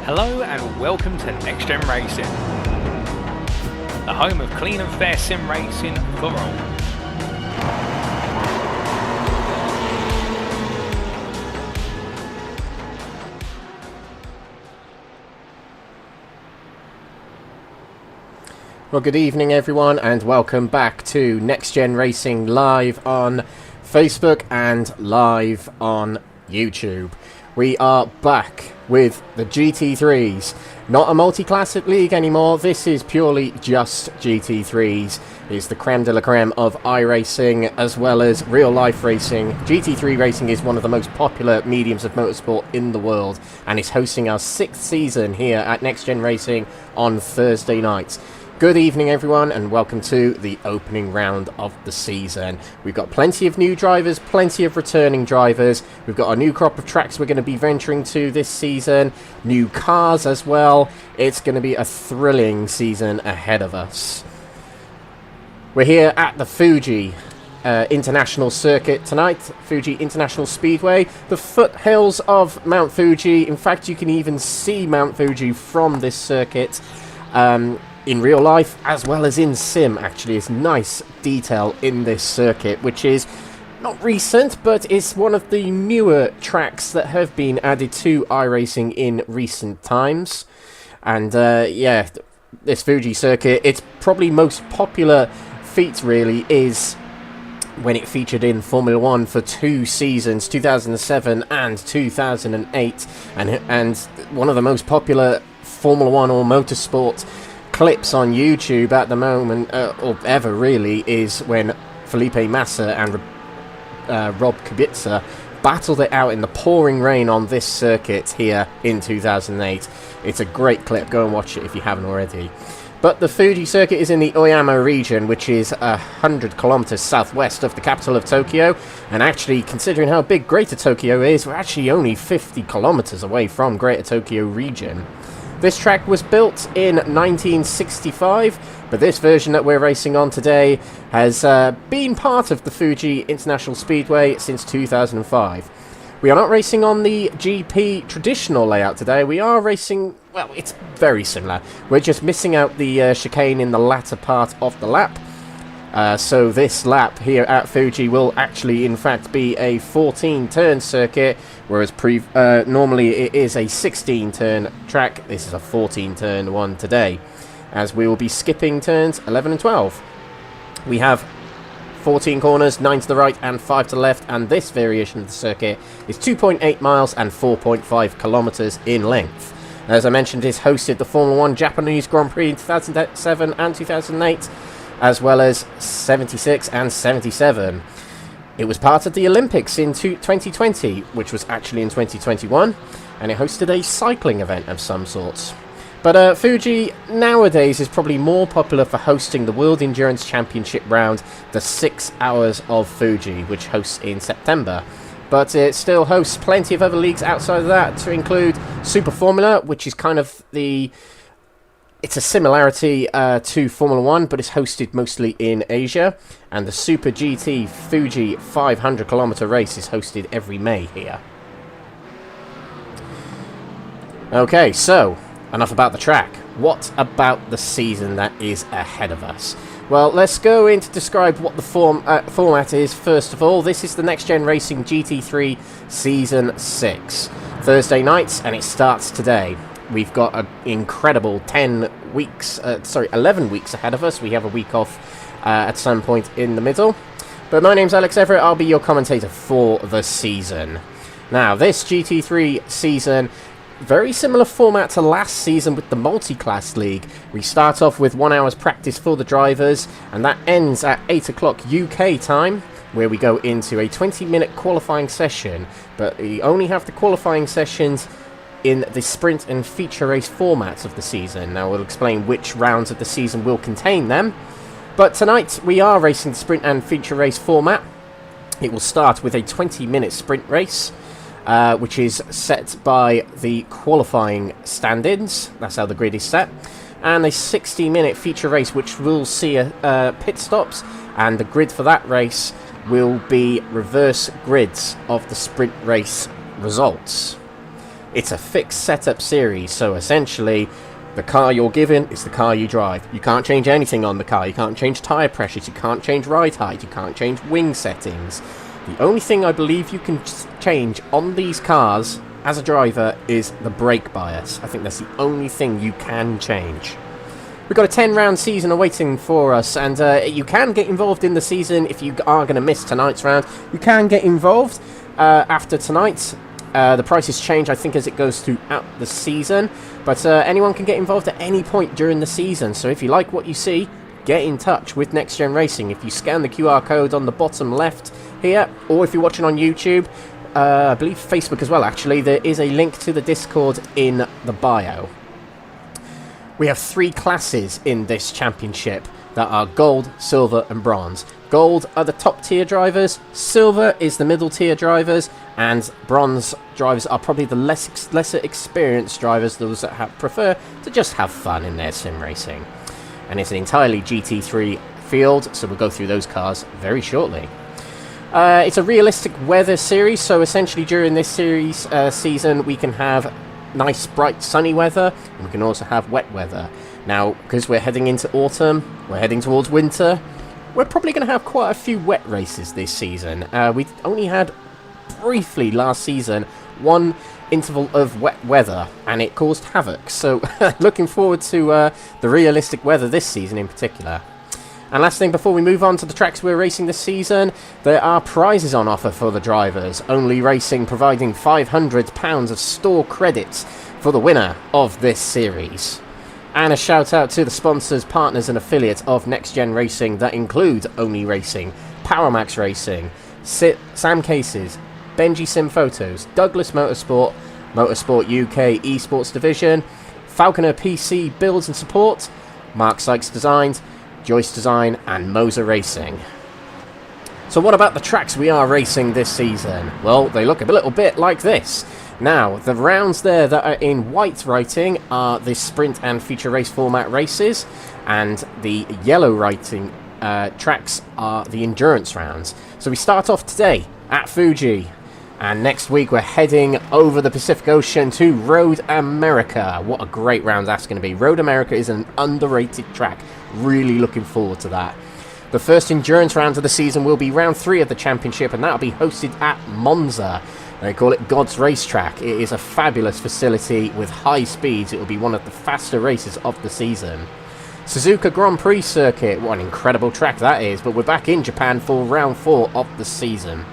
Hello and welcome to NXTGEN Racing, the home of clean and fair sim racing for all. Well, good evening everyone and welcome back to NXTGEN Racing live on Facebook and live on YouTube. We are back with the GT3s. Not a multi-class league anymore, this is purely just GT3s. It's the creme de la creme of iRacing as well as real-life racing. GT3 racing is one of the most popular mediums of motorsport in the world and is hosting our 6th season here at NXTGEN Racing on Thursday nights. Good evening everyone and welcome to the opening round of the season. We've got plenty of new drivers, plenty of returning drivers. We've got a new crop of tracks we're going to be venturing to this season, new cars as well. It's going to be a thrilling season ahead of us. We're here at the Fuji International Circuit tonight, Fuji International Speedway, the foothills of Mount Fuji. In fact, you can even see Mount Fuji from this circuit. In real life as well as in sim. Actually, it's nice detail in this circuit, which is not recent but it's one of the newer tracks that have been added to iRacing in recent times. And yeah, this Fuji circuit, its probably most popular feat really is when it featured in Formula 1 for 2 seasons, 2007 and 2008, and one of the most popular Formula 1 or motorsport clips on YouTube at the moment, or ever really, is when Felipe Massa and Rob Kubica battled it out in the pouring rain on this circuit here in 2008. It's a great clip, go and watch it if you haven't already. But the Fuji circuit is in the Oyama region, which is 100 kilometers southwest of the capital of Tokyo, and actually, considering how big Greater Tokyo is, we're actually only 50 kilometers away from Greater Tokyo region. This track was built in 1965, but this version that we're racing on today has been part of the Fuji International Speedway since 2005. We are not racing on the GP traditional layout today, we are racing, well, it's very similar. We're just missing out the chicane in the latter part of the lap. So this lap here at Fuji will actually in fact be a 14-turn circuit, whereas normally it is a 16-turn track. This is a 14-turn one today, as we will be skipping turns 11 and 12. We have 14 corners, 9 to the right and 5 to the left, and this variation of the circuit is 2.8 miles and 4.5 kilometers in length. As I mentioned, it hosted the Formula 1 Japanese Grand Prix in 2007 and 2008, as well as 76 and 77. It was part of the Olympics in 2020, which was actually in 2021, and it hosted a cycling event of some sorts. But Fuji nowadays is probably more popular for hosting the World Endurance Championship round, the 6 Hours of Fuji, which hosts in September. But it still hosts plenty of other leagues outside of that, to include Super Formula, which is kind of the It's a similarity to Formula 1, but it's hosted mostly in Asia. And the Super GT Fuji 500km race is hosted every May here. Okay, so enough about the track. What about the season that is ahead of us? Well, let's go in to describe what the format is. First of all, this is the NXTGEN Racing GT3 Season 6. Thursday nights, and it starts today. We've got an incredible 11 weeks ahead of us. We have a week off at some point in the middle. But my name's Alex Everitt. I'll be your commentator for the season. Now, this GT3 season, very similar format to last season with the multi-class league. We start off with 1 hour's practice for the drivers, and that ends at 8 o'clock UK time, where we go into a 20-minute qualifying session. But we only have the qualifying sessions in the sprint and feature race formats of the season. Now we'll explain which rounds of the season will contain them. But tonight we are racing the sprint and feature race format. It will start with a 20-minute sprint race, which is set by the qualifying stand-ins. That's how the grid is set. And a 60-minute feature race, which will see pit stops, and the grid for that race will be reverse grids of the sprint race results. It's a fixed setup series, so essentially the car you're given is the car you drive. You can't change anything on the car. You can't change tyre pressures, you can't change ride height, you can't change wing settings. The only thing I believe you can change on these cars as a driver is the brake bias. I think that's the only thing you can change. We've got a 10-round season awaiting for us, and you can get involved in the season if you are going to miss tonight's round. You can get involved after tonight. The prices change, I think, as it goes throughout the season, but anyone can get involved at any point during the season. So if you like what you see, get in touch with NXTGEN Racing. If you scan the QR code on the bottom left here, or if you're watching on YouTube, I believe Facebook as well, actually, there is a link to the Discord in the bio. We have 3 classes in this championship that are gold, silver and bronze. Gold are the top tier drivers, silver is the middle tier drivers, and bronze drivers are probably the lesser experienced drivers, those that prefer to just have fun in their sim racing. And it's an entirely GT3 field, so we'll go through those cars very shortly. It's a realistic weather series, so essentially during this series season we can have nice bright sunny weather, and we can also have wet weather. Now, because we're heading into autumn, we're heading towards winter, we're probably going to have quite a few wet races this season. We only had briefly last season one interval of wet weather, and it caused havoc. So looking forward to the realistic weather this season in particular. And last thing before we move on to the tracks we're racing this season, there are prizes on offer for the drivers. Only Racing providing £500 of store credits for the winner of this series. And a shout out to the sponsors, partners and affiliates of NXTGEN Racing that include Only Racing, PowerMax Racing, Sam Cases, Benji Sim Photos, Douglas Motorsport, Motorsport UK Esports Division, Falconer PC Builds and Support, Mark Sykes Designs, Joyce Design and Moser Racing. So what about the tracks we are racing this season? Well, they look a little bit like this. Now, the rounds there that are in white writing are the sprint and feature race format races, and the yellow writing tracks are the endurance rounds. So we start off today at Fuji, and next week we're heading over the Pacific Ocean to Road America. What a great round that's going to be. Road America is an underrated track. Really looking forward to that. The first endurance round of the season will be round 3 of the championship, and that'll be hosted at Monza. They call it God's Racetrack. It is a fabulous facility with high speeds. It will be one of the faster races of the season. Suzuka Grand Prix Circuit, what an incredible track that is, but we're back in Japan for round 4 of the season.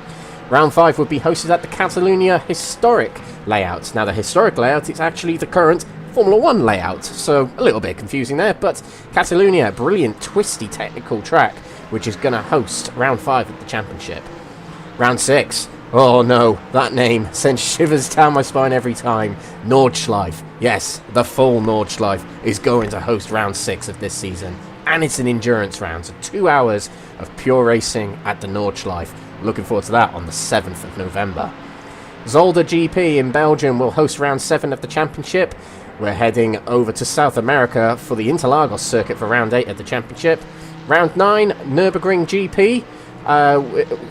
Round 5 would be hosted at the Catalunya Historic layout. Now the historic layout is actually the current Formula 1 layout, so a little bit confusing there, but Catalunya, brilliant twisty technical track, which is going to host round 5 of the championship. Round 6, oh no, that name sends shivers down my spine every time. Nordschleife, yes, the full Nordschleife is going to host round 6 of this season, and it's an endurance round, so 2 hours of pure racing at the Nordschleife. Looking forward to that on the 7th of November. Zolder GP in Belgium will host round 7 of the championship, We're heading over to South America for the Interlagos circuit for round 8 of the championship. Round 9, Nürburgring GP.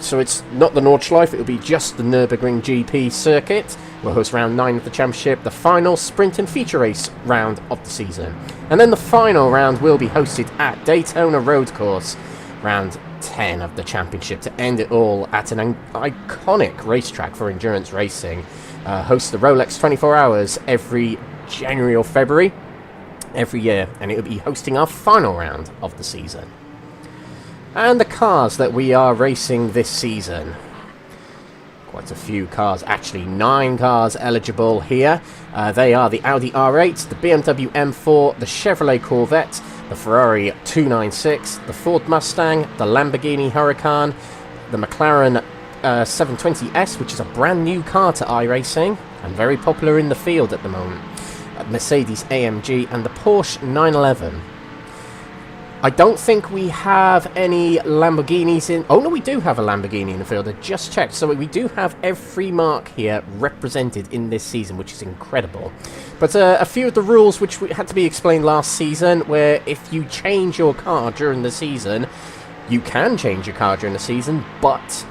So it's not the Nordschleife, it'll be just the Nürburgring GP circuit. We'll host round 9 of the championship, the final sprint and feature race round of the season. And then the final round will be hosted at Daytona Road Course, round 10 of the championship, to end it all at an iconic racetrack for endurance racing. Hosts the Rolex 24 Hours every January or February every year, and it will be hosting our final round of the season. And the cars that we are racing this season. Quite a few cars, actually 9 cars eligible here. They are the Audi R8, the BMW M4, the Chevrolet Corvette, the Ferrari 296, the Ford Mustang, the Lamborghini Huracan, the McLaren 720S, which is a brand new car to iRacing and very popular in the field at the moment, Mercedes AMG, and the Porsche 911. I don't think we have any Lamborghinis in... Oh, no, we do have a Lamborghini in the field. I just checked. So we do have every marque here represented in this season, which is incredible. But a few of the rules which had to be explained last season, where if you change your car during the season, you can change your car during the season, but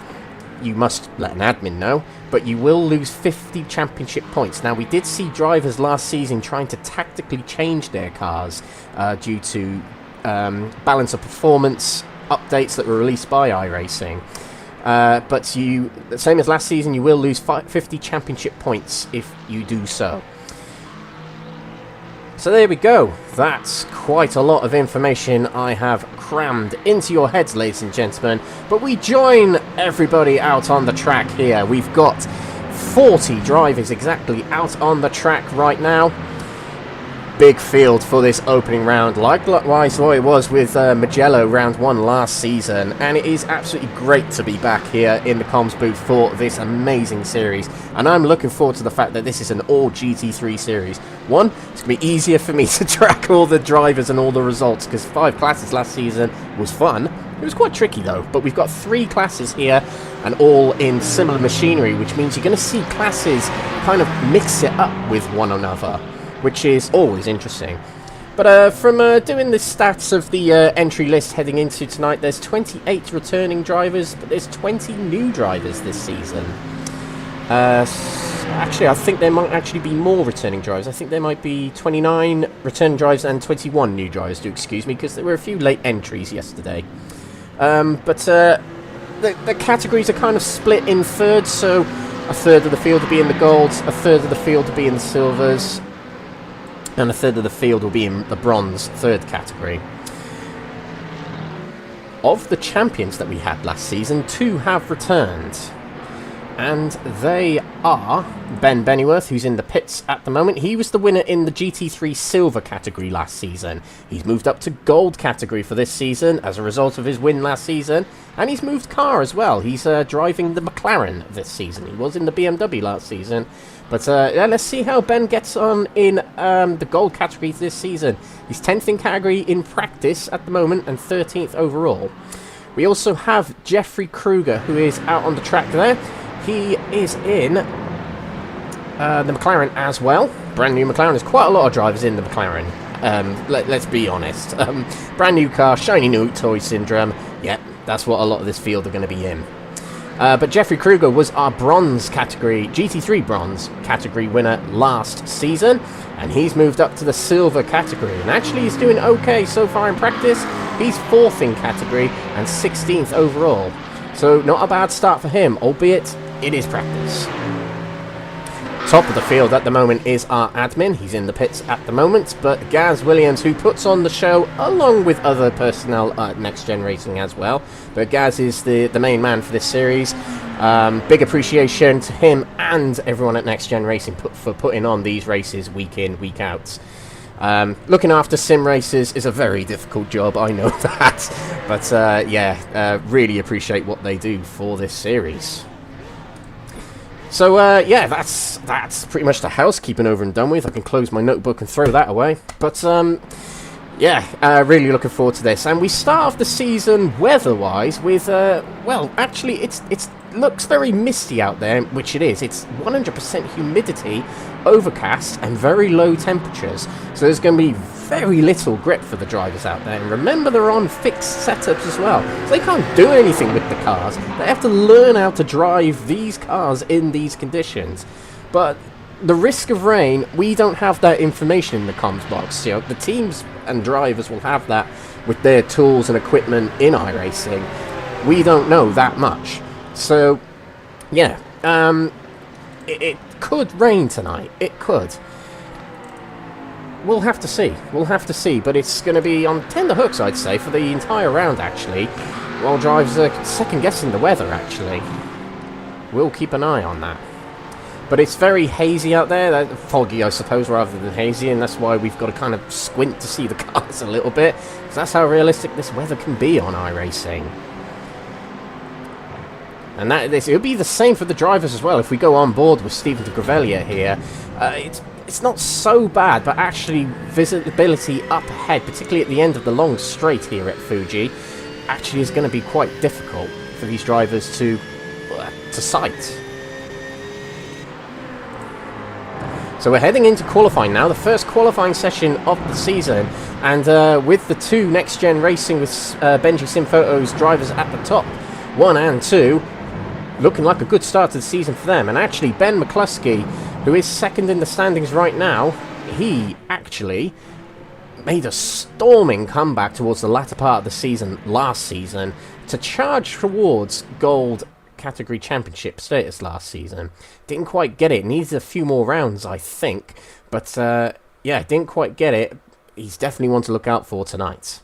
you must let an admin know, but you will lose 50 championship points. Now, we did see drivers last season trying to tactically change their cars due to balance of performance updates that were released by iRacing. But you, same as last season, you will lose 50 championship points if you do so. So there we go. That's quite a lot of information I have crammed into your heads, ladies and gentlemen. But we join everybody out on the track here. We've got 40 drivers exactly out on the track right now. Big field for this opening round, likewise what it was with Mugello round 1 last season, and it is absolutely great to be back here in the comms booth for this amazing series, and I'm looking forward to the fact that this is an all GT3 series. One, it's going to be easier for me to track all the drivers and all the results, because 5 classes last season was fun. It was quite tricky though, but we've got 3 classes here and all in similar machinery, which means you're going to see classes kind of mix it up with one another, which is always interesting. But from doing the stats of the entry list heading into tonight, there's 28 returning drivers, but there's 20 new drivers this season. Actually, I think there might actually be more returning drivers. I think there might be 29 returning drivers and 21 new drivers, do excuse me, because there were a few late entries yesterday. But the categories are kind of split in thirds, so a third of the field will be in the golds, a third of the field will be in the silvers, and a third of the field will be in the bronze third category. Of the champions that we had last season, 2 have returned. And they are Ben Bennyworth, who's in the pits at the moment. He was the winner in the GT3 silver category last season. He's moved up to gold category for this season as a result of his win last season. And he's moved car as well. He's driving the McLaren this season. He was in the BMW last season. But yeah, let's see how Ben gets on in the gold category this season. He's 10th in category in practice at the moment and 13th overall. We also have Jeffrey Kruger, who is out on the track there. He is in the McLaren as well. Brand new McLaren. There's quite a lot of drivers in the McLaren. Let's be honest. Brand new car, shiny new toy syndrome. Yeah, that's what a lot of this field are going to be in. But Jeffrey Kruger was our bronze category, GT3 bronze category winner last season, and he's moved up to the silver category, and actually he's doing okay so far in practice. He's 4th in category and 16th overall, so not a bad start for him, albeit it is practice. Top of the field at the moment is our admin. He's in the pits at the moment, but Gaz Williams, who puts on the show along with other personnel at Next Gen Racing as well, but Gaz is the main man for this series. Big appreciation to him and everyone at Next Gen Racing for putting on these races week in, week out. Looking after sim races is a very difficult job, I know that, but yeah, really appreciate what they do for this series. So yeah, that's pretty much the housekeeping over and done with. I can close my notebook and throw that away. But yeah, really looking forward to this. And we start off the season weather-wise with well, actually it's looks very misty out there, which it is. It's 100% humidity, overcast, and very low temperatures. So there's going to be very little grip for the drivers out there. And remember, they're on fixed setups as well. So they can't do anything with the cars. They have to learn how to drive these cars in these conditions. But the risk of rain, we don't have that information in the comms box. You know, the teams and drivers will have that with their tools and equipment in iRacing. We don't know that much. So, yeah, it could rain tonight. It could. We'll have to see. We'll have to see. But it's going to be on tender hooks, I'd say, for the entire round, actually. While drivers are second-guessing the weather, actually. We'll keep an eye on that. But it's very hazy out there. Foggy, I suppose, rather than hazy. And that's why we've got to kind of squint to see the cars a little bit. Because that's how realistic this weather can be on iRacing. And it'll be the same for the drivers as well. If we go on board with Stephen de Gravelia here, it's not so bad, but actually visibility up ahead, particularly at the end of the long straight here at Fuji, actually is going to be quite difficult for these drivers to sight. So we're heading into qualifying now, the first qualifying session of the season, and with the two Next Gen Racing with Benji Simfoto's drivers at the top, 1 and 2, looking like a good start to the season for them. And actually, Ben McCluskey, who is second in the standings right now, he actually made a storming comeback towards the latter part of the season last season to charge towards gold category championship status last season. Didn't quite get it. Needed a few more rounds, I think. But, yeah, didn't quite get it. He's definitely one to look out for tonight.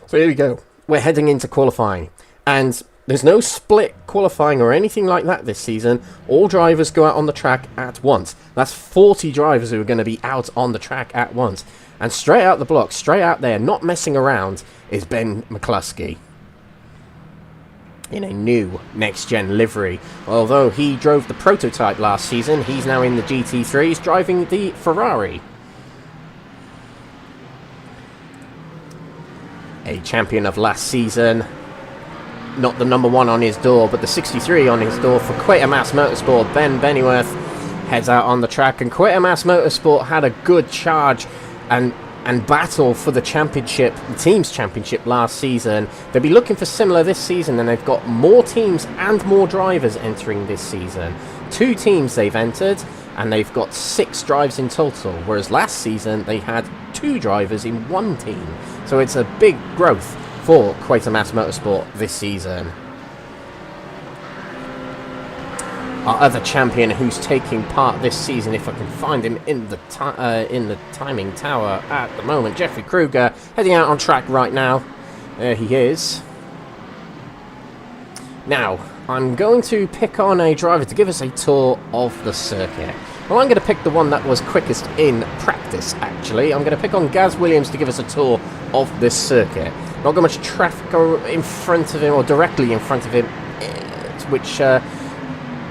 So here we go. We're heading into qualifying. And there's no split qualifying or anything like that this season. All drivers go out on the track at once. That's 40 drivers who are going to be out on the track at once. And straight out the block, straight out there, not messing around, is Ben McCluskey. In a new next-gen livery. Although he drove the prototype last season, he's now in the GT3. He's driving the Ferrari. A champion of last season. Not the number 1 on his door, but the 63 on his door for Quatermass Motorsport. Ben Bennyworth heads out on the track, and Quatermass Motorsport had a good charge and battle for the championship, the team's championship last season. They'll be looking for similar this season, and they've got more teams and more drivers entering this season. 2 teams they've entered, and they've got 6 drives in total, whereas last season they had 2 drivers in 1 team. So it's a big growth for Quatermass Motorsport this season. Our other champion who's taking part this season, if I can find him in the timing tower at the moment, Jeffrey Kruger, heading out on track right now. There he is. Now, I'm going to pick on a driver to give us a tour of the circuit. Well, I'm going to pick the one that was quickest in practice, actually. I'm going to pick on Gaz Williams to give us a tour of this circuit. Not got much traffic in front of him, or directly in front of him, which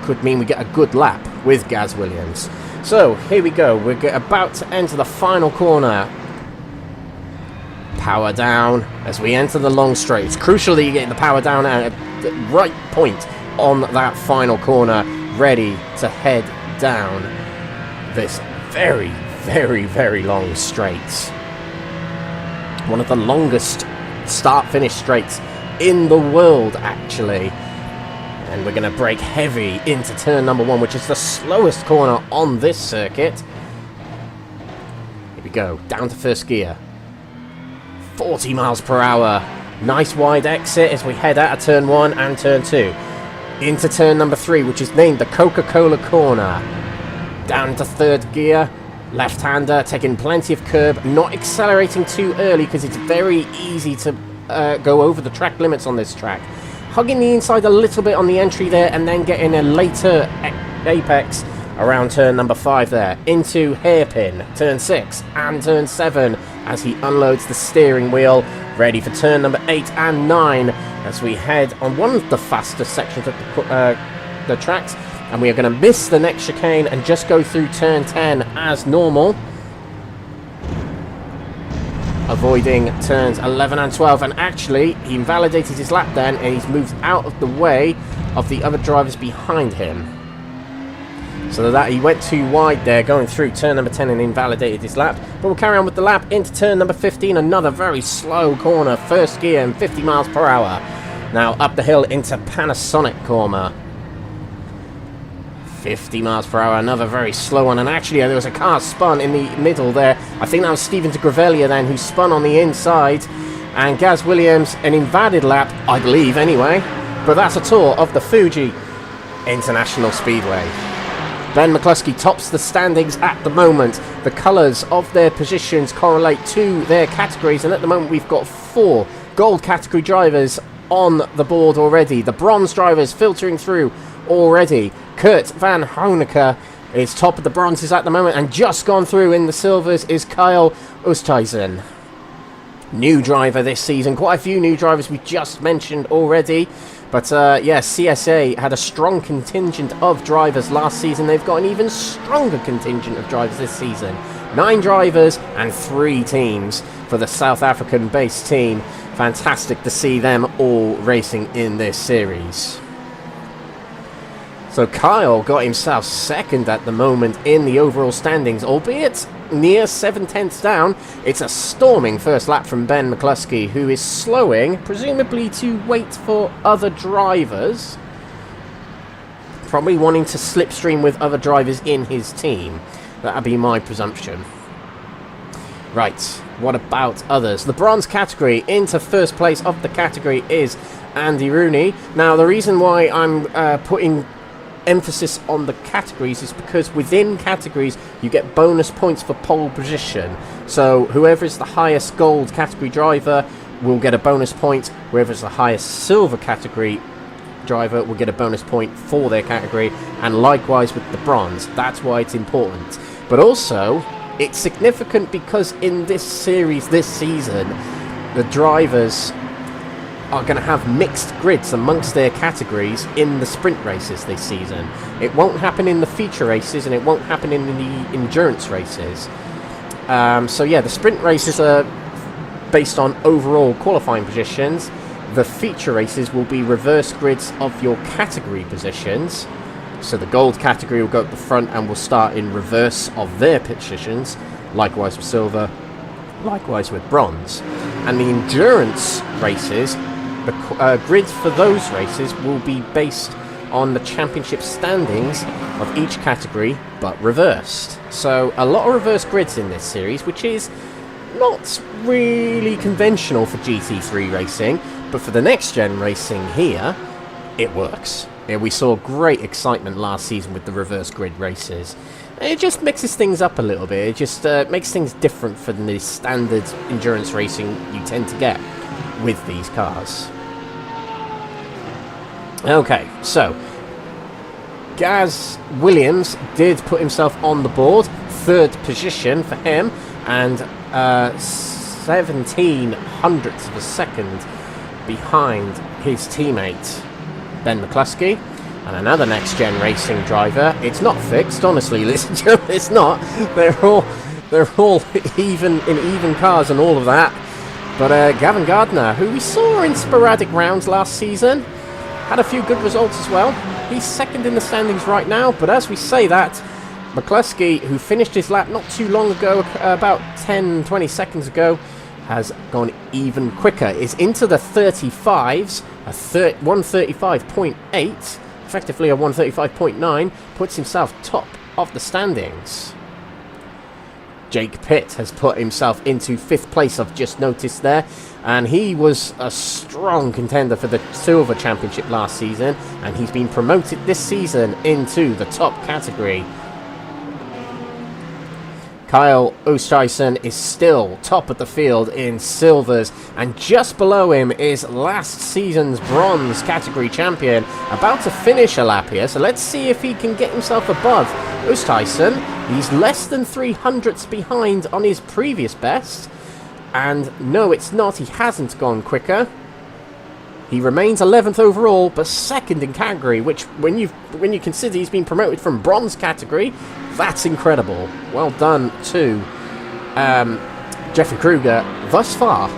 could mean we get a good lap with Gaz Williams. So, here we go. We're about to enter the final corner. Power down as we enter the long straight. It's crucial that you get the power down at the right point on that final corner, ready to head down this very, very, very long straight. One of the longest start-finish straights in the world, actually. And we're going to brake heavy into turn number 1, which is the slowest corner on this circuit. Here we go, down to first gear. 40 miles per hour. Nice wide exit as we head out of turn 1 and turn 2. Into turn number 3, which is named the Coca-Cola corner. Down to third gear. Left-hander, taking plenty of curb, not accelerating too early because it's very easy to go over the track limits on this track. Hugging the inside a little bit on the entry there, and then getting a later apex around turn number 5 there. Into hairpin, turn 6 and turn 7 as he unloads the steering wheel. Ready for turn number 8 and 9 as we head on one of the faster sections of the tracks. And we are going to miss the next chicane and just go through turn 10 as normal. avoiding turns 11 and 12, and actually he invalidated his lap then, and he's moved out of the way of the other drivers behind him. So that he went too wide there going through turn number 10 and invalidated his lap. But we'll carry on with the lap into turn number 15, another very slow corner, first gear and 50 miles per hour. Now up the hill into Panasonic corner. 50 miles per hour, another very slow one, and actually there was a car spun in the middle there. I think that was Steven de Gravelia then, who spun on the inside, and Gaz Williams an invalid lap, I believe anyway, but that's a tour of the Fuji International Speedway. Ben McCluskey tops the standings at the moment. The colours of their positions correlate to their categories, and at the moment we've got 4 gold category drivers on the board already. The bronze drivers filtering through already. Kurt van Honecker is top of the bronzes at the moment, and just gone through in the silvers is Kyle Oosthuizen. New driver this season. Quite a few new drivers we just mentioned already. But yeah, CSA had a strong contingent of drivers last season. They've got an even stronger contingent of drivers this season. 9 drivers and 3 teams for the South African-based team. Fantastic to see them all racing in this series. So Kyle got himself second at the moment in the overall standings, albeit near 7/10 down. It's a storming first lap from Ben McCluskey, who is slowing, presumably to wait for other drivers. Probably wanting to slipstream with other drivers in his team. That'd be my presumption. Right, what about others? The bronze category, into first place of the category is Andy Rooney. Now, the reason why I'm putting emphasis on the categories is because within categories you get bonus points for pole position. So whoever is the highest gold category driver will get a bonus point. Whoever is the highest silver category driver will get a bonus point for their category, and likewise with the bronze. That's why it's important. But also it's significant because in this series this season the drivers are going to have mixed grids amongst their categories in the sprint races this season. It won't happen in the feature races, and it won't happen in the endurance races. So yeah, the sprint races are based on overall qualifying positions. The feature races will be reverse grids of your category positions. So the gold category will go at the front and will start in reverse of their positions. Likewise with silver, likewise with bronze. And the endurance races, the grids for those races will be based on the championship standings of each category, but reversed. So a lot of reverse grids in this series, which is not really conventional for GT3 racing, but for the next gen racing here, it works. Yeah, we saw great excitement last season with the reverse grid races. It just mixes things up a little bit. It just makes things different from the standard endurance racing you tend to get with these cars. Okay, so Gaz Williams did put himself on the board, 3rd position for him, and 17 hundredths of a second behind his teammate Ben McCluskey. And another next gen racing driver. It's not fixed, honestly, ladies and gentlemen, it's not. They're all even cars and all of that. But Gavin Gardner, who we saw in sporadic rounds last season, had a few good results as well. He's second in the standings right now, but as we say that, McCluskey, who finished his lap not too long ago, about 10-20 seconds ago, has gone even quicker. Is into the 35s, a 135.8, effectively a 135.9, puts himself top of the standings. Jake Pitt has put himself into 5th place, I've just noticed there, and he was a strong contender for the Silver Championship last season, and he's been promoted this season into the top category. Kyle Oosthuizen is still top of the field in silvers, and just below him is last season's bronze category champion, about to finish a lap here, so let's see if he can get himself above Oosthuizen. He's less than 300ths behind on his previous best, and no, it's not, he hasn't gone quicker. He remains 11th overall, but 2nd in category, which when you consider he's been promoted from bronze category, that's incredible. Well done to Jeffrey Kruger thus far.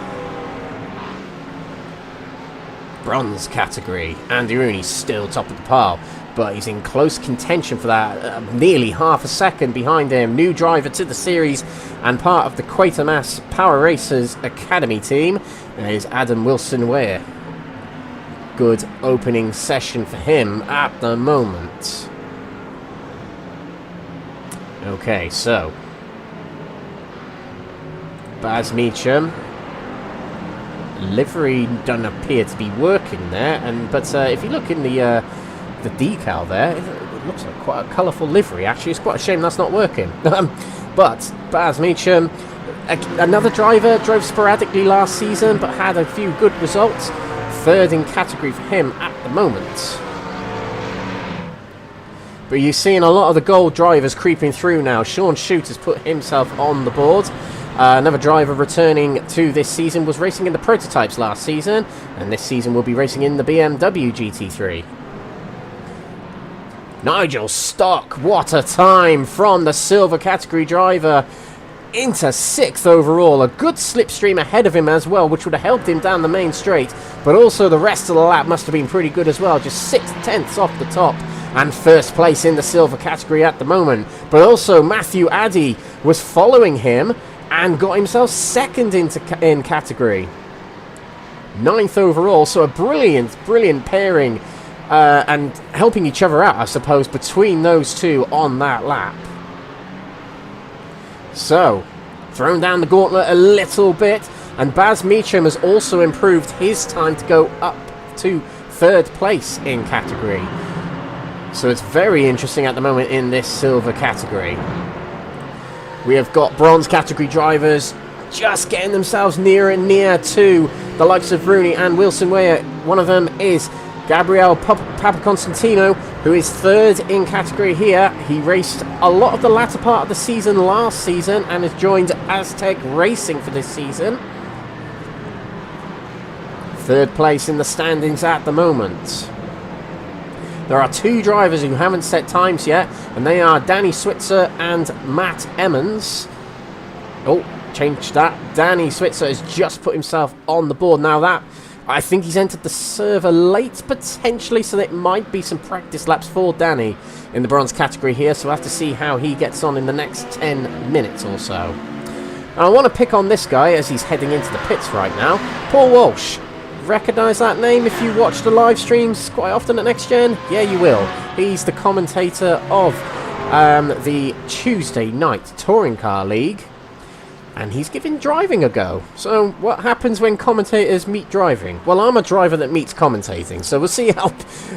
Bronze category. Andy Rooney still top of the pile, but he's in close contention for that. Nearly half a second behind him. New driver to the series and part of the Quatermass Power Racers Academy team is Adam Wilson-Ware. Good opening session for him at the moment. Okay, so Baz Meacham. Livery doesn't appear to be working there, but if you look in the decal there, it looks like quite a colourful livery. Actually, it's quite a shame that's not working. But Baz Meacham, another driver, drove sporadically last season, but had a few good results. Third in category for him at the moment. But you're seeing a lot of the gold drivers creeping through now. Sean Shute has put himself on the board. Another driver returning to this season was racing in the prototypes last season, and this season will be racing in the BMW GT3. Nigel Stock, what a time from the silver category driver into 6th overall. A good slipstream ahead of him as well, which would have helped him down the main straight, but also the rest of the lap must have been pretty good as well. Just 6/10 off the top and first place in the silver category at the moment. But also Matthew Addy was following him and got himself second in category. 9th overall, so a brilliant pairing and helping each other out, I suppose, between those two on that lap. So, thrown down the gauntlet a little bit, and Baz Meacham has also improved his time to go up to 3rd place in category. So it's very interesting at the moment in this silver category. We have got bronze category drivers just getting themselves nearer and near to the likes of Rooney and Wilson-Ware. One of them is Gabriel Papaconstantino, who is 3rd in category here. He raced a lot of the latter part of the season last season and has joined Aztec Racing for this season. 3rd place in the standings at the moment. There are 2 drivers who haven't set times yet, and they are Danny Switzer and Matt Emmons. Oh, changed that. Danny Switzer has just put himself on the board. Now that, I think he's entered the server late, potentially, so there might be some practice laps for Danny in the bronze category here, so we'll have to see how he gets on in the next 10 minutes or so. And I want to pick on this guy as he's heading into the pits right now. Paul Walsh. Recognise that name if you watch the live streams quite often at NXTGEN? Yeah, you will. He's the commentator of the Tuesday Night Touring Car League, and he's giving driving a go. So what happens when commentators meet driving? Well, I'm a driver that meets commentating, so we'll see how...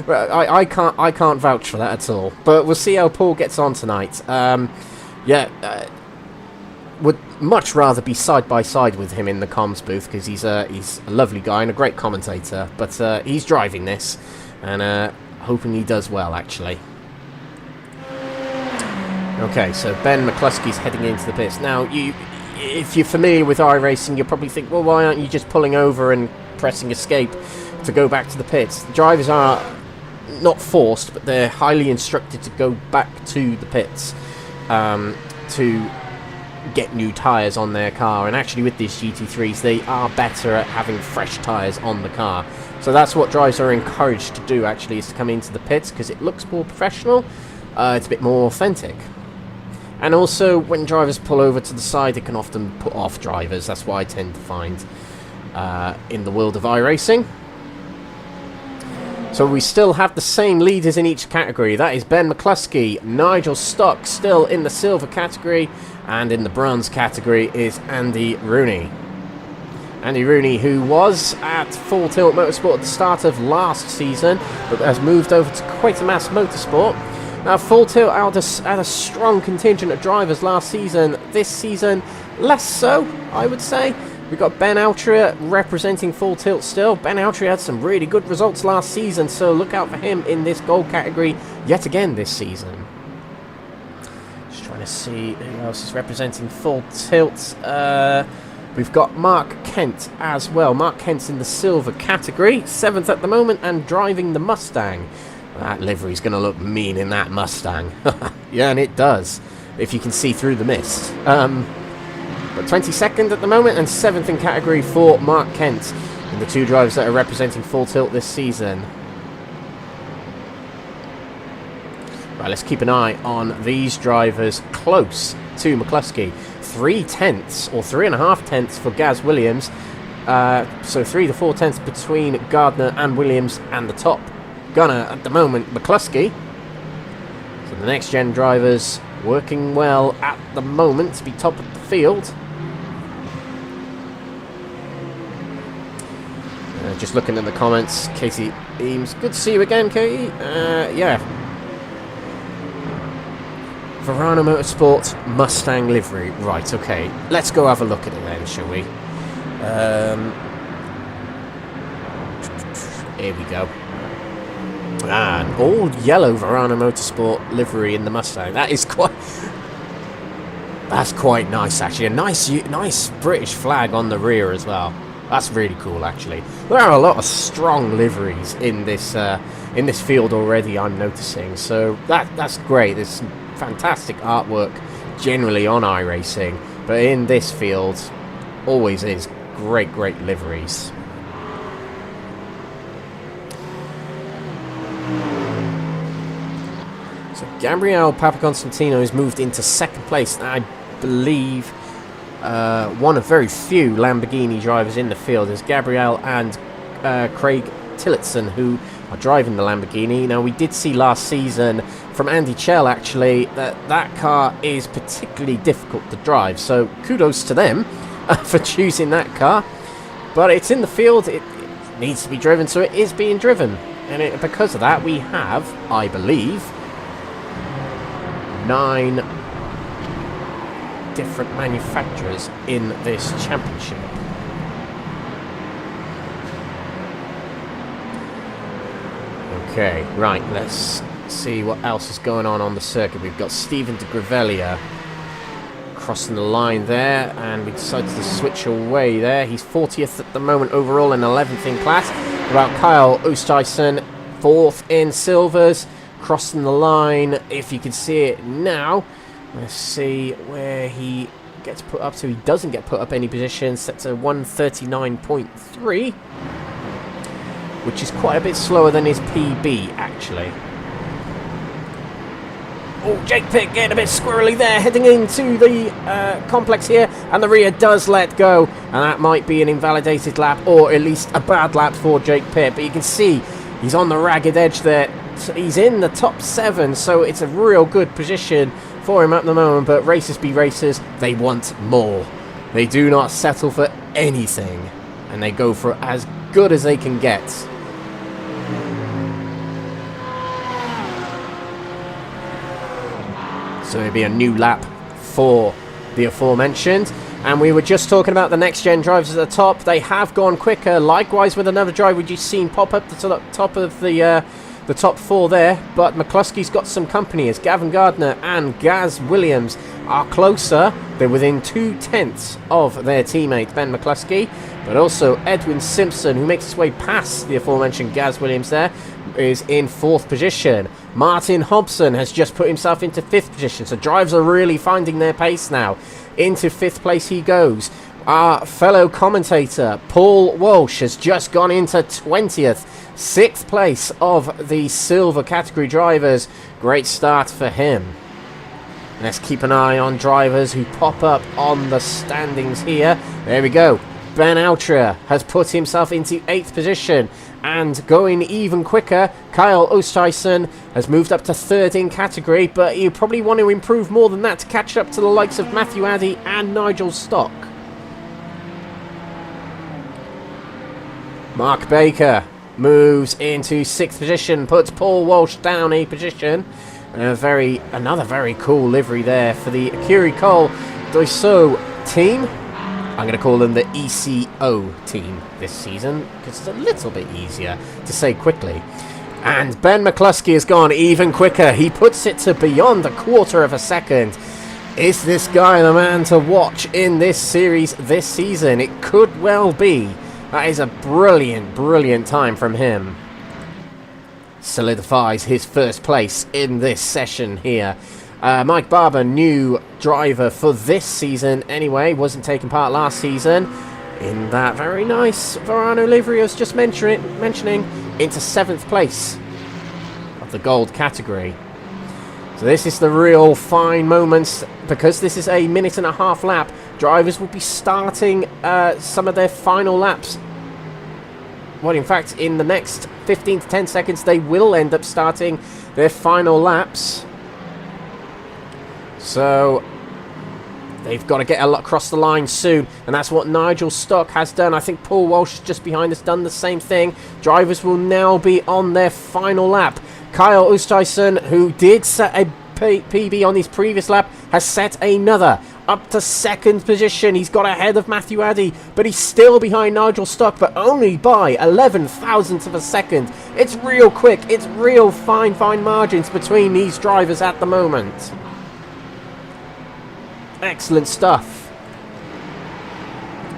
I can't vouch for that at all, but we'll see how Paul gets on tonight. Would much rather be side by side with him in the comms booth, because he's a lovely guy and a great commentator, but he's driving this, and hoping he does well, actually. Okay, so Ben McCluskey's heading into the pits. Now, if you're familiar with iRacing, you'll probably think, well, why aren't you just pulling over and pressing escape to go back to the pits? The drivers are not forced, but they're highly instructed to go back to the pits to get new tyres on their car, and actually with these GT3s they are better at having fresh tyres on the car, so that's what drivers are encouraged to do, actually, is to come into the pits because it looks more professional, it's a bit more authentic. And also when drivers pull over to the side, it can often put off drivers. That's what I tend to find in the world of iRacing. So we still have the same leaders in each category. That is Ben McCluskey, Nigel Stock still in the silver category, and in the bronze category is Andy Rooney. Andy Rooney, who was at Full Tilt Motorsport at the start of last season, but has moved over to Quatermass Motorsport. Now, Full Tilt had a strong contingent of drivers last season. This season, less so, I would say. We've got Ben Altria representing Full Tilt still. Ben Altria had some really good results last season, so look out for him in this gold category yet again this season. Just trying to see who else is representing Full Tilt. We've got Mark Kent as well. Mark Kent's in the silver category, 7th at the moment, and driving the Mustang. That livery's going to look mean in that Mustang. Yeah, and it does, if you can see through the mist. But 22nd at the moment and 7th in category for Mark Kent, and the two drivers that are representing Full Tilt this season. Right, let's keep an eye on these drivers close to McCluskey. 3/10 or 3.5 for Gaz Williams. So 3 to 4 tenths between Gardner and Williams and the top gunner at the moment, McCluskey. So the next gen drivers working well at the moment to be top of the field. Just looking at the comments, Katie Eames, good to see you again, Katie. Yeah. Verano Motorsport Mustang livery. Right, okay. Let's go have a look at it then, shall we? Here we go. An all yellow Verano Motorsport livery in the Mustang. That's quite nice, actually. A nice British flag on the rear as well. That's really cool, actually. There are a lot of strong liveries in this field already, I'm noticing. So that's great. There's some fantastic artwork generally on iRacing, but in this field, always is great liveries. So Gabriele Papaconstantino has moved into second place, and I believe one of very few Lamborghini drivers in the field is Gabriele and Craig Tillotson, who are driving the Lamborghini. Now, we did see last season from Andy Chell, actually, that car is particularly difficult to drive, so kudos to them for choosing that car. But it's in the field, it needs to be driven, so it is being driven. And because of that, we have, I believe, 9 different manufacturers in this championship. Okay, right, let's see what else is going on the circuit. We've got Stephen de Gravelia crossing the line there, and we decided to switch away there. He's 40th at the moment overall and 11th in class. About Kyle Oosthuizen, 4th in silvers, crossing the line, if you can see it now. Let's see where he gets put up to. He doesn't get put up any positions, set to 139.3, which is quite a bit slower than his PB, actually. Oh, Jake Pitt getting a bit squirrely there, heading into the complex here, and the rear does let go, and that might be an invalidated lap, or at least a bad lap for Jake Pitt, but you can see he's on the ragged edge there. He's in the top 7, so it's a real good position for him at the moment, but racers be racers, they want more. They do not settle for anything, and they go for as good as they can get. So it'll be a new lap for the aforementioned. And we were just talking about the next gen drivers at the top. They have gone quicker. Likewise with another driver we've just seen pop up the top of the top 4 there. But McCluskey's got some company as Gavin Gardner and Gaz Williams are closer. They're within 2/10 of their teammate Ben McCluskey. But also Edwin Simpson, who makes his way past the aforementioned Gaz Williams there, is in 4th position. Martin Hobson has just put himself into 5th position, so drivers are really finding their pace now. Into 5th place he goes. Our fellow commentator Paul Walsh has just gone into 20th, 6th place of the silver category drivers. Great start for him. Let's keep an eye on drivers who pop up on the standings here. There we go. Ben Altra has put himself into 8th position, and going even quicker, Kyle Oosthuizen has moved up to 3rd in category, but you probably want to improve more than that to catch up to the likes of Matthew Addy and Nigel Stock. Mark Baker moves into 6th position, puts Paul Walsh down a position. Another very cool livery there for the Curie Cole Doiseau team. I'm going to call them the ECO team this season, because it's a little bit easier to say quickly. And Ben McCluskey has gone even quicker. He puts it to beyond a quarter of a second. Is this guy the man to watch in this series this season? It could well be. That is a brilliant time from him. Solidifies his first place in this session here. Mike Barber, new driver for this season anyway, wasn't taking part last season in that very nice Verano livery I was just mentioning, into 7th place of the gold category. So this is the real fine moments, because this is a 1.5-minute lap. Drivers will be starting some of their final laps. Well, in fact, in the next 15 to 10 seconds, they will end up starting their final laps. So they've got to get across the line soon, and that's what Nigel Stock has done. I think Paul Walsh just behind us done the same thing. Drivers will now be on their final lap. Kyle Oosthuizen, who did set a PB on his previous lap, has set another up to 2nd position. He's got ahead of Matthew Addy, but he's still behind Nigel Stock, but only by 11 thousandths of a second. It's real quick. It's real fine margins between these drivers at the moment. Excellent stuff.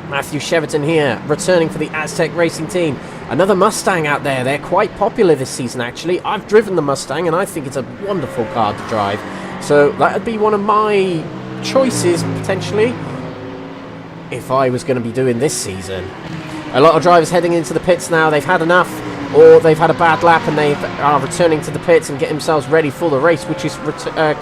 Matthew Cheverton here, returning for the Aztec Racing team. Another Mustang out there. They're quite popular this season, actually. I've driven the Mustang, and I think it's a wonderful car to drive. So that would be one of my choices, potentially, if I was going to be doing this season. A lot of drivers heading into the pits now. They've had enough, or they've had a bad lap, and they are returning to the pits and getting themselves ready for the race, which is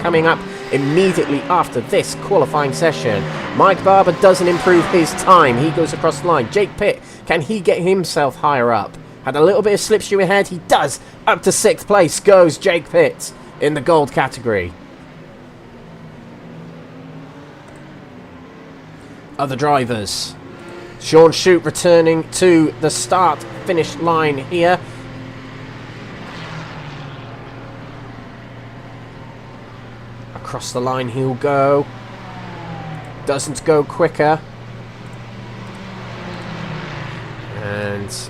coming up immediately after this qualifying session. Mike Barber doesn't improve his time. He goes across the line. Jake Pitt, can he get himself higher up? Had a little bit of slipstream ahead. He does. Up to 6th place goes Jake Pitt in the gold category. Other drivers. Sean Shute returning to the start-finish line here. Across the line he'll go. Doesn't go quicker. And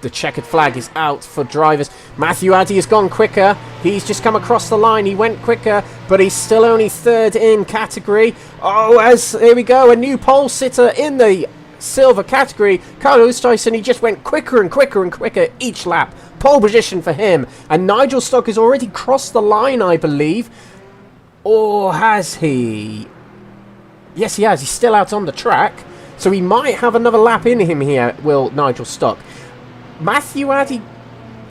the checkered flag is out for drivers. Matthew Addy has gone quicker. He's just come across the line. He went quicker, but he's still only 3rd in category. Oh, here we go. A new pole sitter in the silver category. Carlos Tyson, he just went quicker and quicker and quicker each lap. Pole position for him. And Nigel Stock has already crossed the line, I believe. Or has he? Yes, he has. He's still out on the track. So he might have another lap in him here, will Nigel Stock. Matthew Addy,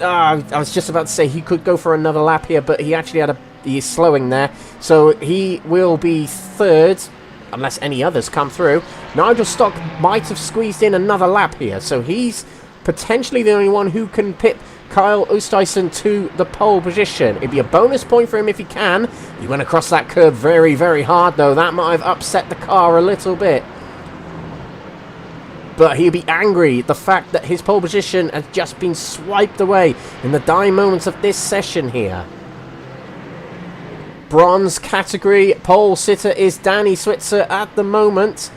I was just about to say he could go for another lap here, but he actually he is slowing there. So he will be 3rd, unless any others come through. Nigel Stock might have squeezed in another lap here, so he's potentially the only one who can pip Kyle Oosthuizen to the pole position. It'd be a bonus point for him if he can. He went across that curb very, very hard, though. That might have upset the car a little bit. But he'll be angry at the fact that his pole position has just been swiped away in the dying moments of this session here. Bronze category pole sitter is Danny Switzer at the moment.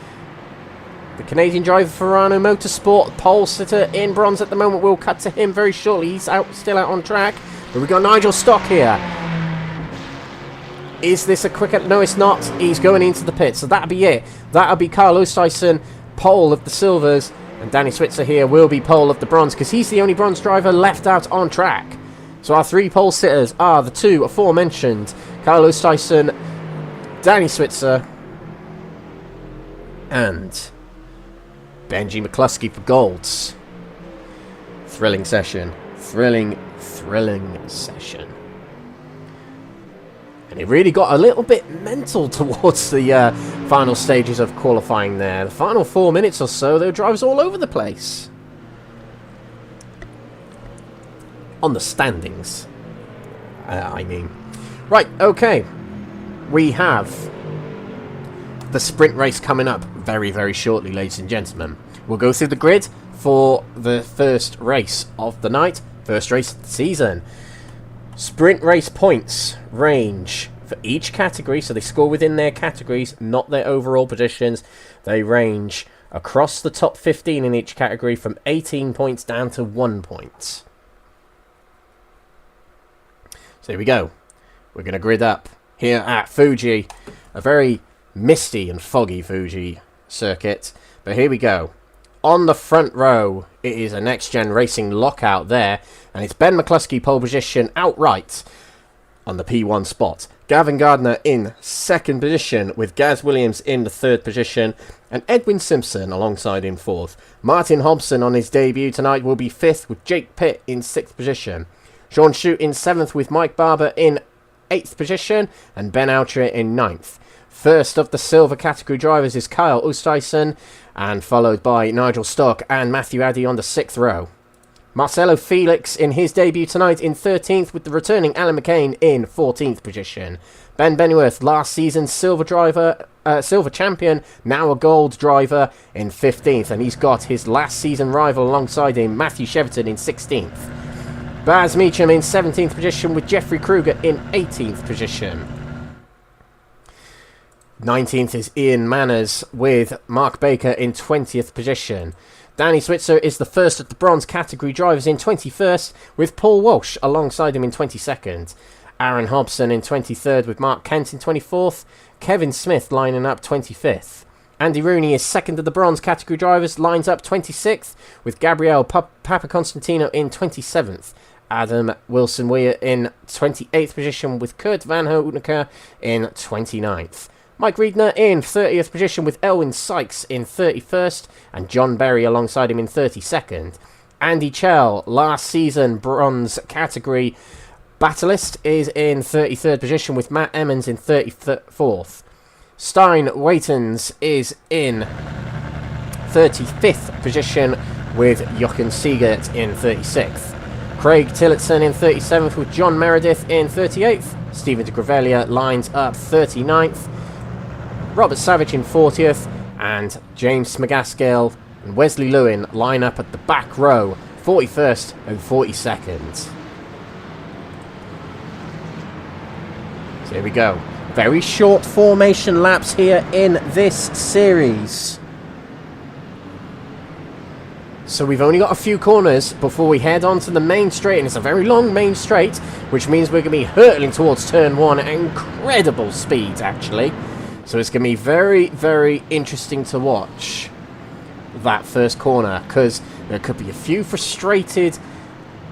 The Canadian driver for Verano Motorsport, pole sitter in bronze at the moment. We'll cut to him very shortly. He's still out on track. But we've got Nigel Stock here. Is this a quicker? No, it's not. He's going into the pit. So that'll be it. That'll be Carlos Tyson, pole of the silvers, and Danny Switzer here will be pole of the bronze, because he's the only bronze driver left out on track. So our 3 pole sitters are the 2 aforementioned, Carlos Tyson, Danny Switzer, and Benji McCluskey for golds. Thrilling session. Thrilling session. And it really got a little bit mental towards the final stages of qualifying there. The final 4 minutes or so, there were drivers all over the place. On the standings, I mean. Right, okay. We have the sprint race coming up very, very shortly, ladies and gentlemen. We'll go through the grid for the first race of the night, first race of the season. Sprint race points range for each category, so they score within their categories, not their overall positions. They range across the top 15 in each category from 18 points down to 1 point. So here we go. We're going to grid up here at Fuji, a very misty and foggy Fuji circuit. But here we go. On the front row, it is a NXTGEN Racing lockout there, and it's Ben McCluskey pole position outright. on the P1 spot. Gavin Gardner in second position, with Gaz Williams in the third position, and Edwin Simpson alongside in fourth. Martin Hobson on his debut tonight will be fifth, with Jake Pitt in sixth position. Sean Shute in seventh, with Mike Barber in eighth position, and Ben Outry in ninth. First of the silver category drivers is Kyle Oosthuizen, and followed by Nigel Stock and Matthew Addy on the sixth row. Marcelo Felix in his debut tonight in 13th, with the returning Alan McCain in 14th position. Ben Benworth, last season's silver champion, now a gold driver, in 15th, and he's got his last season rival alongside him, Matthew Cheverton, in 16th. Baz Meacham in 17th position, with Jeffrey Kruger in 18th position. 19th is Ian Manners, with Mark Baker in 20th position. Danny Switzer is the first of the bronze category drivers in 21st, with Paul Walsh alongside him in 22nd. Aaron Hobson in 23rd, with Mark Kent in 24th. Kevin Smith lining up 25th. Andy Rooney is second of the bronze category drivers, lines up 26th, with Gabriel Papaconstantino in 27th. Adam Wilson-Weir in 28th position, with Kurt Van Hoenecker in 29th. Mike Riedner in 30th position, with Elwyn Sykes in 31st, and John Berry alongside him in 32nd. Andy Chell, last season bronze category battlist, is in 33rd position, with Matt Emmons in 34th. Stein Waitens is in 35th position, with Jochen Siegert in 36th. Craig Tillotson in 37th, with John Meredith in 38th. Stephen de Gravelia lines up 39th. Robert Savage in 40th, and James McGaskill and Wesley Lewin line up at the back row, 41st and 42nd. So here we go. Very short formation laps here in this series. So we've only got a few corners before we head on to the main straight, and it's a very long main straight, which means we're going to be hurtling towards turn one at incredible speeds, actually. So it's going to be very, very interesting to watch that first corner, because there could be a few frustrated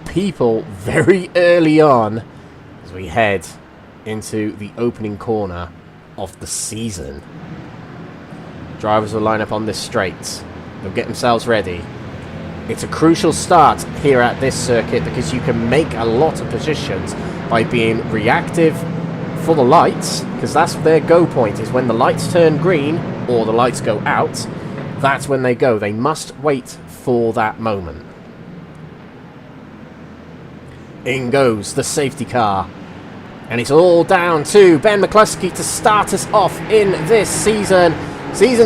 people very early on as we head into the opening corner of the season. Drivers will line up on this straight. They'll get themselves ready. It's a crucial start here at this circuit, because you can make a lot of positions by being reactive for the lights, because that's their go point, is when the lights turn green or the lights go out, that's when they go. They must wait for that moment. In goes the safety car, and it's all down to Ben McCluskey to start us off in this season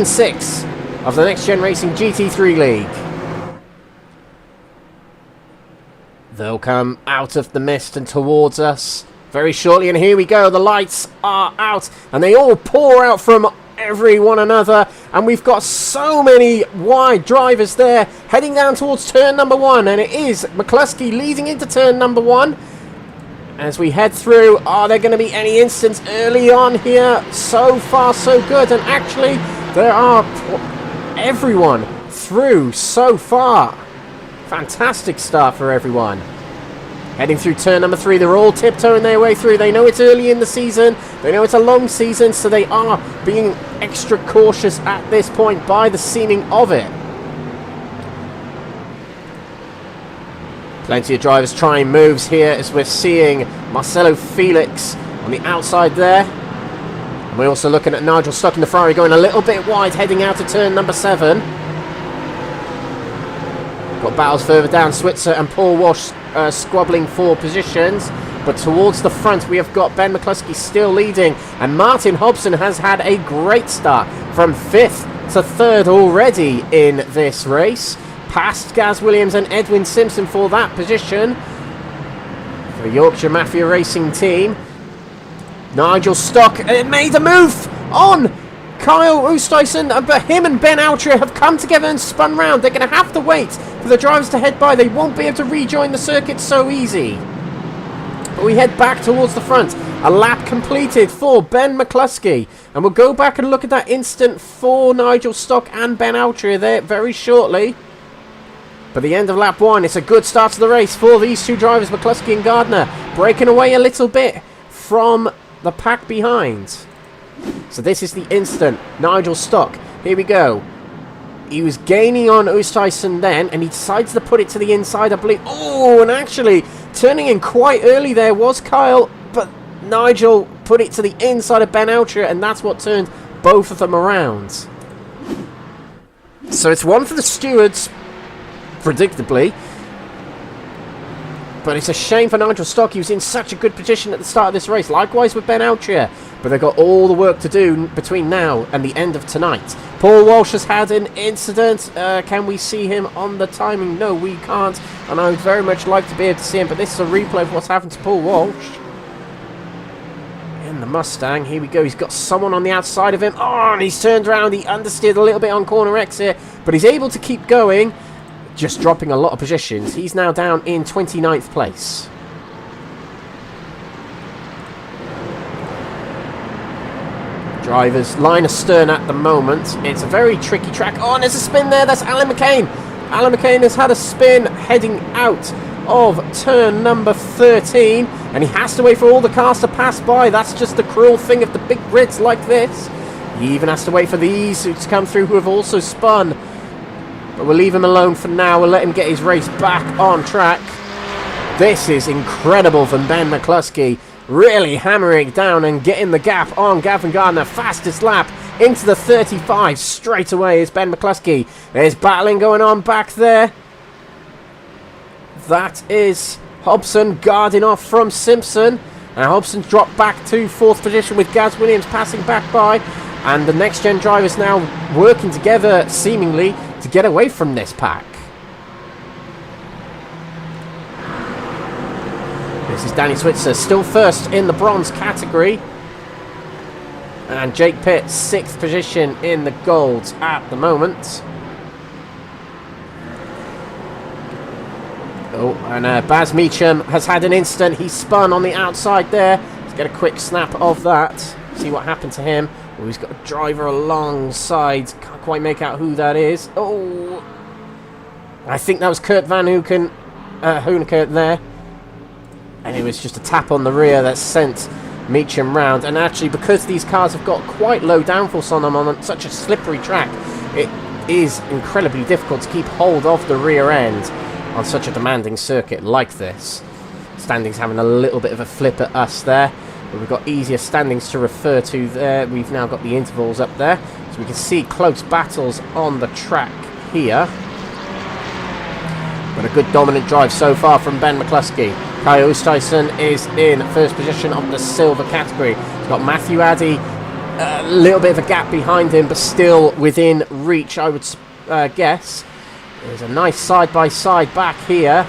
6 of the Next Gen Racing GT3 League. They'll come out of the mist and towards us very shortly, and here we go. The lights are out, and they all pour out from every one another, and we've got so many wide drivers there heading down towards turn number one, and it is McCluskey leading into turn number one. As we head through, are there going to be any incidents early on here? So far so good, and actually there are everyone through so far. Fantastic start for everyone. Heading through turn number 3, they're all tiptoeing their way through. They know it's early in the season, they know it's a long season, so they are being extra cautious at this point by the seeming of it. Plenty of drivers trying moves here, as we're seeing Marcelo Felix on the outside there. And we're also looking at Nigel Stock in the Ferrari going a little bit wide, heading out to turn number 7. Got battles further down, Switzer and Paul Walsh squabbling for positions, but towards the front we have got Ben McCluskey still leading, and Martin Hobson has had a great start from 5th to 3rd already in this race, past Gaz Williams and Edwin Simpson for that position for the Yorkshire Mafia Racing team. Nigel Stock made a move on Kyle Oosthuizen, but him and Ben Outry have come together and spun round. They're going to have to wait for the drivers to head by. They won't be able to rejoin the circuit so easy. But we head back towards the front. A lap completed for Ben McCluskey. And we'll go back and look at that instant for Nigel Stock and Ben Outry there very shortly. But the end of lap 1, it's a good start to the race for these two drivers, McCluskey and Gardner, breaking away a little bit from the pack behind. So this is the instant. Nigel Stock. Here we go. He was gaining on Oosthuizen then, and he decides to put it to the inside, I believe. Oh, and actually, turning in quite early there was Kyle, but Nigel put it to the inside of Ben Altrier, and that's what turned both of them around. So it's one for the stewards, predictably. But it's a shame for Nigel Stock. He was in such a good position at the start of this race. Likewise with Ben Altrier. But they've got all the work to do between now and the end of tonight. Paul Walsh has had an incident. Can we see him on the timing? No, we can't. And I would very much like to be able to see him. But this is a replay of what's happened to Paul Walsh. In the Mustang. Here we go. He's got someone on the outside of him. Oh, and he's turned around. He understeered a little bit on corner exit. But he's able to keep going. Just dropping a lot of positions. He's now down in 29th place. Drivers line astern at the moment. It's a very tricky track. Oh, and there's a spin there. That's Alan McCain. Alan McCain has had a spin heading out of turn number 13. And he has to wait for all the cars to pass by. That's just the cruel thing of the big grids like this. He even has to wait for these to come through who have also spun. But we'll leave him alone for now. We'll let him get his race back on track. This is incredible from Ben McCluskey. Really hammering down and getting the gap on Gavin Gardner. Fastest lap into the 35 straight away is Ben McCluskey. There's battling going on back there. That is Hobson guarding off from Simpson. And Hobson's dropped back to 4th position with Gaz Williams passing back by. And the next gen drivers now working together seemingly to get away from this pack. This is Danny Switzer, still first in the bronze category. And Jake Pitt, 6th position in the golds at the moment. Oh, and Baz Meacham has had an incident. He spun on the outside there. Let's get a quick snap of that. See what happened to him. Oh, he's got a driver alongside. Can't quite make out who that is. Oh, I think that was Kurt Van Hoonekert there. And it was just a tap on the rear that sent Meacham round. And actually, because these cars have got quite low downforce on them on such a slippery track, it is incredibly difficult to keep hold of the rear end on such a demanding circuit like this. Standings having a little bit of a flip at us there. But we've got easier standings to refer to there. We've now got the intervals up there. So we can see close battles on the track here. But a good dominant drive so far from Ben McCluskey. Kai Oosthuizen is in 1st position of the silver category. He's got Matthew Addy, a little bit of a gap behind him, but still within reach, I would guess. There's a nice side-by-side back here.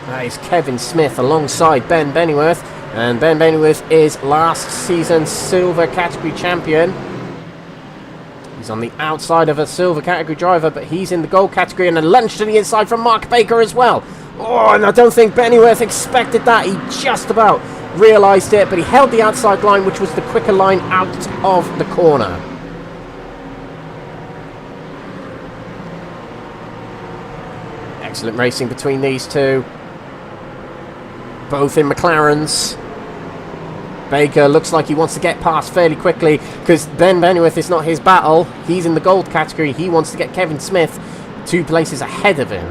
That is Kevin Smith alongside Ben Bennyworth. And Ben Bennyworth is last season's silver category champion. He's on the outside of a silver category driver, but he's in the gold category. And a lunge to the inside from Mark Baker as well. Oh, and I don't think Bennyworth expected that. He just about realised it, but he held the outside line, which was the quicker line out of the corner. Excellent racing between these two. Both in McLarens. Baker looks like he wants to get past fairly quickly because Ben Bennyworth is not his battle. He's in the gold category. He wants to get Kevin Smith 2 places ahead of him.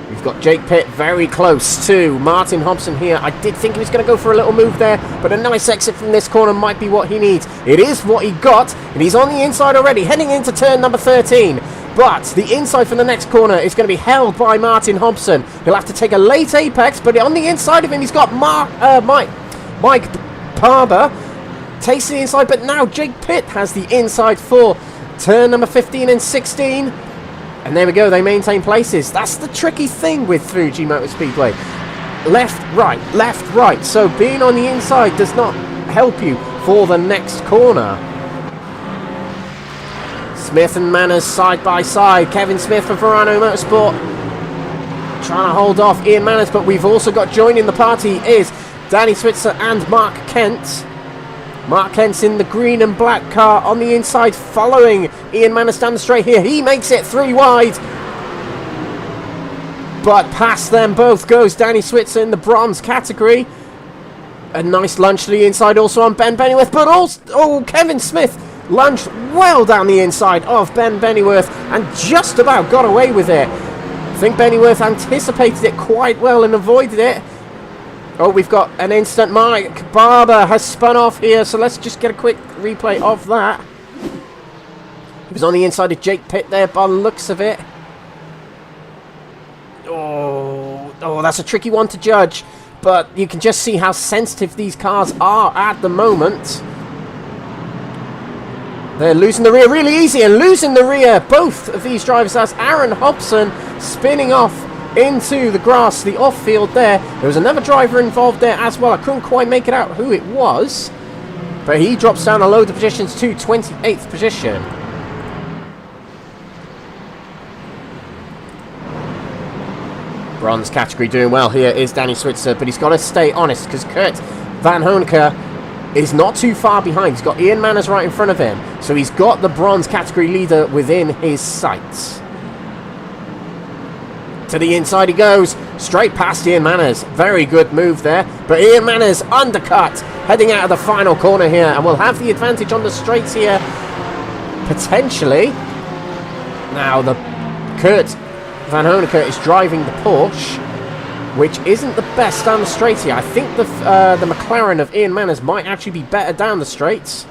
We've got Jake Pitt very close to Martin Hobson here. I did think he was going to go for a little move there, but a nice exit from this corner might be what he needs. It is what he got, and he's on the inside already, heading into turn number 13. But the inside for the next corner is going to be held by Martin Hobson. He'll have to take a late apex, but on the inside of him, he's got Mike Barber. Takes the inside, but now Jake Pitt has the inside for turn number 15 and 16. And there we go, they maintain places. That's the tricky thing with Fuji Motor Speedway. Left, right. So being on the inside does not help you for the next corner. Smith and Manners side by side. Kevin Smith for Verano Motorsport trying to hold off Ian Manners, but we've also got joining the party is Danny Switzer and Mark Kent. Mark Kent's in the green and black car on the inside, following Ian Manners down the straight here. He makes it 3 wide. But past them both goes Danny Switzer in the bronze category. A nice lunge to the inside also on Ben Bennyworth, but also Kevin Smith lunged well down the inside of Ben Bennyworth and just about got away with it. I think Bennyworth anticipated it quite well and avoided it. Oh, we've got an instant. Mike Barber has spun off here, so let's just get a quick replay of that. He was on the inside of Jake Pitt there by the looks of it. Oh, that's a tricky one to judge, but you can just see how sensitive these cars are at the moment. They're losing the rear really easy and losing the rear. Both of these drivers, as Aaron Hobson spinning off into the grass, the off-field there. There was another driver involved there as well. I couldn't quite make it out who it was, but he drops down a load of positions to 28th position. Bronze category doing well here is Danny Switzer, but he's got to stay honest because Kurt Van Honecker is not too far behind. He's got Ian Manners right in front of him, so he's got the bronze category leader within his sights. To the inside he goes, straight past Ian Manners. Very good move there, but Ian Manners undercut, heading out of the final corner here, and will have the advantage on the straights here, potentially. Now the Kurt Van Honecker is driving the Porsche, which isn't the best down the straight here. I think the McLaren of Ian Manners might actually be better down the straights.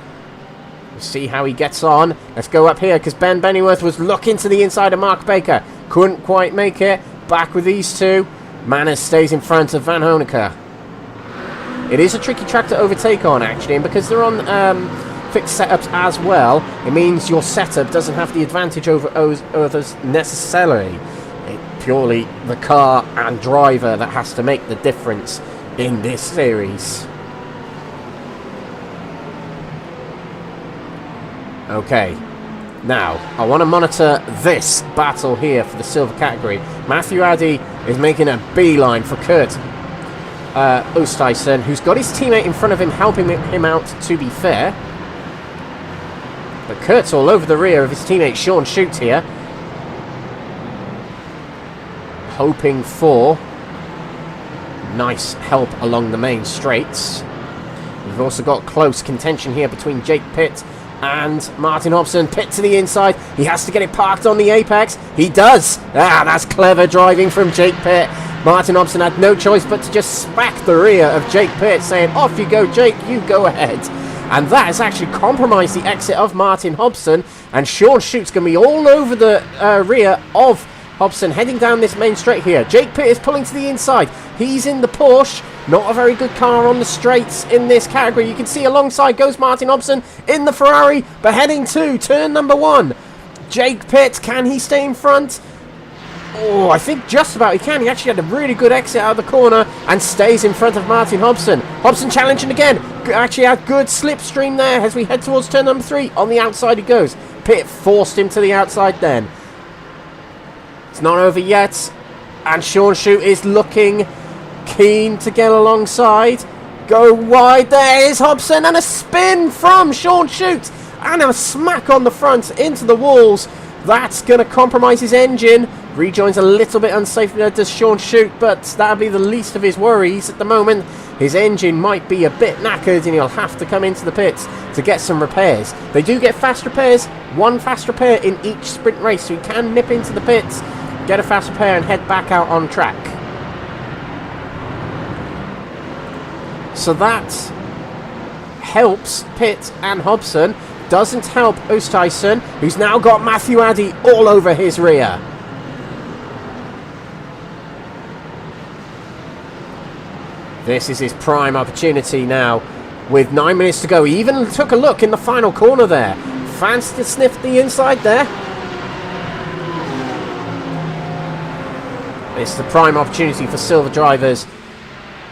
We'll see how he gets on. Let's go up here because Ben Bennyworth was looking to the inside of Mark Baker. Couldn't quite make it. Back with these two. Manners stays in front of Van Honecker. It is a tricky track to overtake on, actually, and because they're on fixed setups as well, it means your setup doesn't have the advantage over others necessarily. It's purely the car and driver that has to make the difference in this series. Okay, now I want to monitor this battle here for the silver category. Matthew Addy is making a beeline for Kurt Oosthuizen, who's got his teammate in front of him helping him out, to be fair. But Kurt's all over the rear of his teammate Sean Shute here, hoping for nice help along the main straights. We've also got close contention here between Jake Pitt and Martin Hobson. Pitt to the inside. He has to get it parked on the apex. He does. That's clever driving from Jake Pitt. Martin Hobson had no choice but to just smack the rear of Jake Pitt, saying, off you go, Jake, you go ahead. And that has actually compromised the exit of Martin Hobson. And Sean Schute's going to be all over the rear of Hobson, heading down this main straight here. Jake Pitt is pulling to the inside. He's in the Porsche. Not a very good car on the straights in this category. You can see alongside goes Martin Hobson in the Ferrari, but heading to turn number 1. Jake Pitt, can he stay in front? Oh, I think just about he can. He actually had a really good exit out of the corner and stays in front of Martin Hobson. Hobson challenging again. Actually had good slipstream there as we head towards turn number 3. On the outside he goes. Pitt forced him to the outside then. It's not over yet. And Sean Shute is looking keen to get alongside. Go wide. There is Hobson, and a spin from Sean Shute. And a smack on the front into the walls. That's going to compromise his engine. Rejoins a little bit unsafe there, does Sean Shute, but that'll be the least of his worries at the moment. His engine might be a bit knackered and he'll have to come into the pits to get some repairs. They do get fast repairs, one fast repair in each sprint race, so he can nip into the pits, get a fast repair and head back out on track. So that helps Pitt and Hobson. Doesn't help Oosthuizen, who's now got Matthew Addy all over his rear. This is his prime opportunity now. With 9 minutes to go, he even took a look in the final corner there. Fancy to sniff the inside there. It's the prime opportunity for silver drivers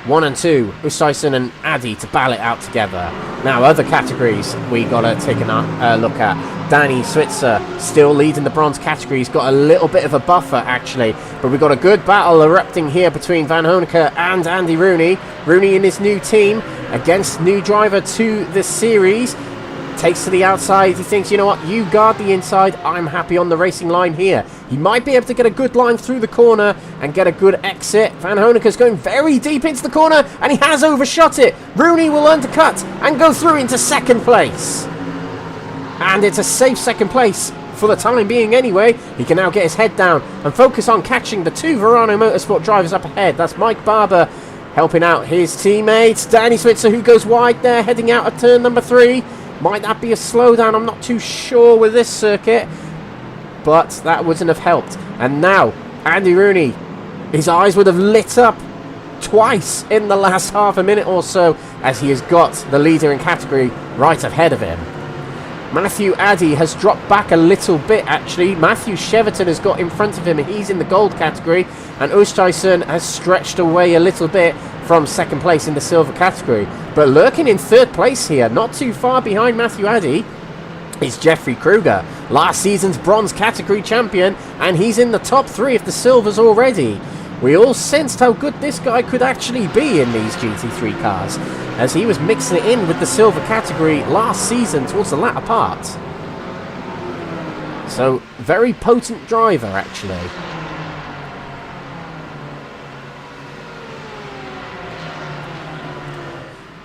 1 and 2, Oosthuizen and Addy, to battle it out together. Now, other categories we got to take a look at. Danny Switzer still leading the bronze category. He's got a little bit of a buffer, actually. But we've got a good battle erupting here between Van Honecker and Andy Rooney. Rooney in his new team against new driver to this series. Takes to the outside. He thinks, you know what, you guard the inside. I'm happy on the racing line here. He might be able to get a good line through the corner and get a good exit. Van Honeke's going very deep into the corner, and he has overshot it. Rooney will undercut and go through into second place. And it's a safe second place for the time being anyway. He can now get his head down and focus on catching the two Verano Motorsport drivers up ahead. That's Mike Barber helping out his teammates. Danny Switzer, who goes wide there, heading out of turn number 3. Might that be a slowdown? I'm not too sure with this circuit, but that wouldn't have helped. And now, Andy Rooney, his eyes would have lit up twice in the last half a minute or so, as he has got the leader in category right ahead of him. Matthew Addy has dropped back a little bit, actually. Matthew Cheverton has got in front of him, and he's in the gold category. And Oosthuizen has stretched away a little bit from second place in the silver category. But lurking in third place here, not too far behind Matthew Addy, is Jeffrey Kruger, last season's bronze category champion, and he's in the top 3 of the silvers already. We all sensed how good this guy could actually be in these GT3 cars, as he was mixing it in with the silver category last season towards the latter part. So, very potent driver, actually.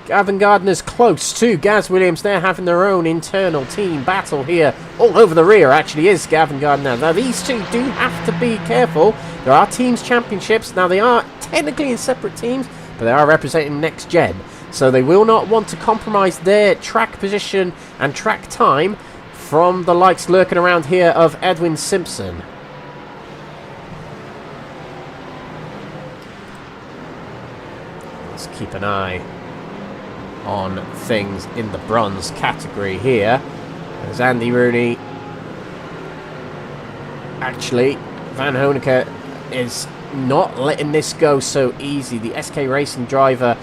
Gavin Gardner's close to Gaz Williams. They're having their own internal team battle here. All over the rear, actually, is Gavin Gardner. Now, these two do have to be careful. There are teams championships. Now, they are technically in separate teams, but they are representing Next Gen. So they will not want to compromise their track position and track time from the likes lurking around here of Edwin Simpson. Let's keep an eye on things in the bronze category here, as Andy Rooney, actually Van Honeke is not letting this go so easy. The SK Racing driver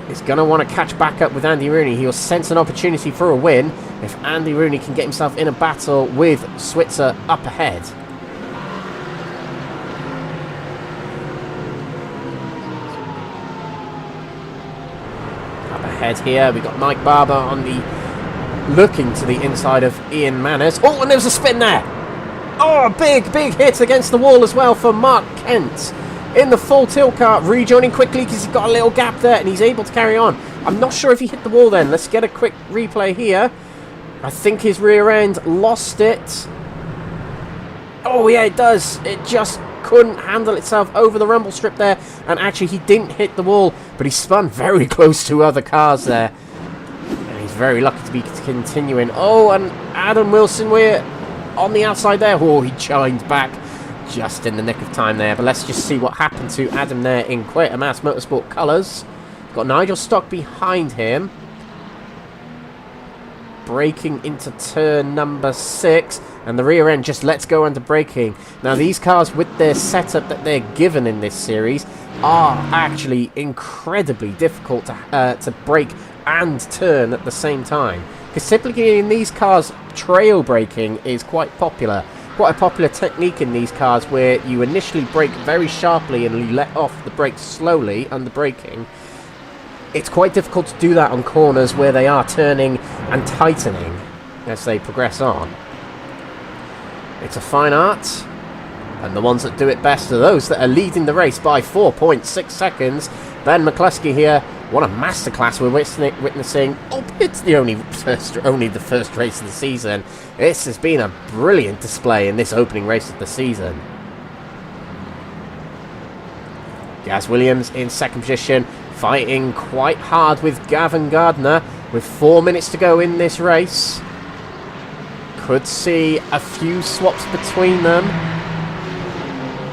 is going to want to catch back up with Andy Rooney. He'll sense an opportunity for a win if Andy Rooney can get himself in a battle with Switzer up ahead. Ahead here, we got Mike Barber on the looking to the inside of Ian Manners. Oh, and there's a spin there. Oh, big hit against the wall as well for Mark Kent in the full tilt car, rejoining quickly because he's got a little gap there and he's able to carry on. I'm not sure if he hit the wall then. Let's get a quick replay here. I think his rear end lost it. Oh yeah, it does. It just couldn't handle itself over the rumble strip there, and actually he didn't hit the wall, but he spun very close to other cars there, and he's very lucky to be continuing. Oh, and Adam Wilson, we're on the outside there. Oh, he chimed back just in the nick of time there, but let's just see what happened to Adam there in Quatermass Motorsport colours. Got Nigel Stock behind him, braking into turn number 6, and the rear end just lets go under braking. Now these cars, with their setup that they're given in this series, are actually incredibly difficult to brake and turn at the same time, because typically in these cars trail braking is quite popular. Quite a popular technique in these cars, where you initially brake very sharply and you let off the brakes slowly under braking. It's quite difficult to do that on corners where they are turning and tightening as they progress on. It's a fine art, and the ones that do it best are those that are leading the race by 4.6 seconds. Ben McCluskey here, what a masterclass we're witnessing. Oh, it's only the first race of the season. This has been a brilliant display in this opening race of the season. Gaz Williams in second position, fighting quite hard with Gavin Gardner with 4 minutes to go in this race. Could see a few swaps between them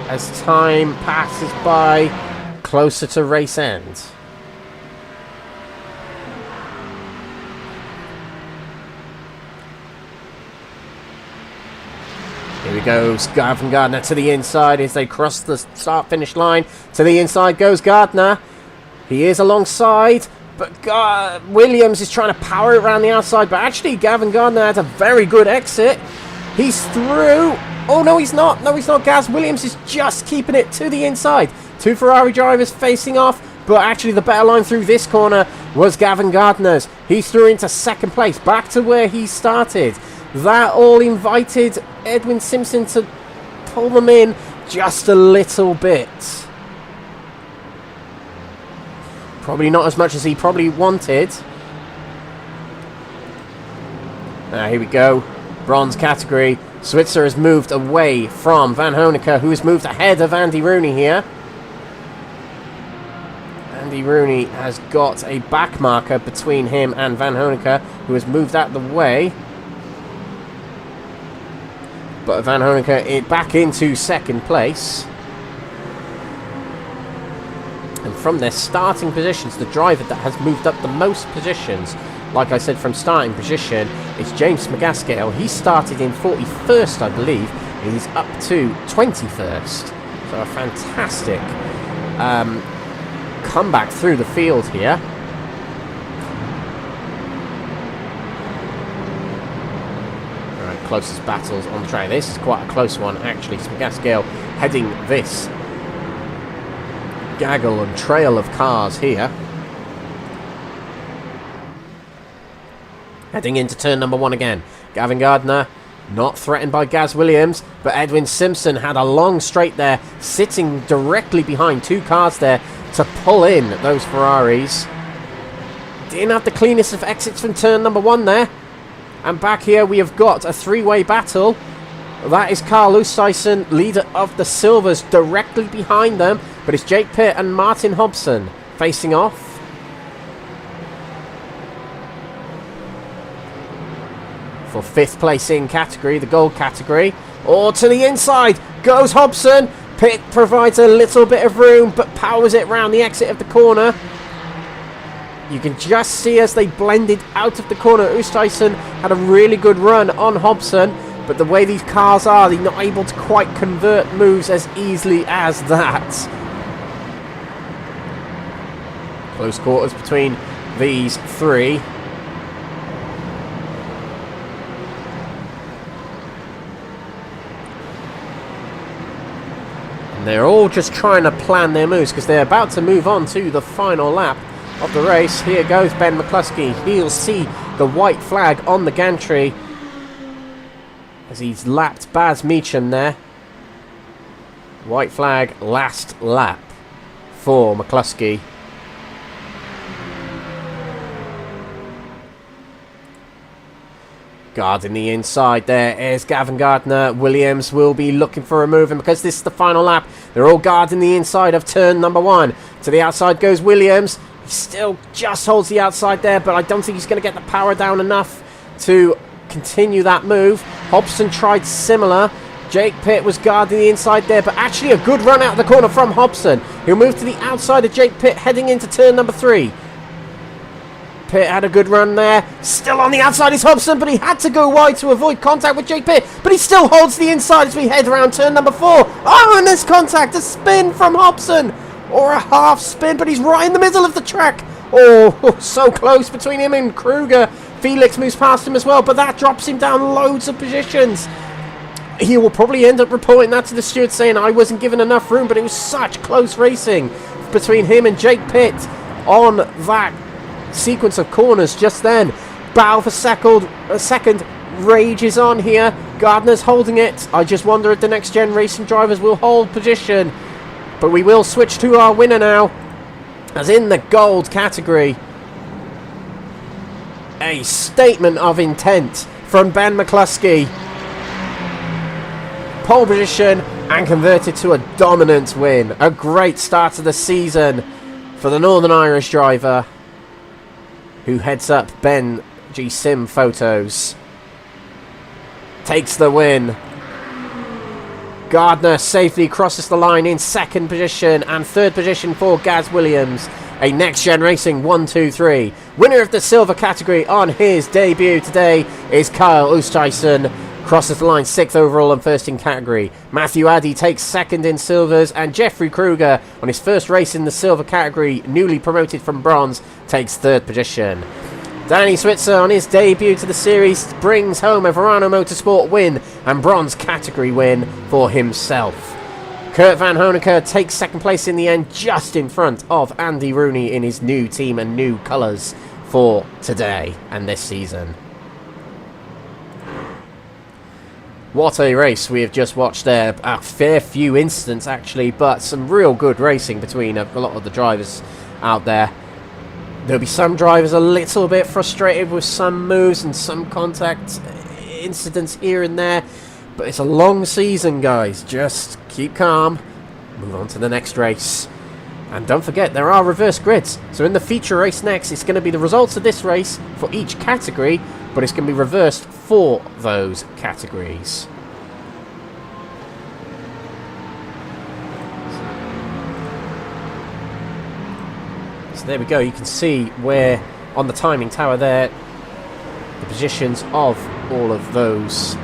as time passes by closer to race end. Here he goes, Gavin Gardner to the inside as they cross the start-finish line. To the inside goes Gardner. He is alongside, but Williams is trying to power it around the outside, but actually Gavin Gardner has a very good exit. He's through. Oh, no, he's not. No, he's not. Gaz Williams is just keeping it to the inside. Two Ferrari drivers facing off. but actually the better line through this corner was Gavin Gardner's. He's through into second place, back to where he started. That all invited Edwin Simpson to pull them in just a little bit. Probably not as much as he probably wanted. Here we go. Bronze category. Switzer has moved away from Van Honecker, who has moved ahead of Andy Rooney here. Andy Rooney has got a back marker between him and Van Honecker, who has moved out of the way. But Van Honecker back into second place. And from their starting positions, the driver that has moved up the most positions, like I said, from starting position, is James McGaskill. He started in 41st, I believe, and he's up to 21st. So a fantastic comeback through the field here. Alright, closest battles on the track. This is quite a close one, actually. McGaskill heading this gaggle and trail of cars here. Heading into turn number 1 again. Gavin Gardner not threatened by Gaz Williams, but Edwin Simpson had a long straight there, sitting directly behind 2 cars there to pull in those Ferraris. Didn't have the cleanest of exits from turn number 1 there. And back here we have got a 3-way battle. That is Carl Oosthuizen, leader of the Silvers, directly behind them. But it's Jake Pitt and Martin Hobson facing off. For 5th place in category, the gold category. Or to the inside goes Hobson. Pitt provides a little bit of room, but powers it round the exit of the corner. You can just see as they blended out of the corner, Oosthuizen had a really good run on Hobson. But the way these cars are, they're not able to quite convert moves as easily as that. Close quarters between these 3. And they're all just trying to plan their moves because they're about to move on to the final lap of the race. Here goes Ben McCluskey. He'll see the white flag on the gantry as he's lapped Baz Meacham there. White flag, last lap for McCluskey. Guarding the inside there is Gavin Gardner. Williams will be looking for a move, and because this is the final lap, they're all guarding the inside of turn number 1. To the outside goes Williams. He still just holds the outside there, but I don't think he's going to get the power down enough to continue that move. Hobson tried similar. Jake Pitt was guarding the inside there, but actually a good run out of the corner from Hobson. He'll move to the outside of Jake Pitt heading into turn number 3. Pitt had a good run there. Still on the outside is Hobson, but he had to go wide to avoid contact with Jake Pitt. But he still holds the inside as we head around turn number 4. Oh, and there's contact. A spin from Hobson. Or a half spin, but he's right in the middle of the track. Oh, so close between him and Kruger. Felix moves past him as well, but that drops him down loads of positions. He will probably end up reporting that to the steward, saying I wasn't given enough room, but it was such close racing between him and Jake Pitt on that sequence of corners just then. Battle for second rages on here. Gardner's holding it. I just wonder if the next gen racing drivers will hold position. But we will switch to our winner now, as in the gold category. A statement of intent from Ben McCluskey. Pole position and converted to a dominant win. A great start to the season for the Northern Irish driver who heads up Ben G Sim Photos. Takes the win. Gardner safely crosses the line in second position, and third position for Gaz Williams. A Next Gen Racing 1-2-3. Winner of the silver category on his debut today is Kyle Oosthuizen. Crosses the line 6th overall and first in category. Matthew Addy takes second in silvers, and Jeffrey Kruger, on his first race in the silver category, newly promoted from bronze, takes third position. Danny Switzer, on his debut to the series, brings home a Verano Motorsport win and bronze category win for himself. Kurt Van Honecker takes second place in the end, just in front of Andy Rooney in his new team and new colours for today and this season. What a race we have just watched there. A fair few incidents actually, but some real good racing between a lot of the drivers out there. There'll be some drivers a little bit frustrated with some moves and some contact incidents here and there. But it's a long season, guys. Just keep calm. Move on to the next race. And don't forget, there are reverse grids. So in the feature race next, it's going to be the results of this race for each category, but it's going to be reversed for those categories. So there we go. You can see where on the timing tower there, the positions of all of those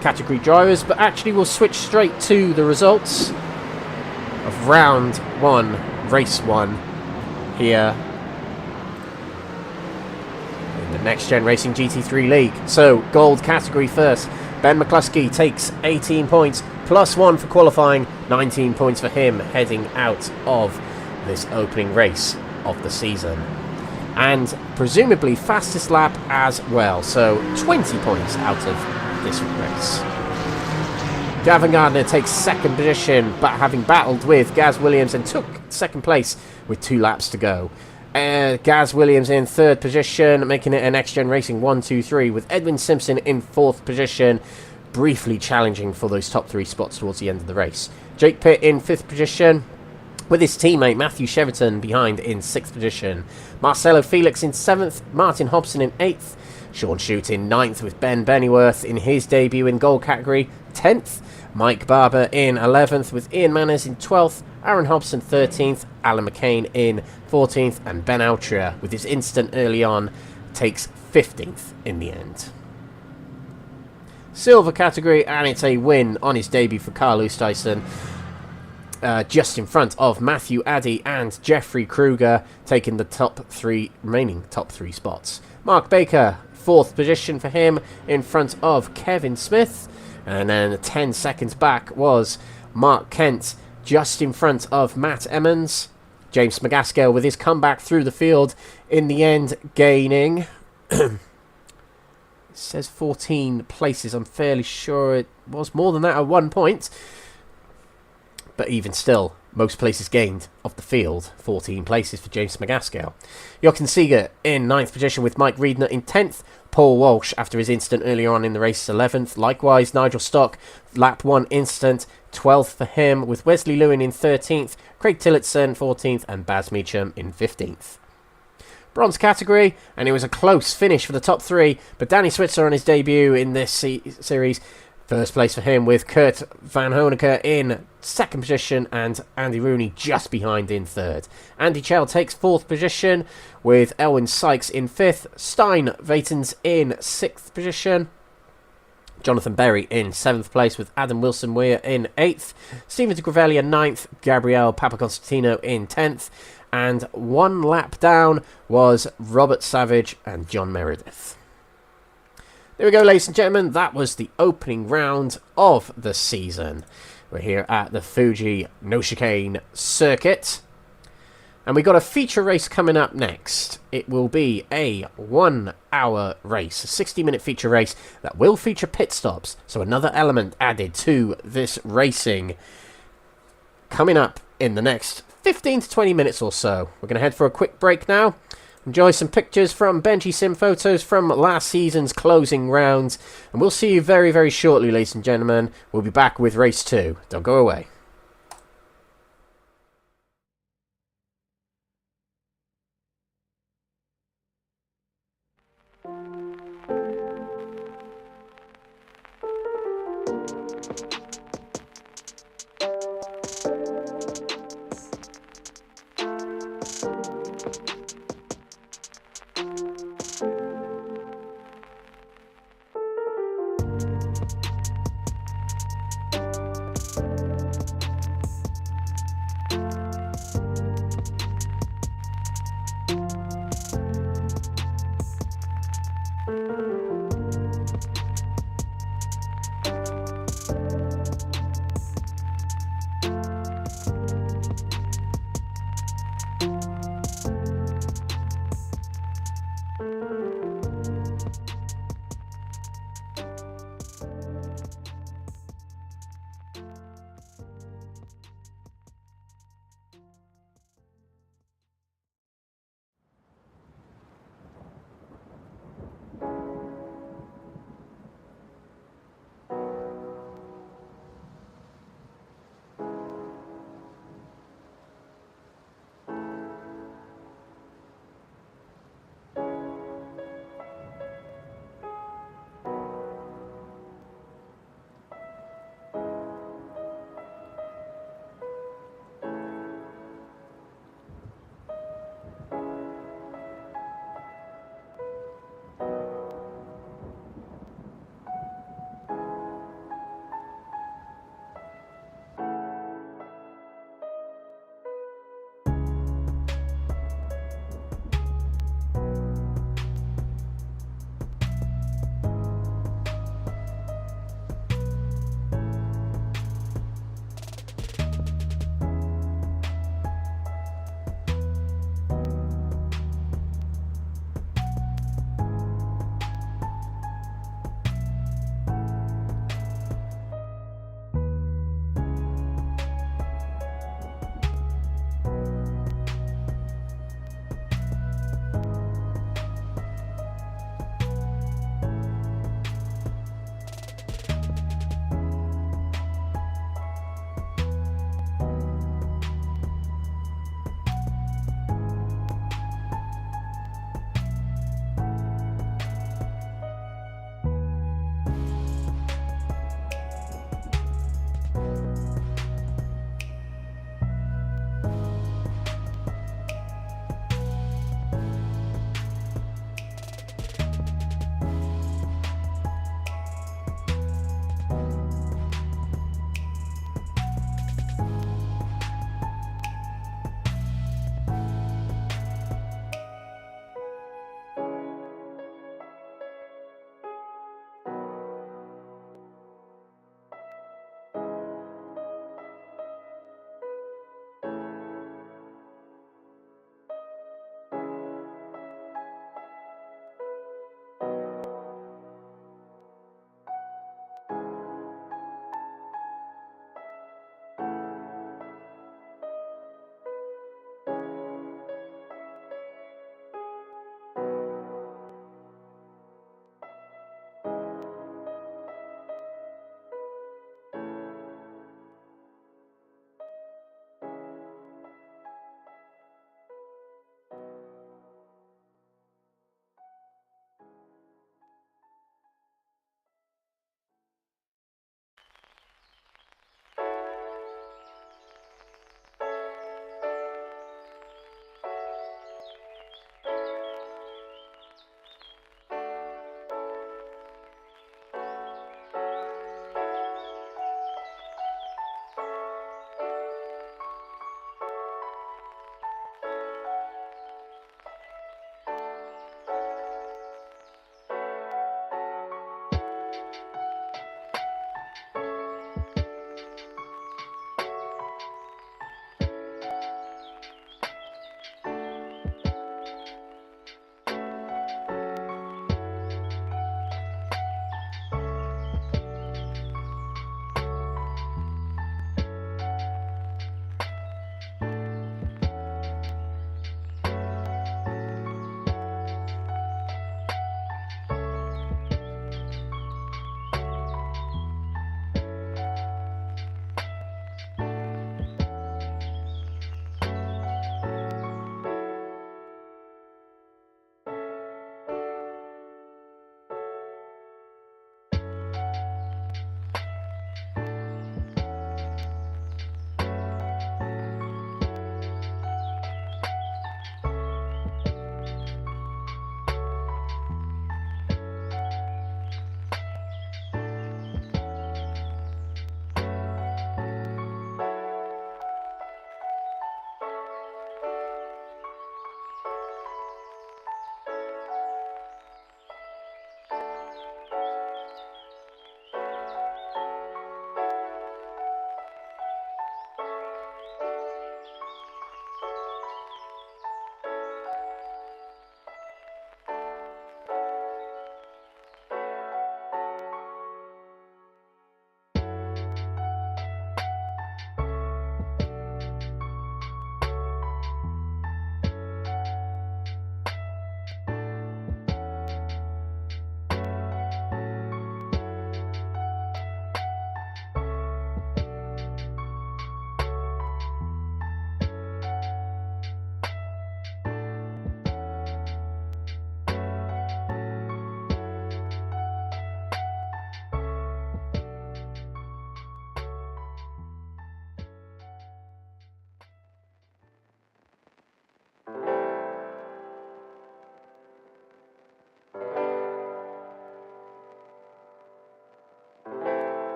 category drivers, but actually we'll switch straight to the results of round 1, race 1 here in the Next Gen Racing GT3 League. So gold category first, Ben McCluskey takes 18 points plus 1 for qualifying, 19 points for him heading out of this opening race of the season, and presumably fastest lap as well, so 20 points out of this race. Gavin Gardner takes second position, but having battled with Gaz Williams and took second place with 2 laps to go. Gaz Williams in third position, making it a Next Gen Racing 1-2-3, with Edwin Simpson in fourth position, briefly challenging for those top 3 spots towards the end of the race. Jake Pitt in fifth position, with his teammate Matthew Cheverton behind in sixth position. Marcelo Felix in 7th, Martin Hobson in 8th, Sean Shute in 9th with Ben Bennyworth in his debut in gold category, 10th. Mike Barber in 11th with Ian Manners in 12th, Aaron Hobson 13th, Alan McCain in 14th, and Ben Altria with his instant early on takes 15th in the end. Silver category, and it's a win on his debut for Carl Oosthuizen. Just in front of Matthew Addy and Jeffrey Kruger, taking the remaining top 3 spots. Mark Baker, 4th position for him, in front of Kevin Smith. And then 10 seconds back was Mark Kent, just in front of Matt Emmons. James McGaskill with his comeback through the field, in the end gaining... it says 14 places. I'm fairly sure it was more than that at 1 point. But even still, most places gained of the field, 14 places for James McGaskill. Jochen Seeger in 9th position with Mike Reedner in 10th. Paul Walsh, after his incident earlier on in the race, 11th. Likewise, Nigel Stock, lap 1 incident, 12th for him, with Wesley Lewin in 13th, Craig Tillotson 14th, and Baz Meacham in 15th. Bronze category, and it was a close finish for the top 3, but Danny Switzer on his debut in this series, first place for him, with Kurt Van Honecker in 2nd position and Andy Rooney just behind in 3rd. Andy Chell takes 4th position with Elwyn Sykes in 5th. Stein Vatens in 6th position. Jonathan Berry in 7th place with Adam Wilson Weir in 8th. Stephen de Gravelia 9th. Gabriel Papaconstantino in 10th. And 1 lap down was Robert Savage and John Meredith. There we go, ladies and gentlemen. That was the opening round of the season. We're here at the Fuji No Chicane circuit. And we've got a feature race coming up next. It will be a 1 hour race, a 60-minute feature race that will feature pit stops. So another element added to this racing coming up in the next 15 to 20 minutes or so. We're going to head for a quick break now. Enjoy some pictures from Benji Sim Photos from last season's closing rounds. And we'll see you very, very shortly, ladies and gentlemen. We'll be back with race 2. Don't go away.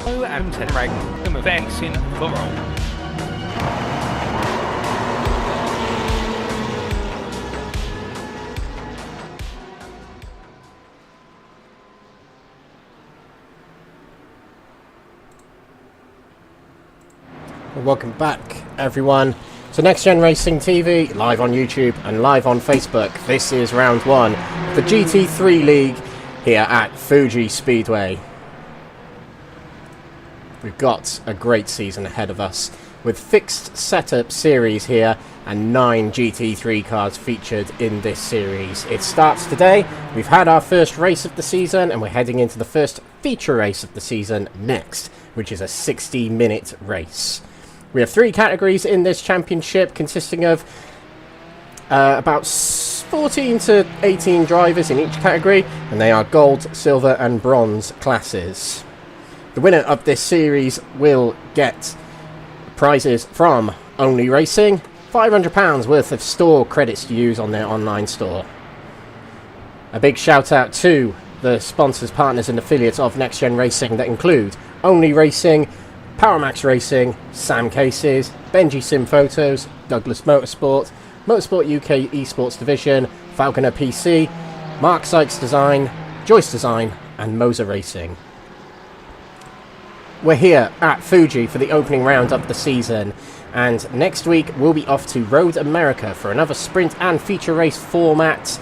Hello and welcome to Racing for all. Welcome back, everyone, to Next Gen Racing TV, live on YouTube and live on Facebook. This is round one, the GT3 League here at Fuji Speedway. We've got a great season ahead of us, with fixed setup series here and 9 GT3 cars featured in this series. It starts today. We've had our first race of the season and we're heading into the first feature race of the season next, which is a 60-minute race. We have 3 categories in this championship, consisting of about 14 to 18 drivers in each category, and they are gold, silver and bronze classes. The winner of this series will get prizes from Only Racing, £500 worth of store credits to use on their online store. A big shout out to the sponsors, partners and affiliates of Next Gen Racing that include Only Racing, PowerMax Racing, Sam Cases, Benji Sim Photos, Douglas Motorsport, Motorsport UK Esports Division, Falconer PC, Mark Sykes Design, Joyce Design and Moser Racing. we're here at Fuji for the opening round of the season, and next week we'll be off to Road America for another sprint and feature race format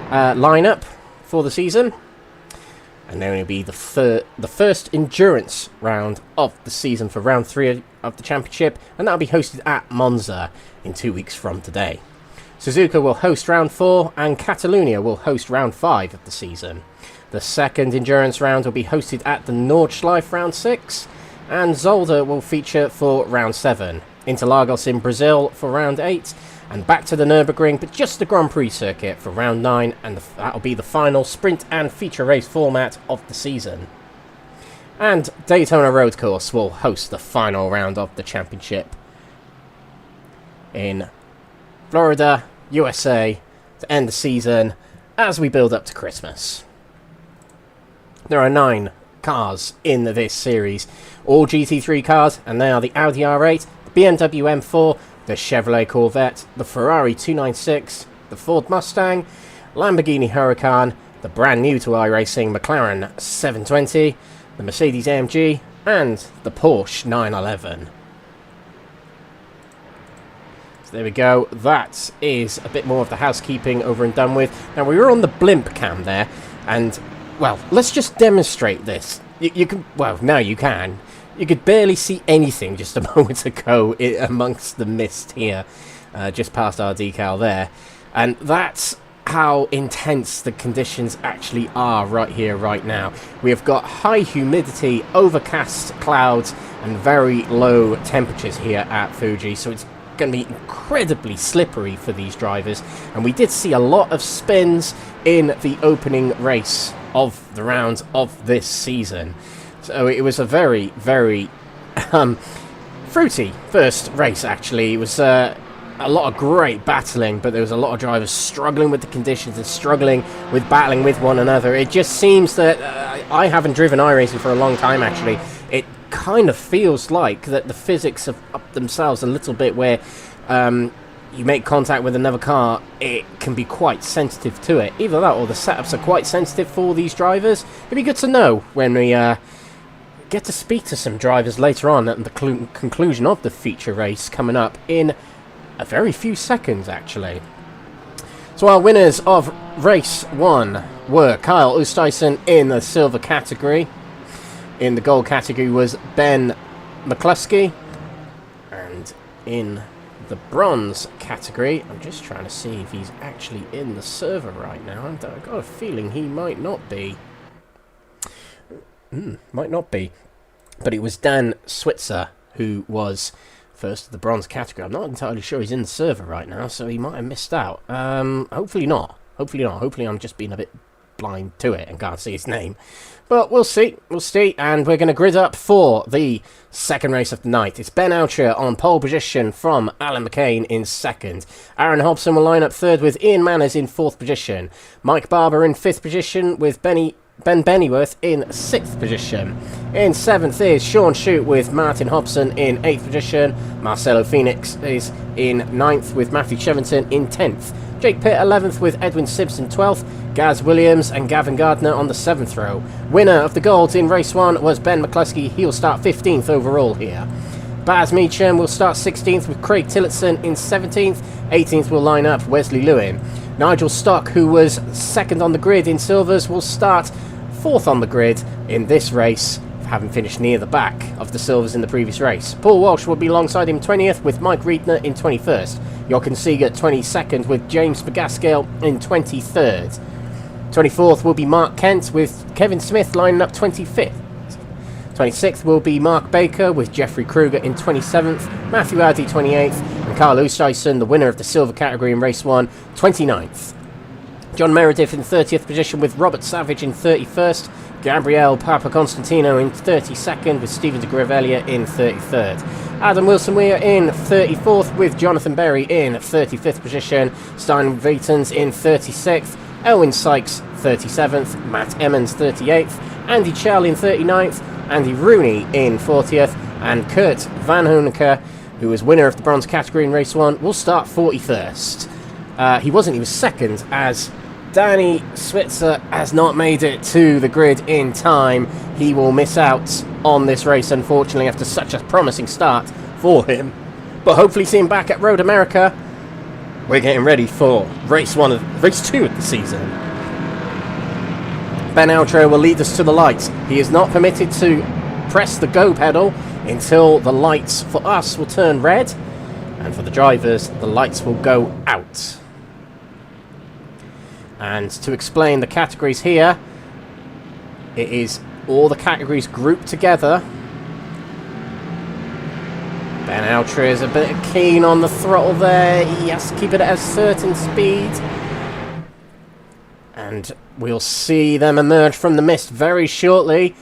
lineup for the season. And then it'll be the first endurance round of the season for round 3 of the championship, and that'll be hosted at Monza in 2 weeks from today. Suzuka will host round 4, and Catalunya will host round 5 of the season. The second endurance round will be hosted at the Nordschleife round 6, and Zolder will feature for round 7. Interlagos in Brazil for round 8, and back to the Nürburgring, but just the Grand Prix circuit for round 9, and that'll be the final sprint and feature race format of the season. And Daytona Road Course will host the final round of the championship in Florida, USA, to end the season as we build up to Christmas. There are 9 cars in this series, all GT3 cars, and they are the Audi R8, the BMW M4, the Chevrolet Corvette, the Ferrari 296, the Ford Mustang, Lamborghini Huracan, the brand new to iRacing McLaren 720, the Mercedes AMG, and the Porsche 911. So there we go, that is a bit more of the housekeeping over and done with. Now, we were on the blimp cam there, and, well, let's just demonstrate this. You can, well, now you can. You could barely see anything just a moment ago amongst the mist here, just past our decal there. And that's how intense the conditions actually are right here, right now. We have got high humidity, overcast clouds, and very low temperatures here at Fuji, so it's going to be incredibly slippery for these drivers. And we did see a lot of spins in the opening race of the round of this season. So it was a very, very fruity first race, actually. It was a lot of great battling, but there was a lot of drivers struggling with the conditions and struggling with battling with one another. It just seems that I haven't driven iRacing for a long time, actually. It kind of feels like that the physics have upped themselves a little bit, where you make contact with another car, it can be quite sensitive to it. Either that or the setups are quite sensitive for these drivers. It'd be good to know when we get to speak to some drivers later on at the conclusion of the feature race coming up in a very few seconds, actually. So our winners of race 1 were Kyle Oosthuizen in the silver category. In the gold category was Ben McCluskey, and in the bronze category, I'm just trying to see if he's actually in the server right now. I've got a feeling he might not be. Might not be. But it was Dan Switzer who was first of the bronze category. I'm not entirely sure he's in the server right now, so he might have missed out. Hopefully not. Hopefully not. Hopefully I'm just being a bit blind to it and can't see his name. But we'll see. We'll see. And we're going to grid up for the second race of the night. It's Ben Oucher on pole position from Alan McCain in second. Aaron Hobson will line up third with Ian Manners in fourth position. Mike Barber in fifth position with Ben Bennyworth in 6th position. In 7th is Sean Shute with Martin Hobson in 8th position. Marcelo Phoenix is in 9th with Matthew Chevington in 10th. Jake Pitt 11th with Edwin Simpson 12th. Gaz Williams and Gavin Gardner on the 7th row. Winner of the golds in race 1 was Ben McCluskey. He'll start 15th overall here. Baz Meacham will start 16th with Craig Tillotson in 17th. 18th will line up Wesley Lewin. Nigel Stock, who was second on the grid in silvers, will start 4th on the grid in this race, having finished near the back of the silvers in the previous race. Paul Walsh will be alongside him 20th with Mike Reedner in 21st. Jochen Seeger 22nd with James Pagaskale in 23rd. 24th will be Mark Kent with Kevin Smith lining up 25th. 26th will be Mark Baker with Jeffrey Kruger in 27th, Matthew Addy 28th, and Carl Oosthuizen, the winner of the silver category in race 1, 29th. John Meredith in 30th position with Robert Savage in 31st, Gabriel Papaconstantino in 32nd with Stephen de Grevelia in 33rd. Adam Wilson-Weir in 34th with Jonathan Berry in 35th position, Stein Veitens in 36th, Elwyn Sykes 37th, Matt Emmons 38th, Andy Chell in 39th, Andy Rooney in 40th, and Kurt Van Hooneke, who was winner of the bronze category in race 1, will start 41st. He was second as Danny Switzer has not made it to the grid in time. He will miss out on this race, unfortunately, after such a promising start for him. But hopefully see him back at Road America. We're getting ready for race 2 of the season. Ben Altro will lead us to the lights. He is not permitted to press the go pedal until the lights for us will turn red, and for the drivers the lights will go out. And to explain the categories here, it is all the categories grouped together. Ben Altro is a bit keen on the throttle there. He has to keep it at a certain speed. And we'll see them emerge from the mist very shortly.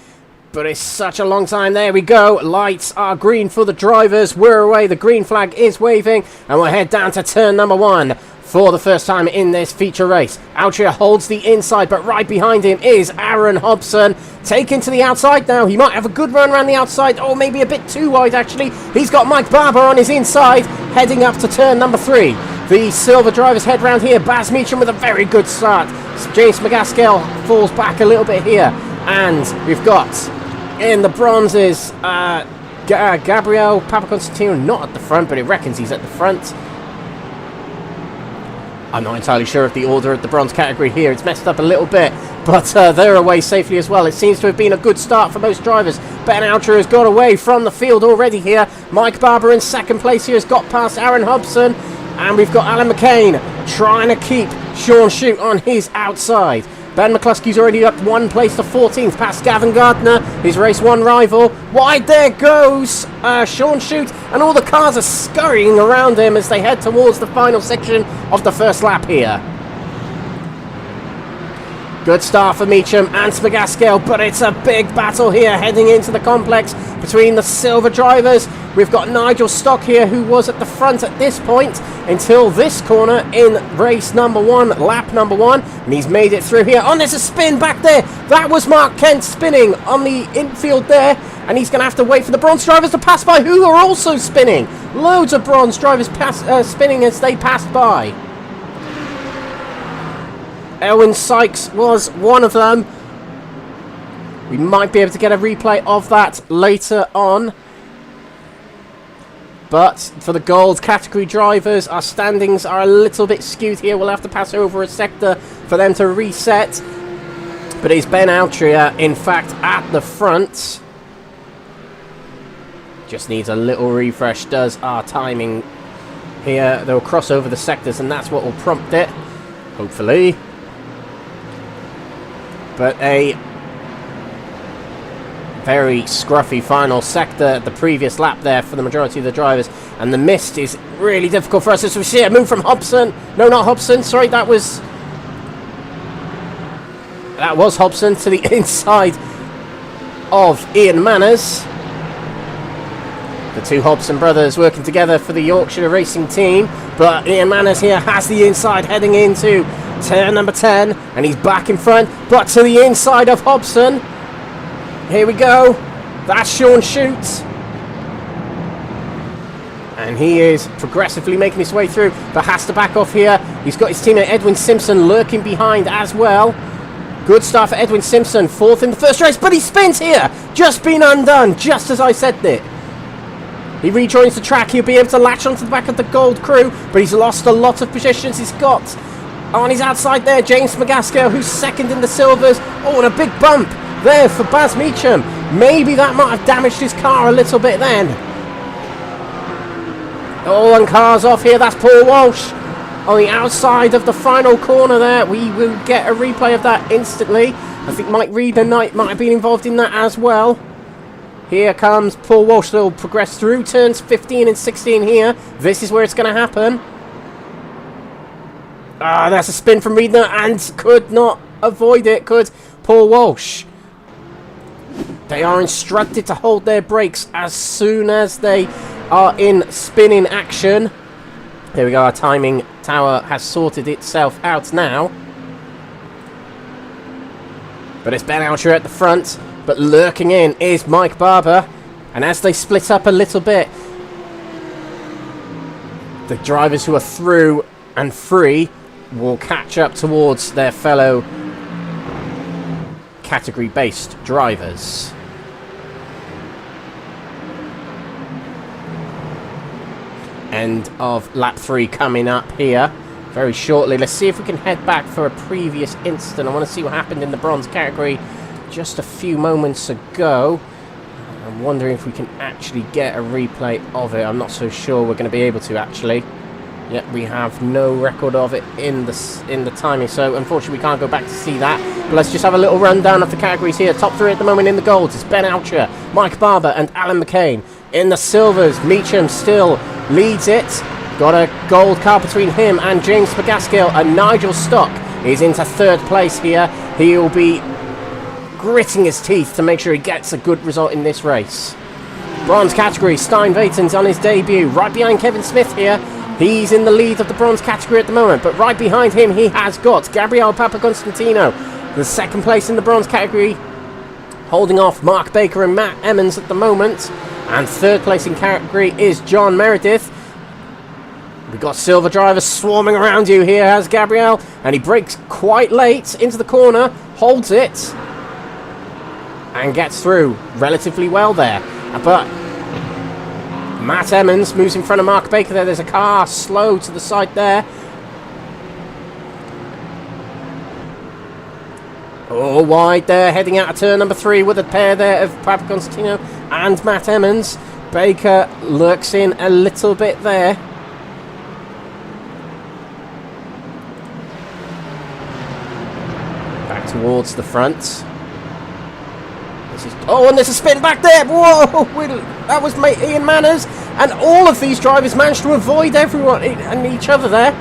But it's such a long time. There we go. Lights are green for the drivers. We're away. The green flag is waving. And we'll head down to turn number 1 for the first time in this feature race. Altria holds the inside, but right behind him is Aaron Hobson. Taken to the outside now. He might have a good run around the outside. Oh, maybe a bit too wide, actually. He's got Mike Barber on his inside, heading up to turn number 3. The silver drivers head round here. Baz Meacham with a very good start. James McGaskill falls back a little bit here. And we've got in the bronzes Gabriel Papaconstantino, not at the front, but it reckons he's at the front. I'm not entirely sure of the order of the bronze category here. It's messed up a little bit, but they're away safely as well. It seems to have been a good start for most drivers. Ben Altro has got away from the field already here. Mike Barber in second place here has got past Aaron Hobson. And we've got Alan McCain trying to keep Sean Shute on his outside. Ben McCluskey's already up 1 place to 14th, past Gavin Gardner, his race 1 rival. Wide there goes Sean Shute, and all the cars are scurrying around him as they head towards the final section of the first lap here. Good start for Meacham and Smagaskill, but it's a big battle here heading into the complex between the silver drivers. We've got Nigel Stock here, who was at the front at this point until this corner in race number 1, lap number 1, and he's made it through here. Oh, there's a spin back there. That was Mark Kent spinning on the infield there, and he's going to have to wait for the bronze drivers to pass by, who are also spinning. Loads of bronze drivers spinning as they passed by. Elwyn Sykes was one of them. We might be able to get a replay of that later on. But for the gold category drivers, our standings are a little bit skewed here. We'll have to pass over a sector for them to reset. But it's Ben Altria, in fact, at the front. Just needs a little refresh, does our timing here. They'll cross over the sectors, and that's what will prompt it, hopefully. But a very scruffy final sector at the previous lap there for the majority of the drivers, and the mist is really difficult for us as we see a move from Hobson. No, not Hobson, sorry, that was Hobson to the inside of Ian Manners. The two Hobson brothers working together for the Yorkshire Racing team, but Ian Manners here has the inside heading into turn number 10, and he's back in front, but to the inside of Hobson. Here we go. That's Sean Shute. And he is progressively making his way through, but has to back off here. He's got his teammate Edwin Simpson lurking behind as well. Good start for Edwin Simpson, 4th in the first race, but he spins here. Just been undone, just as I said it. He rejoins the track. He'll be able to latch onto the back of the gold crew, but he's lost a lot of positions. He's got on his outside there James McGaskill, who's second in the silvers. Oh, and a big bump there for Baz Meacham. Maybe that might have damaged his car a little bit then. Oh, and cars off here. That's Paul Walsh on the outside of the final corner there. We will get a replay of that instantly. I think Mike Reed and Knight might have been involved in that as well. Here comes Paul Walsh. They'll progress through turns 15 and 16 here. This is where it's going to happen. Ah, that's a spin from Reedner, and could not avoid it, could Paul Walsh. They are instructed to hold their brakes as soon as they are in spinning action. There we go, our timing tower has sorted itself out now. But it's Ben Altria at the front, but lurking in is Mike Barber. And as they split up a little bit, the drivers who are through and free will catch up towards their fellow category-based drivers. End of lap 3 coming up here very shortly. Let's see if we can head back for a previous incident. I want to see what happened in the bronze category just a few moments ago. I'm wondering if we can actually get a replay of it. I'm not so sure we're going to be able to actually. Yet we have no record of it in the timing, so unfortunately we can't go back to see that. But let's just have a little rundown of the categories here. Top 3 at the moment in the golds is Ben Alcher, Mike Barber and Alan McCain. In the silvers, Meacham still leads it. Got a gold car between him and James Pagaskill, and Nigel Stock is into 3rd place here. He'll be gritting his teeth to make sure he gets a good result in this race. Bronze category, Stein Vaten's on his debut, right behind Kevin Smith here. He's in the lead of the bronze category at the moment, but right behind him he has got Gabriel Papaconstantino, the 2nd place in the bronze category, holding off Mark Baker and Matt Emmons at the moment. And 3rd place in category is John Meredith. We've got silver drivers swarming around you here, has Gabriel, and he brakes quite late into the corner, holds it, and gets through relatively well there. But Matt Emmons moves in front of Mark Baker there. There's a car slow to the side there. Oh, wide there, heading out of turn number 3 with a pair there of Papa Constantino and Matt Emmons. Baker lurks in a little bit there. Back towards the front. Oh, and there's a spin back there. Whoa, that was Ian Manners. And all of these drivers managed to avoid everyone and each other there.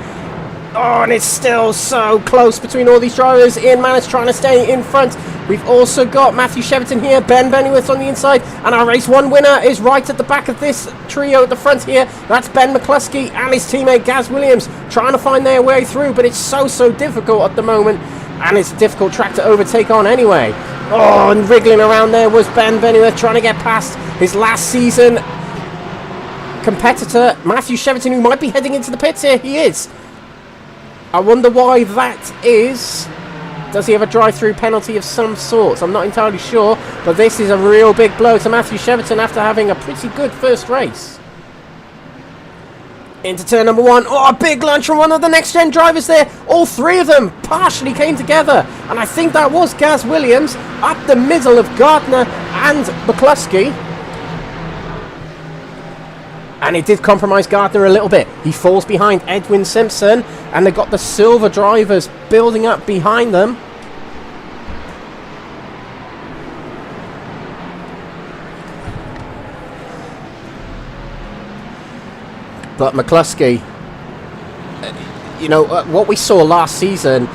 Oh, and it's still so close between all these drivers. Ian Manners trying to stay in front. We've also got Matthew Sheverton here, Ben Bennyworth on the inside, and our race 1 winner is right at the back of this trio at the front here. That's Ben McCluskey and his teammate Gaz Williams trying to find their way through, but it's so difficult at the moment, and it's a difficult track to overtake on anyway. Oh, and wriggling around there was Ben Bennyworth trying to get past his last season competitor, Matthew Sheverton, who might be heading into the pits here. He is. I wonder why that is. Does he have a drive-through penalty of some sort? I'm not entirely sure, but this is a real big blow to Matthew Sheverton after having a pretty good first race. Into turn number 1. Oh, a big lunge from one of the next-gen drivers there. All 3 of them partially came together, and I think that was Gaz Williams up the middle of Gardner and McCluskey. And it did compromise Gardner a little bit. He falls behind Edwin Simpson, and they've got the silver drivers building up behind them. But McCluskey, you know, what we saw last season,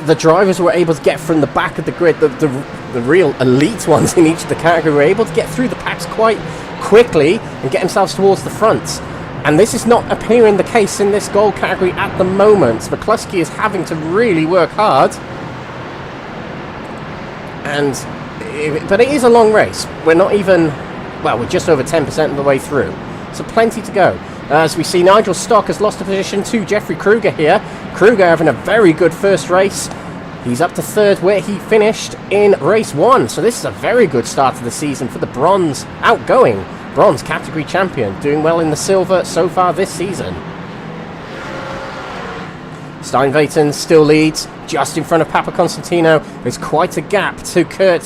the drivers were able to get from the back of the grid, the real elite ones in each of the category were able to get through the packs quite quickly and get themselves towards the front. And this is not appearing the case in this gold category at the moment. McCluskey is having to really work hard. But it is a long race. We're not even, well, we're just over 10% of the way through. So plenty to go. As we see, Nigel Stock has lost a position to Jeffrey Kruger here. Kruger having a very good first race. He's up to 3rd where he finished in race 1. So this is a very good start to the season for the outgoing bronze category champion. Doing well in the silver so far this season. Stein Vaten still leads just in front of Papa Constantino. There's quite a gap to Kurt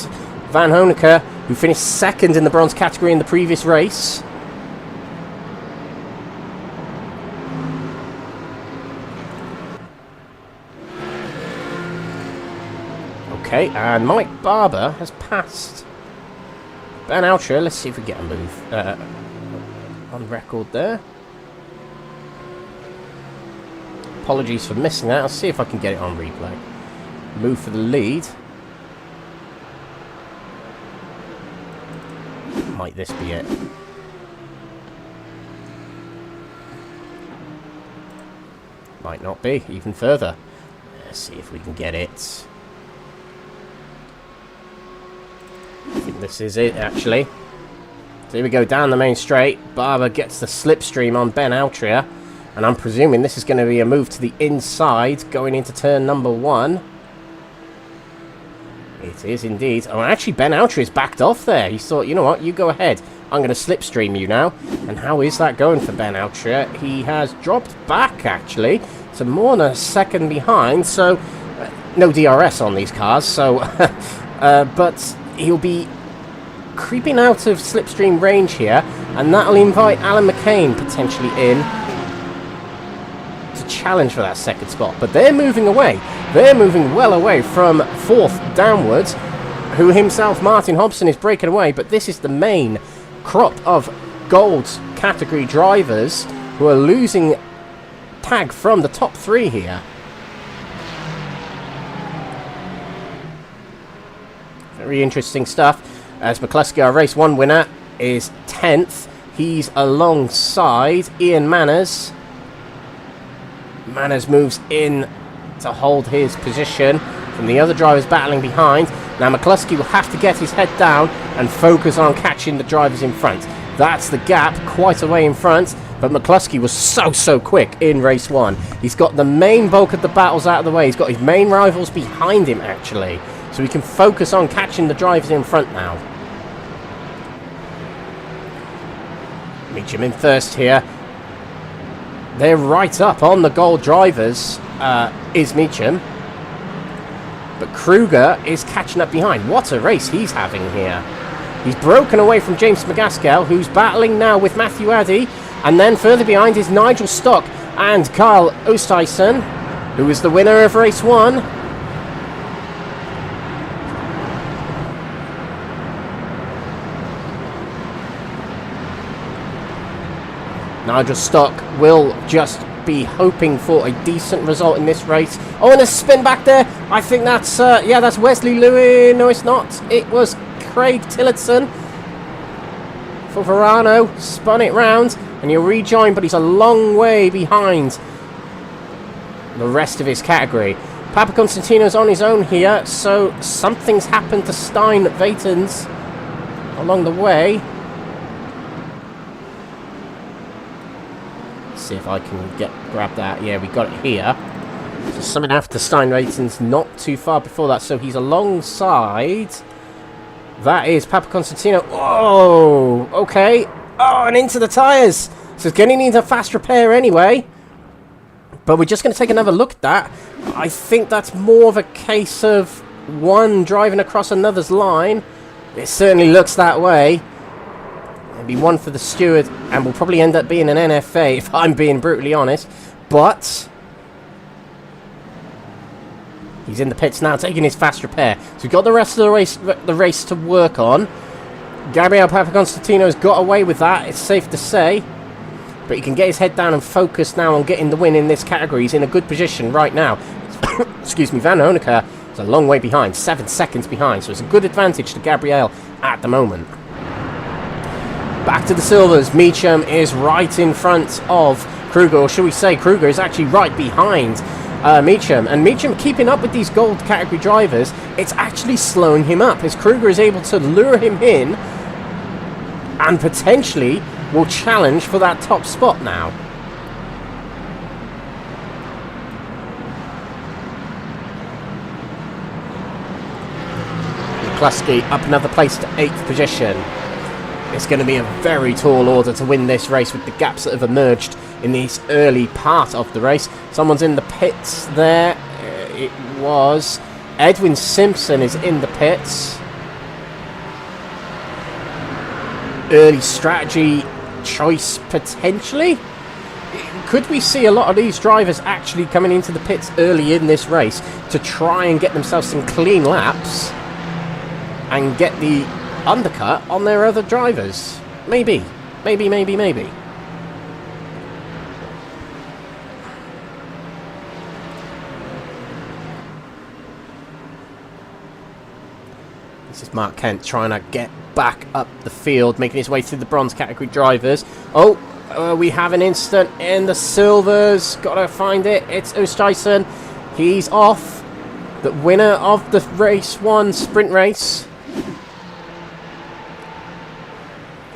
Van Honecker, who finished 2nd in the bronze category in the previous race. Okay, and Mike Barber has passed Ben Alcher. Let's see if we get a move on record there. Apologies for missing that. I'll see if I can get it on replay. Move for the lead. Might this be it? Might not be. Even further. Let's see if we can get it. I think this is it, actually. So here we go down the main straight. Barber gets the slipstream on Ben Altria. And I'm presuming this is going to be a move to the inside going into turn number 1. It is indeed. Oh, actually, Ben Outre is backed off there. He thought, you know what, you go ahead. I'm going to slipstream you now. And how is that going for Ben Outre? He has dropped back, actually, to more than a second behind. So, no DRS on these cars. So, but he'll be creeping out of slipstream range here. And that'll invite Alan McCain potentially in to challenge for that second spot. But they're moving away. They're moving well away from 4th downwards. Who himself, Martin Hobson, is breaking away. But this is the main crop of gold category drivers who are losing tag from the top 3 here. Very interesting stuff. As McCluskey, our race 1 winner, is 10th. He's alongside Ian Manners. Manners moves in to hold his position from the other drivers battling behind. Now McCluskey will have to get his head down and focus on catching the drivers in front. That's the gap, quite a way in front, but McCluskey was so quick in race 1. He's got the main bulk of the battles out of the way. He's got his main rivals behind him, actually, so he can focus on catching the drivers in front now. Meacham in first here. They're right up on the gold drivers, is Meacham. But Kruger is catching up behind. What a race he's having here. He's broken away from James McGaskill, who's battling now with Matthew Addy. And then further behind is Nigel Stock and Kyle Oosthuizen, who is the winner of race 1. Nigel Stock will just be hoping for a decent result in this race. Oh, and a spin back there. I think that's, yeah, that's Wesley Lewin. No, it's not. It was Craig Tillotson for Verano. Spun it round, and he'll rejoin, but he's a long way behind the rest of his category. Papa Constantino's on his own here, so something's happened to Stein Vatens along the way. See if I can grab that. Yeah, we got it here. So something after Stein Vatens, not too far before that, so he's alongside. That is Papa Constantino. Oh, okay. Oh, and into the tyres. So it's going to need a fast repair anyway. But we're just going to take another look at that. I think that's more of a case of one driving across another's line. It certainly looks that way. It'll be one for the steward, and will probably end up being an NFA, if I'm being brutally honest. But he's in the pits now, taking his fast repair. So we've got the rest of the race to work on. Gabriel Papaconstantino's got away with that, it's safe to say. But he can get his head down and focus now on getting the win in this category. He's in a good position right now. Excuse me, Van Honecker is a long way behind, 7 seconds behind. So it's a good advantage to Gabriel at the moment. Back to the silvers. Meacham is right in front of Kruger, or should we say Kruger is actually right behind Meacham. And Meacham keeping up with these gold category drivers, it's actually slowing him up as Kruger is able to lure him in and potentially will challenge for that top spot now. McCluskey up another place to 8th position. It's going to be a very tall order to win this race with the gaps that have emerged in this early part of the race. Someone's in the pits there. It was Edwin Simpson is in the pits. Early strategy choice potentially. Could we see a lot of these drivers actually coming into the pits early in this race to try and get themselves some clean laps and get the undercut on their other drivers? Maybe. Maybe. This is Mark Kent trying to get back up the field, making his way through the bronze category drivers. Oh, we have an incident in the silvers. Gotta find it. It's Oosthuizen. He's off. The winner of the race 1 sprint race.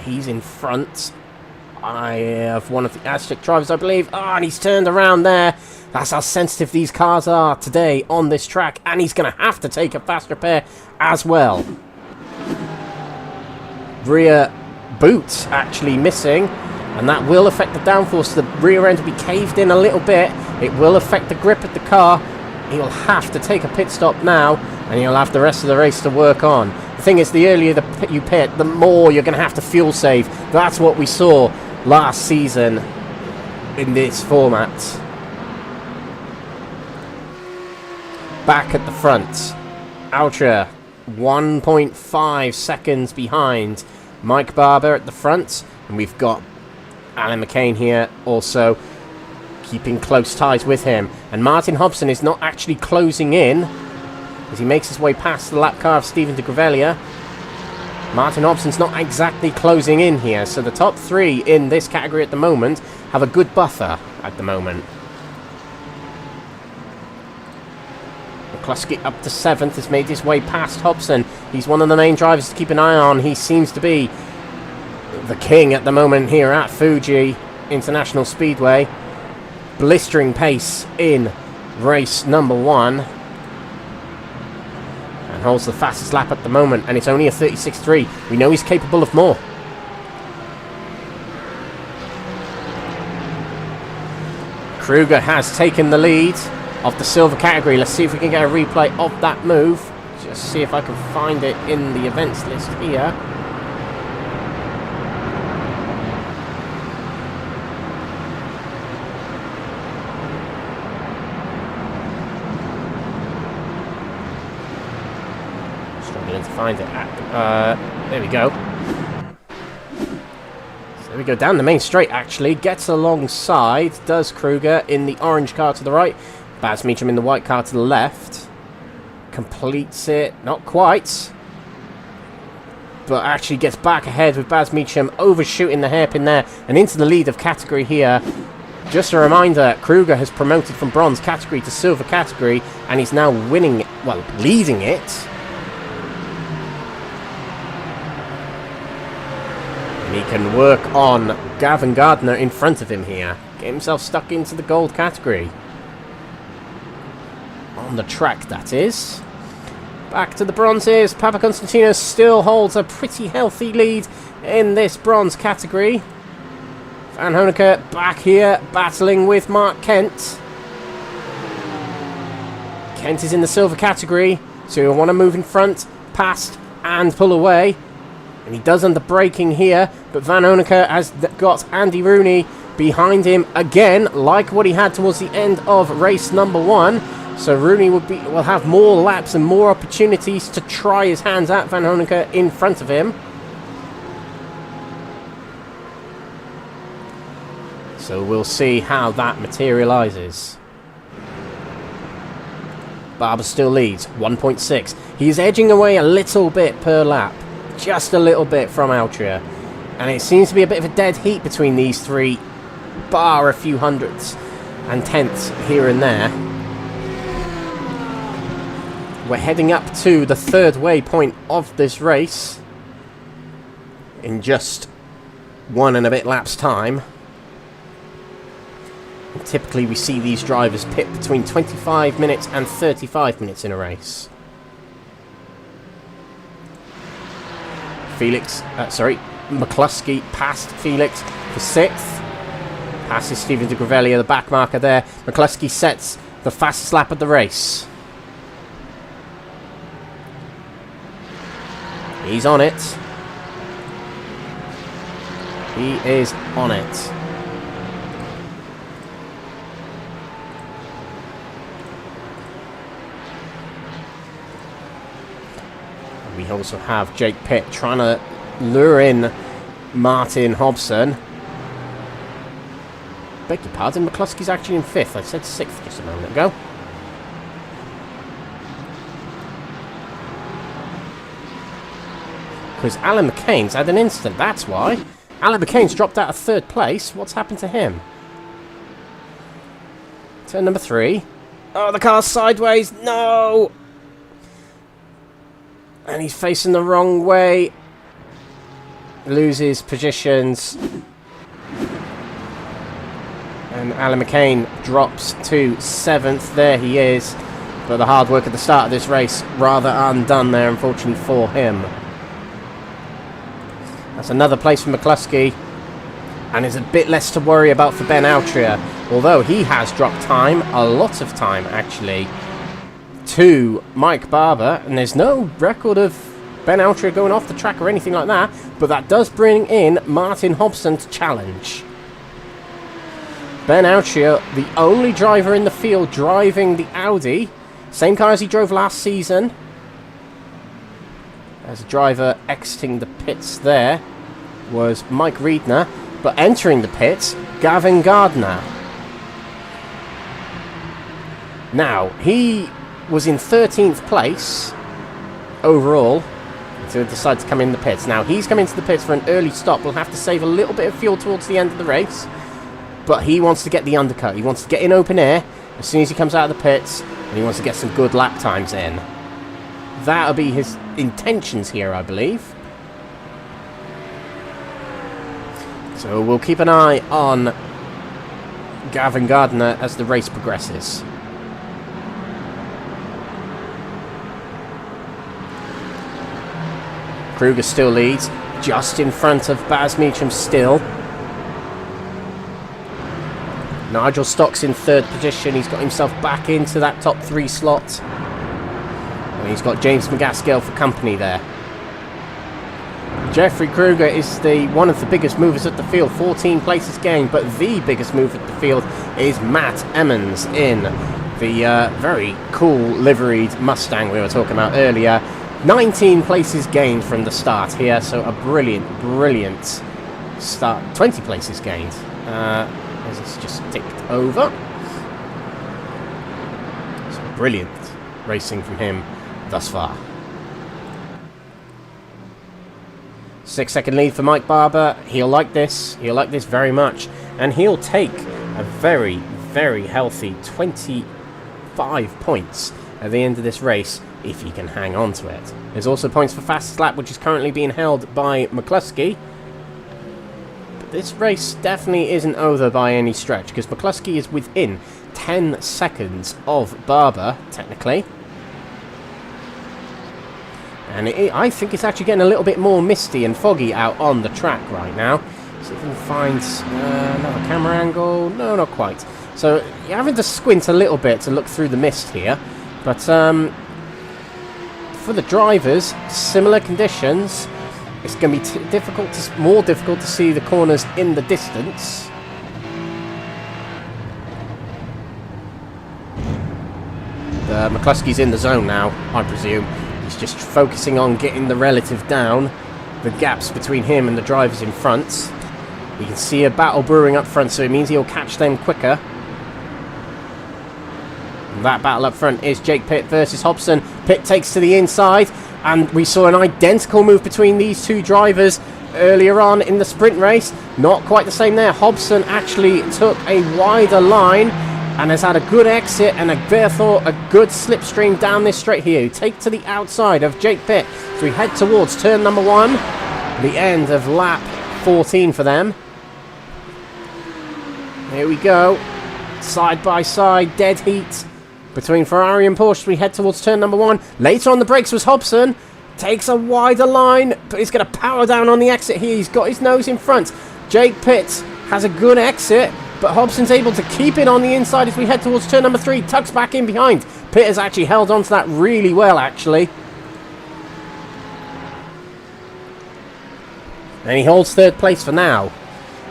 He's in front I have one of the Aztec drivers, I believe. Oh, and he's turned around there. That's how sensitive these cars are today on this track. And he's going to have to take a fast repair as well. Rear boot actually missing. And that will affect the downforce. The rear end will be caved in a little bit. It will affect the grip of the car. He'll have to take a pit stop now. And he'll have the rest of the race to work on. The thing is, the earlier you pit, the more you're going to have to fuel save. That's what we saw last season in this format. Back at the front, Ultra 1.5 seconds behind Mike Barber at the front, and we've got Alan McCain here also keeping close ties with him, and Martin Hobson is not actually closing in as he makes his way past the lap car of Stephen de Greveglia. Martin Hobson's not exactly closing in here, so the top three in this category at the moment have a good buffer at the moment. McCluskey up to 7th, has made his way past Hobson. He's one of the main drivers to keep an eye on. He seems to be the king at the moment here at Fuji International Speedway. Blistering pace in race number 1. And holds the fastest lap at the moment, and it's only a 36.3. We know he's capable of more. Kruger has taken the lead of the silver category. Let's see if we can get a replay of that move. Just see if I can find it in the events list here. Struggling to find it. There we go. So there we go, down the main straight actually. Gets alongside, does Kruger in the orange car to the right. Baz Meacham in the white car to the left. Completes it, not quite. But actually gets back ahead with Baz Meacham overshooting the hairpin there and into the lead of category here. Just a reminder, Kruger has promoted from bronze category to silver category and he's now winning, well, leading it. And he can work on Gavin Gardner in front of him here. Get himself stuck into the gold category. On the track, that is. Back to the bronzes. Papa Constantino still holds a pretty healthy lead in this bronze category. Van Honecker back here, battling with Mark Kent. Kent is in the silver category, so he'll want to move in front, past, and pull away. And he does under braking here, but Van Honecker has got Andy Rooney behind him again, like what he had towards the end of race number 1. So Rooney will have more laps and more opportunities to try his hands at Van Honecker in front of him. So we'll see how that materialises. Barber still leads, 1.6. He's edging away a little bit per lap. Just a little bit from Altria. And it seems to be a bit of a dead heat between these three, bar a few hundredths and tenths here and there. We're heading up to the third waypoint of this race in just 1 and a bit laps time. And typically we see these drivers pit between 25 minutes and 35 minutes in a race. McCluskey past Felix for 6th. Passes Stephen de Greveglia, the back marker there. McCluskey sets the fastest lap of the race. He's on it. He is on it. We also have Jake Pitt trying to lure in Martin Hobson. Beg your pardon, McCluskey's actually in 5th. I said 6th just a moment ago. Because Alan McCain's had an incident, that's why. Alan McCain's dropped out of 3rd place. What's happened to him? Turn number 3. Oh, the car's sideways. No! And he's facing the wrong way. Loses positions. And Alan McCain drops to 7th. There he is. But the hard work at the start of this race rather undone there, unfortunately for him. That's another place for McCluskey. And there's a bit less to worry about for Ben Altria. Although he has dropped time, a lot of time actually, to Mike Barber. And there's no record of Ben Altria going off the track or anything like that. But that does bring in Martin Hobson to challenge. Ben Altria, the only driver in the field driving the Audi. Same car as he drove last season. As a driver exiting the pits there was Mike Riedner. But entering the pits, Gavin Gardner. Now, he was in 13th place overall. So he decided to come in the pits. Now, he's come into the pits for an early stop. We'll have to save a little bit of fuel towards the end of the race. But he wants to get the undercut. He wants to get in open air as soon as he comes out of the pits. And he wants to get some good lap times in. That'll be his intentions here, I believe. So we'll keep an eye on Gavin Gardner as the race progresses. Kruger still leads, just in front of Baz Meacham still. Nigel Stock's in 3rd position. He's got himself back into that top 3 slot. And he's got James McGaskill for company there. Jeffrey Kruger is one of the biggest movers at the field, 14 places gained, but the biggest move at the field is Matt Emmons in the very cool liveried Mustang we were talking about earlier. 19 places gained from the start here, so a brilliant start. 20 places gained. As it's just ticked over. So brilliant racing from him thus far. 6-second lead for Mike Barber. He'll like this. He'll like this very much. And he'll take a very, very healthy 25 points at the end of this race if he can hang on to it. There's also points for fastest lap, which is currently being held by McCluskey. But this race definitely isn't over by any stretch, because McCluskey is within 10 seconds of Barber, technically. And I think it's actually getting a little bit more misty and foggy out on the track right now. See if we can find another camera angle. No, not quite. So you're having to squint a little bit to look through the mist here. But for the drivers, similar conditions. It's going to be more difficult to see the corners in the distance. McCluskey's in the zone now, I presume. He's just focusing on getting the relative down, the gaps between him and the drivers in front. You can see a battle brewing up front, so it means he'll catch them quicker. And that battle up front is Jake Pitt versus Hobson. Pitt takes to the inside, and we saw an identical move between these two drivers earlier on in the sprint race. Not quite the same there. Hobson actually took a wider line and has had a good exit and therefore a good slipstream down this straight here. Take to the outside of Jake Pitt. So we head towards turn number 1. The end of lap 14 for them. Here we go. Side by side, dead heat between Ferrari and Porsche. We head towards turn number 1. Later on the brakes was Hobson. Takes a wider line, but he's going to power down on the exit here. He's got his nose in front. Jake Pitt has a good exit, but Hobson's able to keep it on the inside as we head towards turn number 3. Tucks back in behind. Pitt has actually held on to that really well, actually. And he holds 3rd place for now.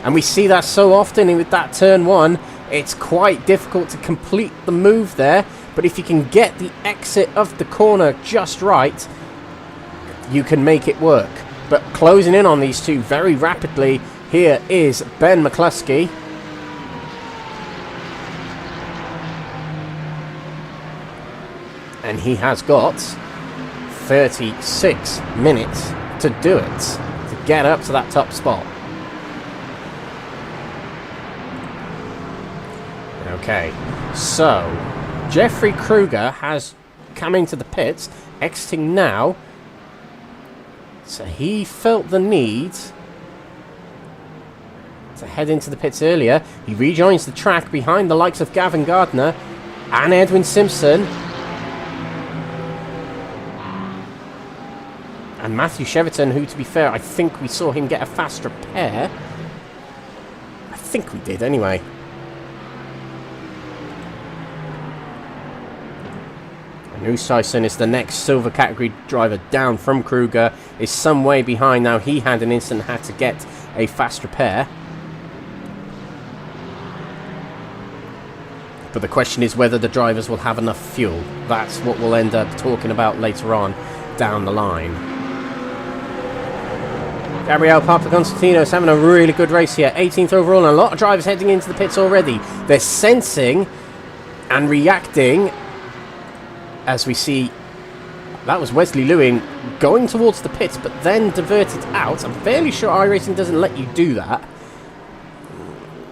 And we see that so often with that turn 1. It's quite difficult to complete the move there. But if you can get the exit of the corner just right, you can make it work. But closing in on these two very rapidly, here is Ben McCluskey. And he has got 36 minutes to do it, to get up to that top spot. Okay, so Jeffrey Kruger has come into the pits, exiting now. So he felt the need to head into the pits earlier. He rejoins the track behind the likes of Gavin Gardner and Edwin Simpson. And Matthew Cheverton, who, to be fair, I think we saw him get a fast repair. I think we did, anyway. And Usaison is the next silver category driver down from Kruger. Is some way behind now. He had an instant, had to get a fast repair. But the question is whether the drivers will have enough fuel. That's what we'll end up talking about later on down the line. Gabriel Papaconstantino is having a really good race here. 18th overall, and a lot of drivers heading into the pits already. They're sensing and reacting as we see. That was Wesley Lewin going towards the pits, but then diverted out. I'm fairly sure iRacing doesn't let you do that.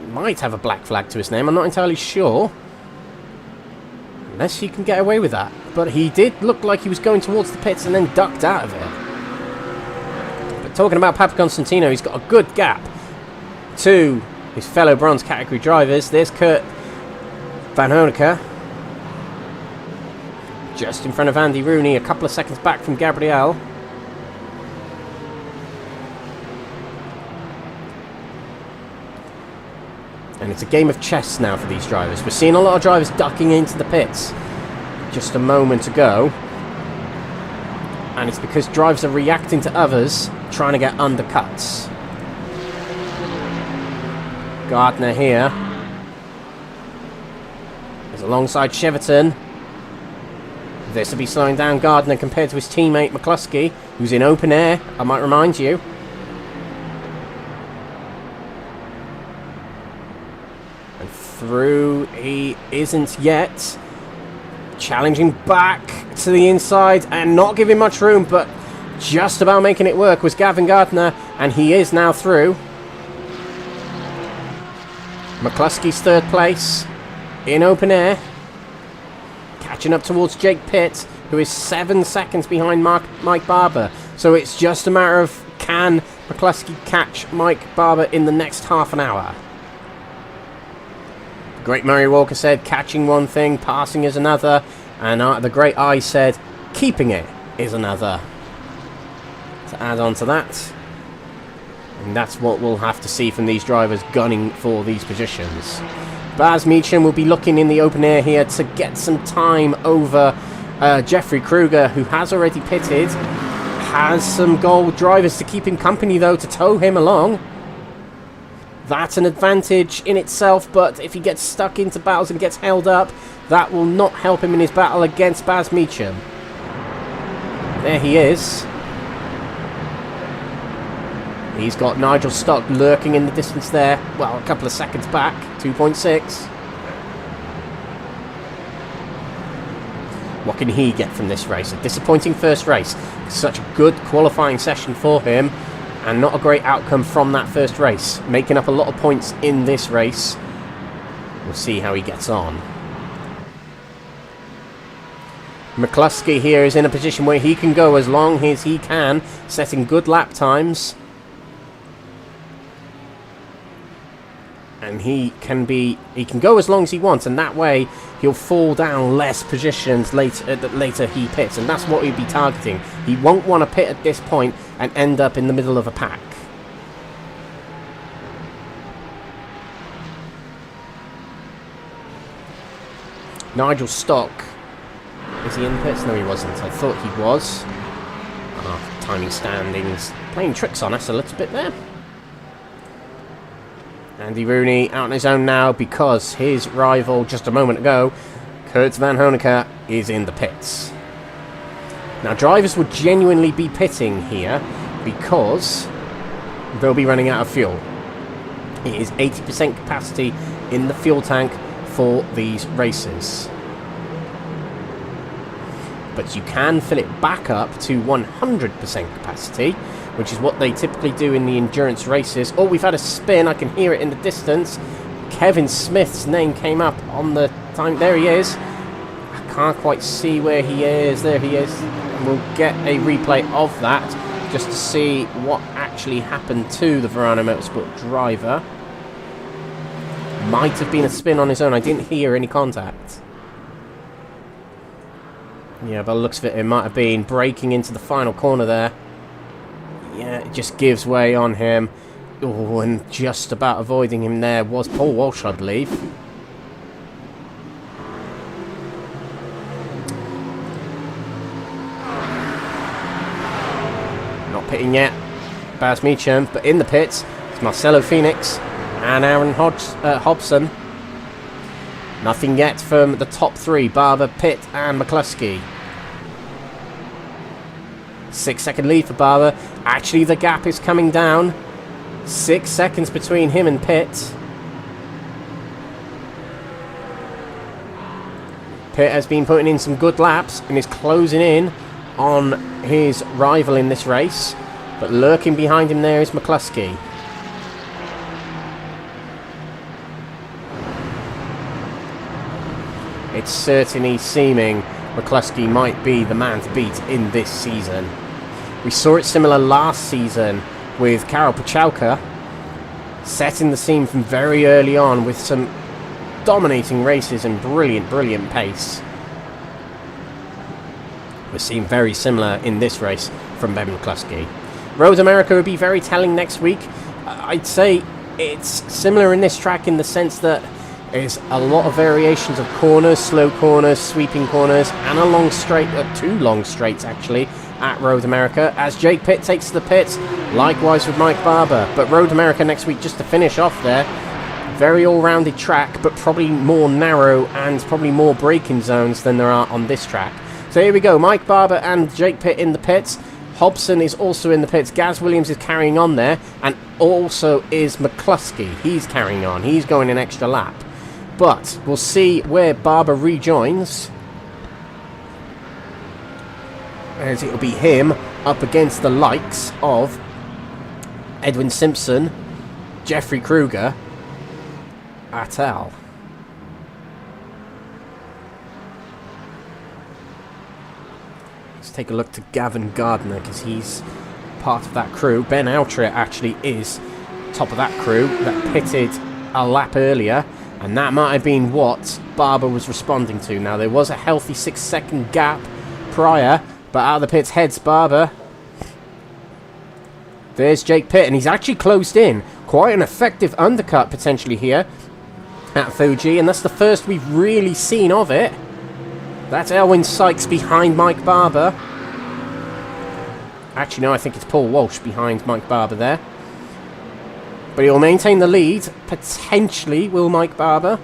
Might have a black flag to his name, I'm not entirely sure. Unless he can get away with that. But he did look like he was going towards the pits and then ducked out of it. Talking about Papaconstantino, he's got a good gap to his fellow bronze category drivers. There's Kurt Van Honecker, just in front of Andy Rooney, a couple of seconds back from Gabriel. And it's a game of chess now for these drivers. We're seeing a lot of drivers ducking into the pits just a moment ago. And it's because drivers are reacting to others trying to get undercuts. Gardner here is alongside Cheverton. This will be slowing down Gardner compared to his teammate McCluskey, who's in open air, I might remind you. And through he isn't yet. Challenging back to the inside and not giving much room, but just about making it work was Gavin Gardner, and he is now through. McCluskey's third place in open air. Catching up towards Jake Pitt, who is 7 seconds behind Mike Barber. So it's just a matter of, can McCluskey catch Mike Barber in the next half an hour? Great Murray Walker said, catching one thing, passing is another. And the Great I said, keeping it is another. To add on to that. And that's what we'll have to see from these drivers gunning for these positions. Baz Meacham will be looking in the open air here to get some time over Jeffrey Kruger, who has already pitted. Has some gold drivers to keep him company, though, to tow him along. That's an advantage in itself, but if he gets stuck into battles and gets held up, that will not help him in his battle against Baz Meacham. There he is. He's got Nigel Stock lurking in the distance there. Well, a couple of seconds back. 2.6. What can he get from this race? A disappointing first race. Such a good qualifying session for him. And not a great outcome from that first race. Making up a lot of points in this race. We'll see how he gets on. McCluskey here is in a position where he can go as long as he can, setting good lap times. And he can go as long as he wants, and that way he'll fall down less positions later he pits, and that's what he'd be targeting. He won't want to pit at this point and end up in the middle of a pack. Nigel Stock, is he in the pits? No, he wasn't. I thought he was. Timing standings playing tricks on us a little bit there. Andy Rooney out on his own now because his rival just a moment ago, Kurt Van Honecker, is in the pits. Now, drivers would genuinely be pitting here because they'll be running out of fuel. It is 80% capacity in the fuel tank for these races. But you can fill it back up to 100% capacity, which is what they typically do in the endurance races. Oh, we've had a spin. I can hear it in the distance. Kevin Smith's name came up on the time. There he is. I can't quite see where he is. There he is. And we'll get a replay of that just to see what actually happened to the Verano Motorsport driver. might have been a spin on his own. I didn't hear any contact. Yeah, by the looks of it, it might have been braking into the final corner there. Yeah, it just gives way on him. Oh, and just about avoiding him there was Paul Walsh, I believe. Not pitting yet, Baz Meacham, but in the pits, it's Marcelo Phoenix and Aaron Hobson. Nothing yet from the top three, Barber, Pitt and McCluskey. 6-second lead for Barber. Actually, the gap is coming down. 6 seconds between him and Pitt. Pitt has been putting in some good laps and is closing in on his rival in this race. But lurking behind him there is McCluskey. It's certainly seeming McCluskey might be the man to beat in this season. We saw it similar last season with Karol Pachałka, setting the scene from very early on with some dominating races and brilliant pace. We're seeing very similar in this race from Ben McCluskey. Road America would be very telling next week. I'd say it's similar in this track in the sense that there's a lot of variations of corners, slow corners, sweeping corners, and a long straight, two long straights actually, at Road America, as Jake Pitt takes to the pits, likewise with Mike Barber. But Road America next week, just to finish off there, very all-rounded track, but probably more narrow and probably more braking zones than there are on this track. So here we go, Mike Barber and Jake Pitt in the pits. Hobson is also in the pits. Gaz Williams is carrying on there, and also is McCluskey. He's carrying on. He's going an extra lap. But we'll see where Barber rejoins, as it'll be him up against the likes of Edwin Simpson, Jeffrey Kruger, et al. Let's take a look to Gavin Gardner, because he's part of that crew. Ben Altria actually is top of that crew that pitted a lap earlier, and that might have been what Barber was responding to. Now, there was a healthy 6-second gap prior, but out of the pits heads Barber. There's Jake Pitt, and he's actually closed in. Quite an effective undercut potentially here at Fuji, and that's the first we've really seen of it. That's Elwyn Sykes behind Mike Barber. Actually, no, I think it's Paul Walsh behind Mike Barber there. But he'll maintain the lead. Potentially will Mike Barber.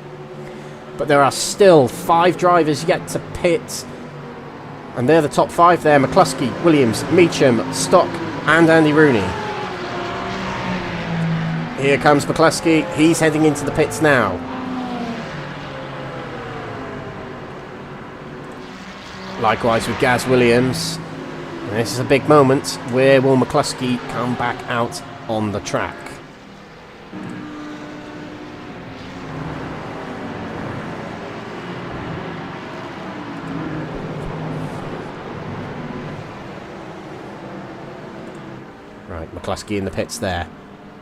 But there are still 5 drivers yet to pit. And they're the top 5 there. McCluskey, Williams, Meacham, Stock and Andy Rooney. Here comes McCluskey. He's heading into the pits now. Likewise with Gaz Williams. And this is a big moment. Where will McCluskey come back out on the track? Right, McCluskey in the pits there.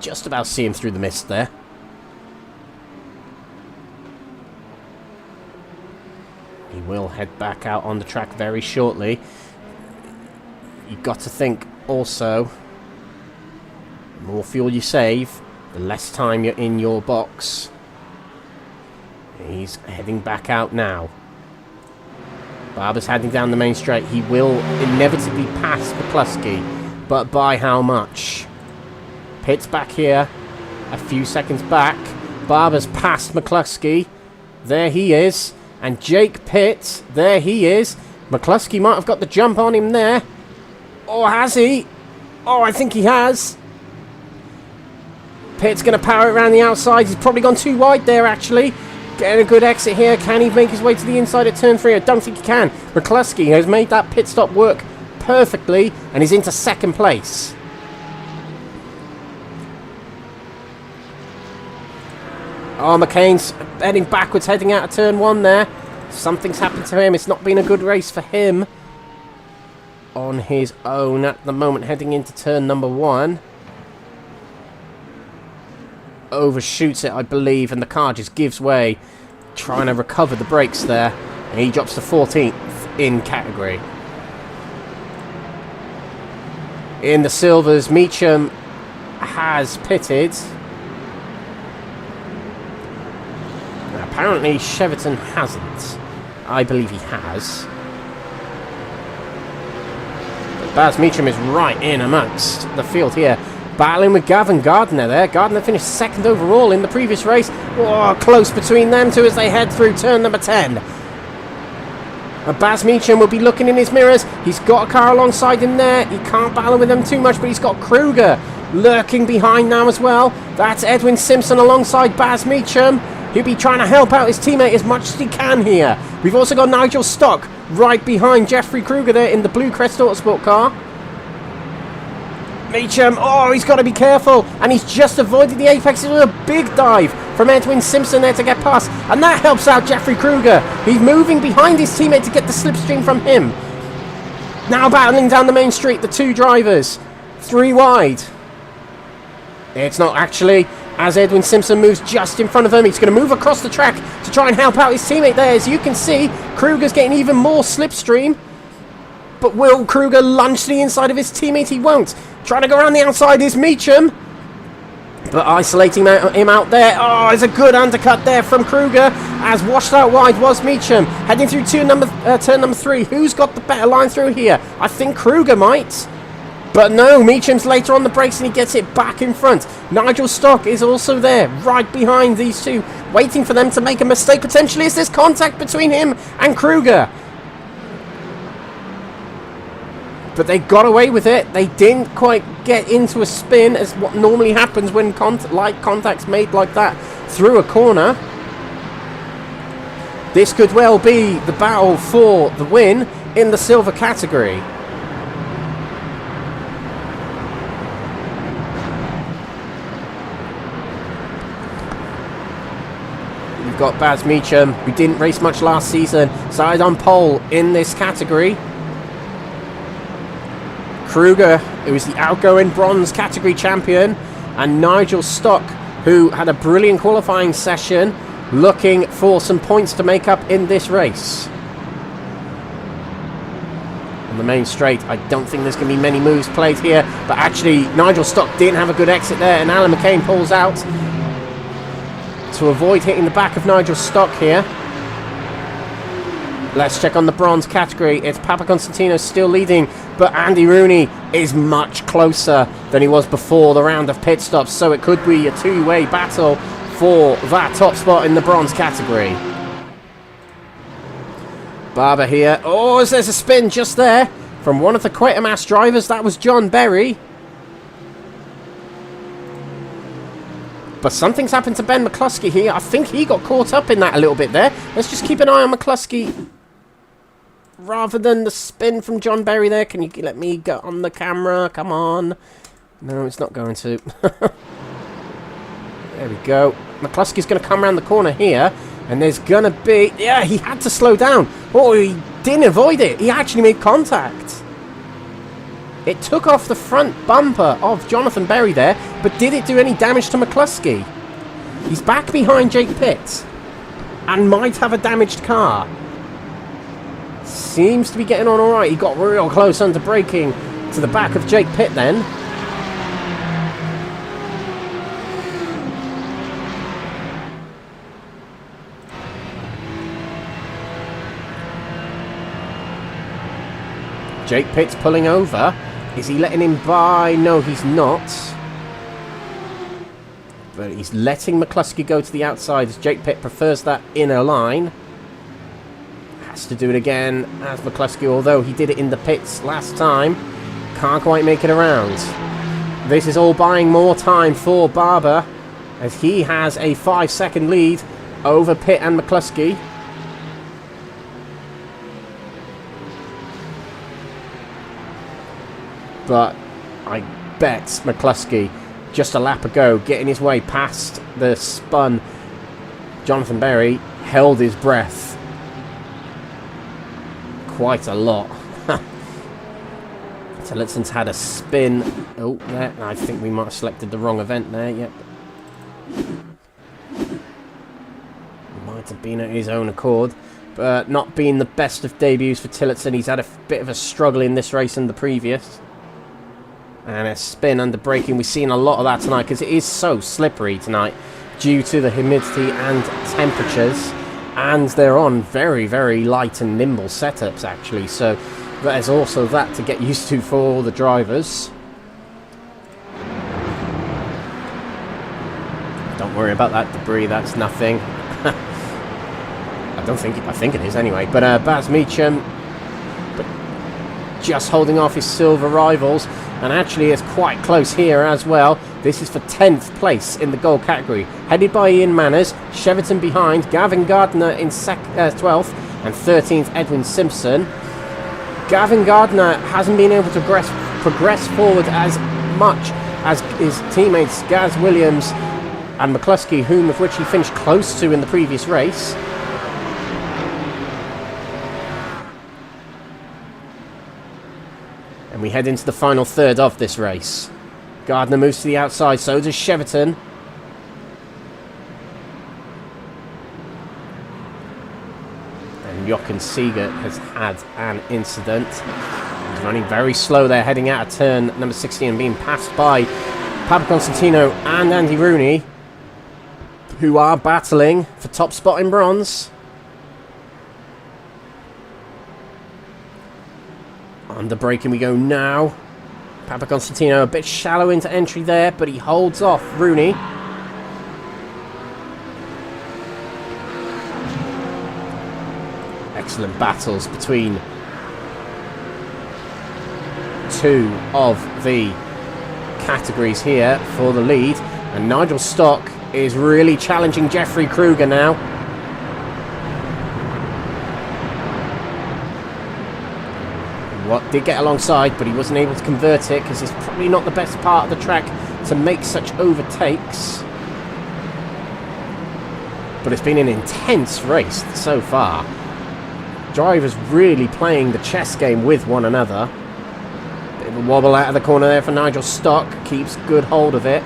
Just about see him through the mist there. He will head back out on the track very shortly. You've got to think also, the more fuel you save, the less time you're in your box. He's heading back out now. Barber's heading down the main straight. He will inevitably pass McCluskey. But by how much? Pitt's back here, a few seconds back. Barber's past McCluskey. There he is. And Jake Pitt, there he is. McCluskey might have got the jump on him there. Or has he? Oh, I think he has. Pitt's going to power it around the outside. He's probably gone too wide there, actually. Getting a good exit here. Can he make his way to the inside at turn 3? I don't think he can. McCluskey has made that pit stop work perfectly, and he's into second place. Oh, McCain's heading backwards, heading out of turn 1 there. Something's happened to him. It's not been a good race for him on his own at the moment, heading into turn number 1. overshoots it, I believe, and the car just gives way, trying to recover the brakes there, and he drops to 14th in category. In the silvers, Meacham has pitted. Apparently Cheverton hasn't. I believe he has. But Baz Meacham is right in amongst the field here, battling with Gavin Gardner there. Gardner finished second overall in the previous race. Oh, close between them two as they head through turn number 10. And Baz Meacham will be looking in his mirrors. He's got a car alongside him there. He can't battle with them too much, but he's got Kruger lurking behind now as well. That's Edwin Simpson alongside Baz Meacham. He'll be trying to help out his teammate as much as he can here. We've also got Nigel Stock right behind Jeffrey Kruger there in the blue Crest Autosport car. Meacham, oh, he's got to be careful, and he's just avoided the apex. It was a big dive from Edwin Simpson there to get past, and that helps out Jeffrey Kruger. He's moving behind his teammate to get the slipstream from him. Now battling down the main street, the two drivers, 3 wide. It's not actually, as Edwin Simpson moves just in front of him. He's going to move across the track to try and help out his teammate there. As you can see, Kruger's getting even more slipstream. But will Kruger lunge to the inside of his teammate? He won't. Trying to go around the outside is Meacham. But isolating him out there. Oh, it's a good undercut there from Kruger. As washed out wide was Meacham. Heading through turn number 3. Who's got the better line through here? I think Kruger might. But no, Meacham's later on the brakes and he gets it back in front. Nigel Stock is also there, right behind these two, waiting for them to make a mistake potentially as there's contact between him and Kruger. But they got away with it. They didn't quite get into a spin as what normally happens when light contact's made like that through a corner. This could well be the battle for the win in the silver category. We've got Baz Meacham, who didn't race much last season, started on pole in this category. Kruger, who is the outgoing bronze category champion, and Nigel Stock, who had a brilliant qualifying session, looking for some points to make up in this race. On the main straight, I don't think there's going to be many moves played here, but actually Nigel Stock didn't have a good exit there, and Alan McCain pulls out to avoid hitting the back of Nigel Stock here. Let's check on the bronze category. It's Papa Constantino still leading, but Andy Rooney is much closer than he was before the round of pit stops, so it could be a two-way battle for that top spot in the bronze category. Barber here. Oh, there's a spin just there from one of the Quatermass drivers. That was John Berry. But something's happened to Ben McCluskey here. I think he got caught up in that a little bit there. Let's just keep an eye on McCluskey rather than the spin from John Berry there. Can you let me get on the camera? Come on. No, it's not going to. There we go. McCluskey's going to come around the corner here. And there's going to be... Yeah, he had to slow down. Oh, he didn't avoid it. He actually made contact. It took off the front bumper of Jonathan Berry there, but did it do any damage to McCluskey? He's back behind Jake Pitt and might have a damaged car. Seems to be getting on alright. He got real close under braking to the back of Jake Pitt then. Jake Pitt's pulling over. Is he letting him by? No, he's not. But he's letting McCluskey go to the outside as Jake Pitt prefers that inner line. Has to do it again as McCluskey, although he did it in the pits last time. Can't quite make it around. This is all buying more time for Barber as he has a 5-second lead over Pitt and McCluskey. But I bet McCluskey, just a lap ago, getting his way past the spun Jonathan Berry, held his breath quite a lot. Tillotsson's had a spin. Oh, there. I think we might have selected the wrong event there. Yep. been at his own accord. But not being the best of debuts for Tillotson. He's had a bit of a struggle in this race and the previous. And a spin under braking. We've seen a lot of that tonight because it is so slippery tonight due to the humidity and temperatures. And they're on very, very light and nimble setups actually. So there's also that to get used to for all the drivers. Don't worry about that debris, that's nothing. I think it is anyway. But Baz Meacham just holding off his silver rivals, and actually is quite close here as well. This is for 10th place in the gold category, headed by Ian Manners. Cheverton behind, Gavin Gardner in 12th, and 13th Edwin Simpson. Gavin Gardner hasn't been able to progress forward as much as his teammates Gaz Williams and McCluskey, of which he finished close to in the previous race. And we head into the final third of this race. Gardner moves to the outside, so does Cheverton. And Jochen Siegert has had an incident. He's running very slow there, heading out of turn number 16 and being passed by Papa Constantino and Andy Rooney, who are battling for top spot in bronze. Under braking we go now. Papa Constantino a bit shallow into entry there, but he holds off Rooney. Excellent battles between two of the categories here for the lead. And Nigel Stock is really challenging Jeffrey Kruger now. What did get alongside, but he wasn't able to convert it because it's probably not the best part of the track to make such overtakes. But it's been an intense race so far. Drivers really playing the chess game with one another. Bit of a wobble out of the corner there for Nigel Stock. Keeps good hold of it.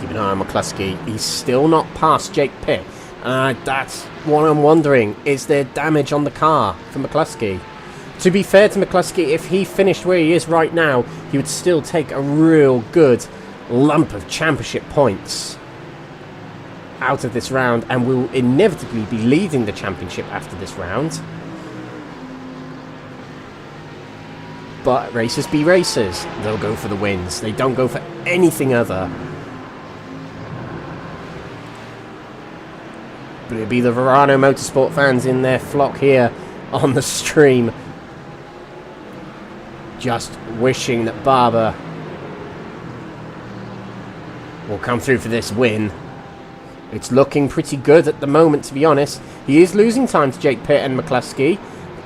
Keep an eye on McCluskey. He's still not past Jake Pitt. That's what I'm wondering. Is there damage on the car for McCluskey? To be fair to McCluskey, if he finished where he is right now, he would still take a real good lump of championship points out of this round and will inevitably be leading the championship after this round. But racers be racers. They'll go for the wins. They don't go for anything other. But it'll be the Verano Motorsport fans in their flock here on the stream, just wishing that Barber will come through for this win. It's looking pretty good at the moment, to be honest. He is losing time to Jake Pitt and McCluskey,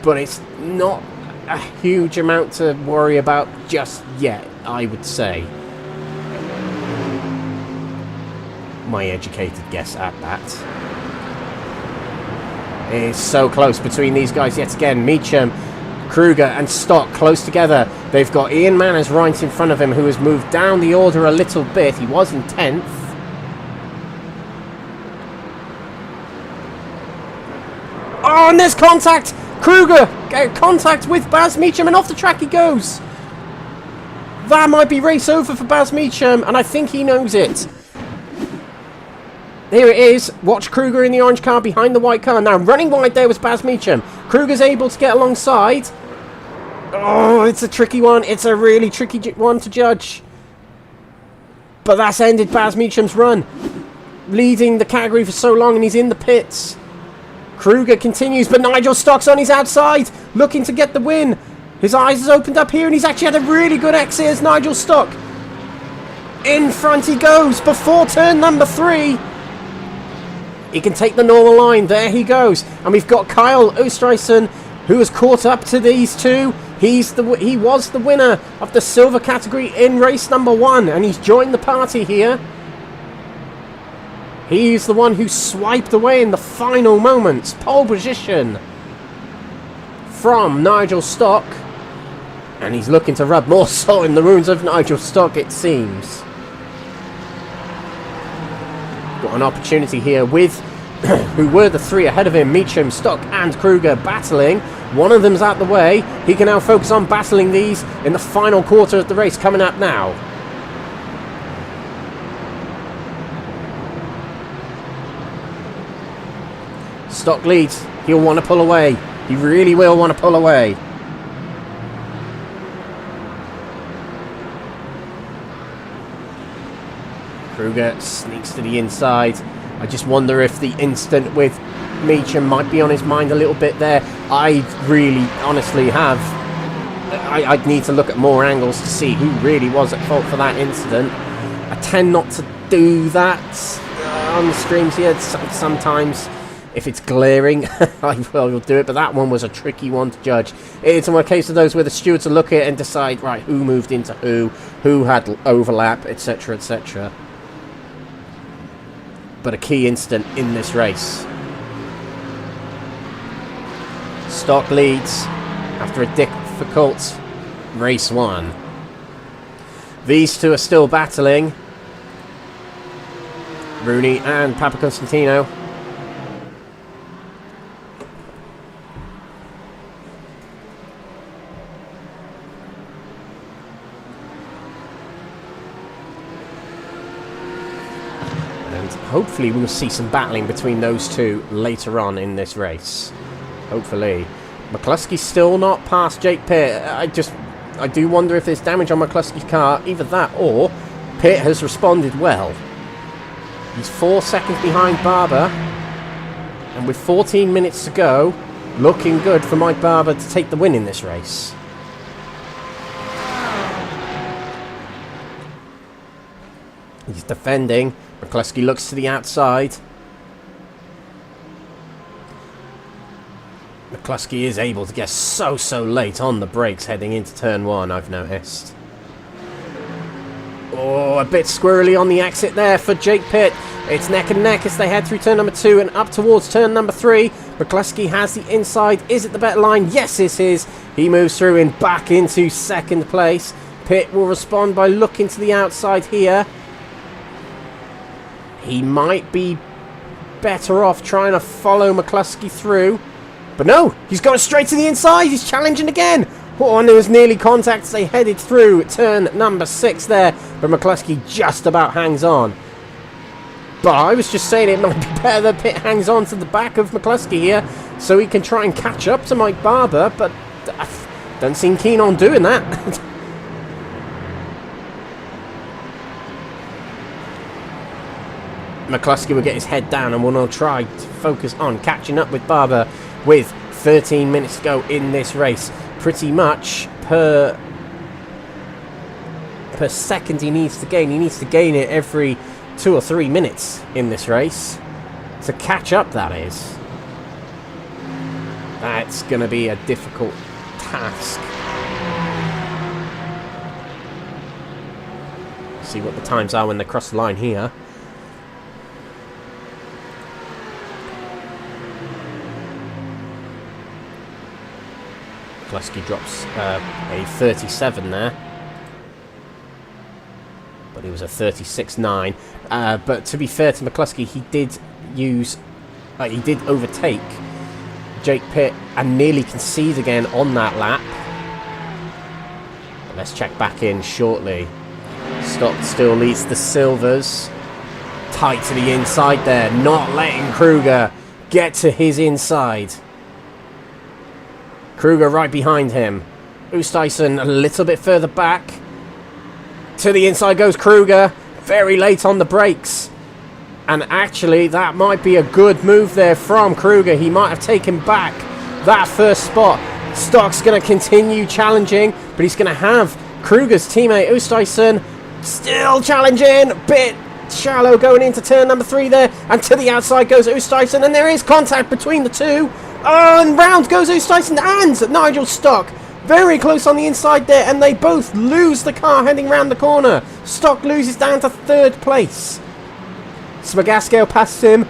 but it's not a huge amount to worry about just yet, I would say. My educated guess at that. It's so close between these guys yet again. Meacham, Kruger and Stock close together. They've got Ian Manners right in front of him, who has moved down the order a little bit. He was in 10th. Oh, and there's contact! Kruger contact with Baz Meacham, and off the track he goes. That might be race over for Baz Meacham, and I think he knows it. Here it is. Watch Kruger in the orange car behind the white car. Now, running wide there was Baz Meacham. Kruger's able to get alongside. Oh, it's a tricky one. It's a really tricky one to judge. But that's ended Baz Meacham's run. Leading the category for so long, and he's in the pits. Kruger continues, but Nigel Stock's on his outside, looking to get the win. His eyes has opened up here, and he's actually had a really good exit as Nigel Stock. In front he goes before turn number 3. He can take the normal line. There he goes. And we've got Kyle Oosthuizen, who has caught up to these two. He was the winner of the silver category in race number 1, and he's joined the party here. He's the one who swiped away in the final moments. Pole position from Nigel Stock. And he's looking to rub more salt in the wounds of Nigel Stock, it seems. Got an opportunity here with who were the three ahead of him, Meacham, Stock and Kruger battling. One of them's out the way. He can now focus on battling these in the final quarter of the race coming up now. Stock leads. He'll want to pull away. He really will want to pull away. Kruger sneaks to the inside. I just wonder if the incident with Meacham might be on his mind a little bit there. I really honestly have. I'd need to look at more angles to see who really was at fault for that incident. I tend not to do that on the streams here. Sometimes if it's glaring, I will do it. But that one was a tricky one to judge. It's a case of those where the stewards will look at it and decide, right, who moved into who had overlap, etc., etc. But a key incident in this race. Stock leads after a difficult race one. These two are still battling. Rooney and Papaconstantino. Hopefully we'll see some battling between those two later on in this race. Hopefully. McCluskey's still not past Jake Pitt. I do wonder if there's damage on McCluskey's car. Either that or Pitt has responded well. He's 4 seconds behind Barber. And with 14 minutes to go, looking good for Mike Barber to take the win in this race. He's defending. McCluskey looks to the outside. McCluskey is able to get so late on the brakes heading into turn one, I've noticed. Oh, a bit squirrely on the exit there for Jake Pitt. It's neck and neck as they head through turn number 2 and up towards turn number 3. McCluskey has the inside. Is it the better line? Yes, it's his. He moves through and back into second place. Pitt will respond by looking to the outside here. He might be better off trying to follow McCluskey through. But no, he's going straight to the inside. He's challenging again. Oh, and there was nearly contact as they headed through turn number 6 there. But McCluskey just about hangs on. But I was just saying it might be better that Pitt hangs on to the back of McCluskey here so he can try and catch up to Mike Barber. But don't seem keen on doing that. McCluskey will get his head down and will try to focus on catching up with Barber with 13 minutes to go in this race. Pretty much per second he needs to gain. He needs to gain it every 2 or 3 minutes in this race. To catch up, that is. That's going to be a difficult task. See what the times are when they cross the line here. McCluskey drops a 37 there. But it was a 36.9. But to be fair to McCluskey, he did overtake Jake Pitt and nearly concede again on that lap. But let's check back in shortly. Stock still leads the Silvers. Tight to the inside there, not letting Kruger get to his inside. Kruger right behind him. Oosthuizen a little bit further back. To the inside goes Kruger. Very late on the brakes. And actually, that might be a good move there from Kruger. He might have taken back that first spot. Stock's going to continue challenging, but he's going to have Kruger's teammate Oosthuizen still challenging. Bit shallow going into turn number 3 there. And to the outside goes Oosthuizen. And there is contact between the two. Oh, and round goes Oosthuizen and Nigel Stock. Very close on the inside there, and they both lose the car heading round the corner. Stock loses down to 3rd place. Smagaskale passes him.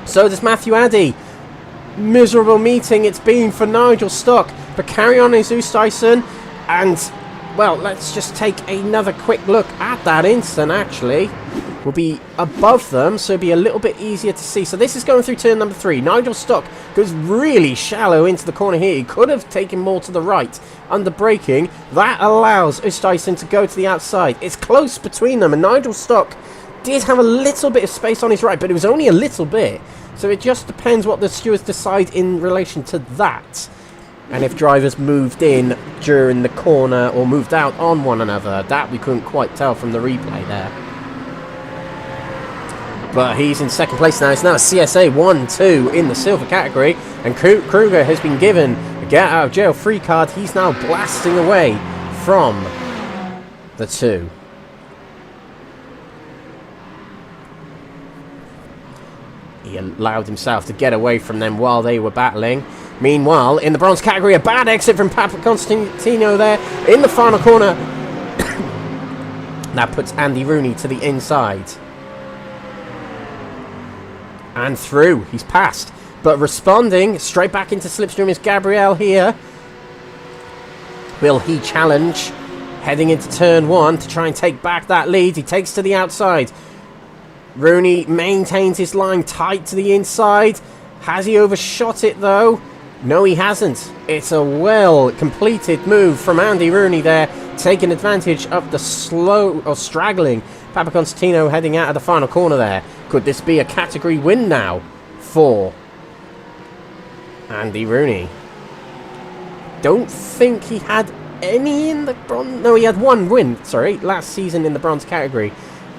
So does Matthew Addy. Miserable meeting it's been for Nigel Stock. But carry on is Oosthuizen. And, well, let's just take another quick look at that instant, actually. Will be above them, so it'll be a little bit easier to see. So this is going through turn number 3. Nigel Stock goes really shallow into the corner here. He could have taken more to the right under braking. That allows Oosthuizen to go to the outside. It's close between them, and Nigel Stock did have a little bit of space on his right, but it was only a little bit. So it just depends what the stewards decide in relation to that. And if drivers moved in during the corner or moved out on one another, that we couldn't quite tell from the replay there. But he's in second place now. It's now a CSA 1-2 in the silver category. And Kruger has been given a get out of jail free card. He's now blasting away from the 2. He allowed himself to get away from them while they were battling. Meanwhile, in the bronze category, a bad exit from Papa Constantino there in the final corner. That puts Andy Rooney to the inside. And through. He's passed. But responding straight back into slipstream is Gabriel here. Will he challenge? Heading into turn 1 to try and take back that lead. He takes to the outside. Rooney maintains his line tight to the inside. Has he overshot it though? No, he hasn't. It's a well completed move from Andy Rooney there, taking advantage of the slow or straggling Papa Constantino heading out of the final corner there. Could this be a category win now for Andy Rooney? Don't think he had any in the bronze. No, he had one win, sorry, last season in the bronze category.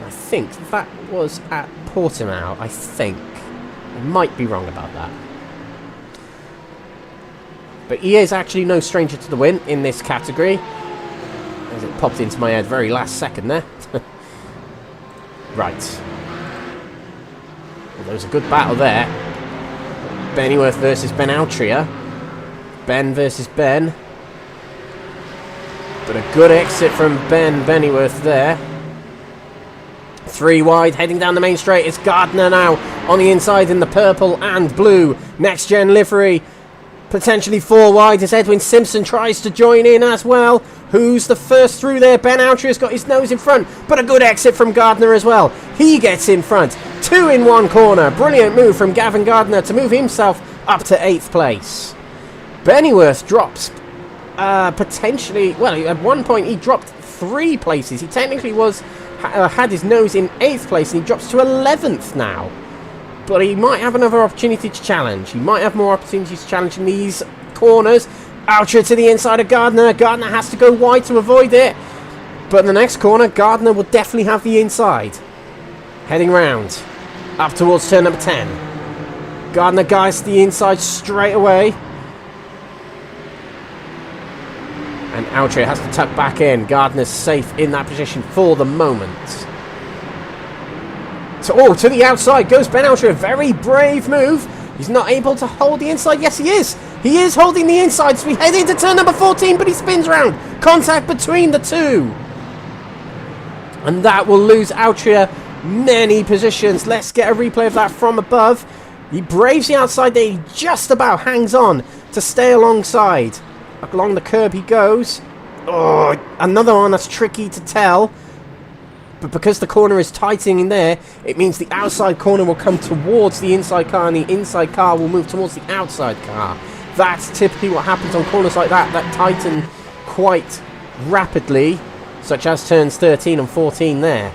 I think that was at Portimao, I think. I might be wrong about that. But he is actually no stranger to the win in this category. As it popped into my head very last second there. Right. Well, there was a good battle there. Bennyworth versus Ben Altria. Ben versus Ben. But a good exit from Ben Bennyworth there. 3 wide, heading down the main straight. It's Gardner now on the inside in the purple and blue Next Gen livery. Potentially 4 wide as Edwin Simpson tries to join in as well. Who's the first through there? Ben Altria's got his nose in front, but a good exit from Gardner as well. He gets in front. 2 in 1 corner. Brilliant move from Gavin Gardner to move himself up to 8th place. Bennyworth drops potentially, well, at one point he dropped 3 places. He technically was had his nose in 8th place and he drops to 11th now. But he might have another opportunity to challenge. He might have more opportunities to challenge in these corners. Altria to the inside of Gardner. Gardner has to go wide to avoid it. But in the next corner, Gardner will definitely have the inside. Heading round. Up towards turn number 10. Gardner guides the inside straight away. And Altria has to tuck back in. Gardner's safe in that position for the moment. So, to the outside goes Ben Altria. Very brave move. He's not able to hold the inside. Yes, he is. He is holding the inside. So we head into turn number 14, but he spins around. Contact between the two. And that will lose Altria many positions. Let's get a replay of that from above. He braves the outside there. He just about hangs on to stay alongside. Along the curb he goes. Oh, another one that's tricky to tell. But because the corner is tightening there, it means the outside corner will come towards the inside car and the inside car will move towards the outside car. That's typically what happens on corners like that tighten quite rapidly, such as turns 13 and 14 there.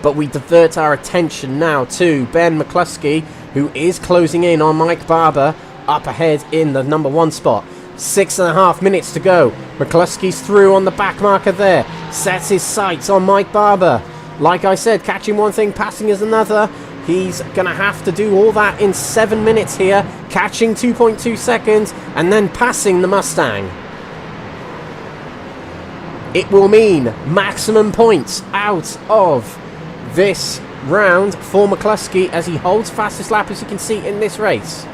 But we divert our attention now to Ben McCluskey, who is closing in on Mike Barber up ahead in the number 1 spot. 6.5 minutes to go. McCluskey's through on the back marker there. Sets his sights on Mike Barber. Like I said, catching one thing, passing is another. He's going to have to do all that in 7 minutes here. Catching 2.2 seconds and then passing the Mustang. It will mean maximum points out of this round for McCluskey as he holds fastest lap, as you can see in this race.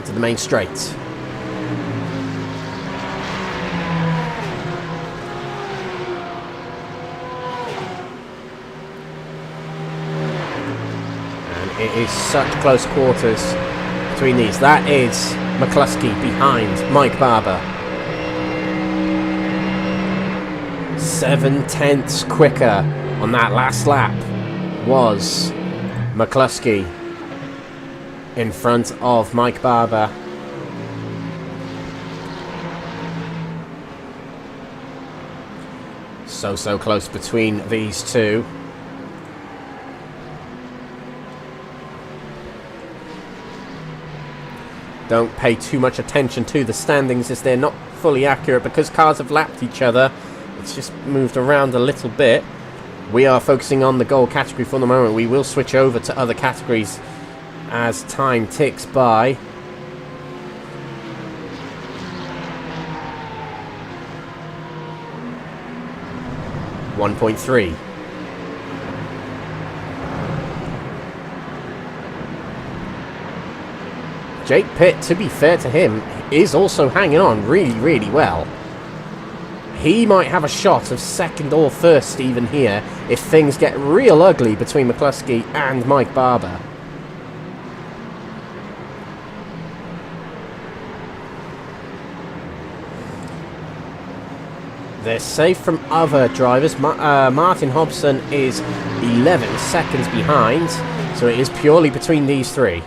onto the main straight. It is such close quarters between these. That is McCluskey behind Mike Barber. 7/10 quicker on that last lap was McCluskey in front of Mike Barber. So close between these two. Don't pay too much attention to the standings as they're not fully accurate because cars have lapped each other. It's just moved around a little bit. We are focusing on the gold category for the moment. We will switch over to other categories as time ticks by. .3. Jake Pitt, to be fair to him, is also hanging on really, really well. He might have a shot of second or first even here if things get real ugly between McCluskey and Mike Barber. They're safe from other drivers. Martin Hobson is 11 seconds behind, so it is purely between these three.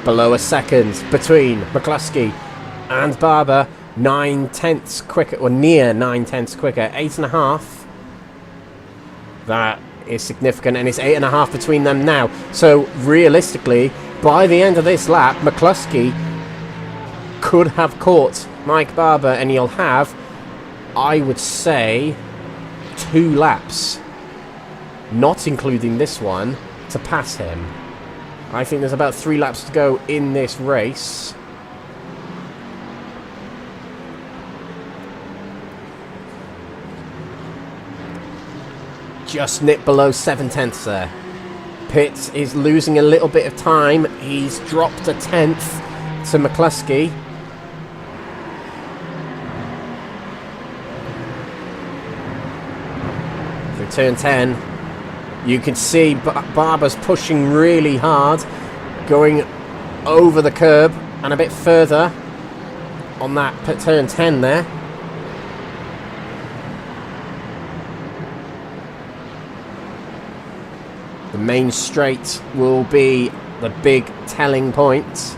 Below a second between McCluskey and Barber. 9/10 quicker, or near 9/10 quicker. 8.5. That is significant, and it's 8.5 between them now. So realistically, by the end of this lap, McCluskey could have caught Mike Barber, and he'll have, I would say, 2 laps, not including this one, to pass him. I think there's about 3 laps to go in this race. Just nipped below 7/10 there. Pitt is losing a little bit of time. He's dropped a 10th to McCluskey. So turn 10. You can see Barber's pushing really hard, going over the curb and a bit further on that turn 10 there. The main straight will be the big telling point.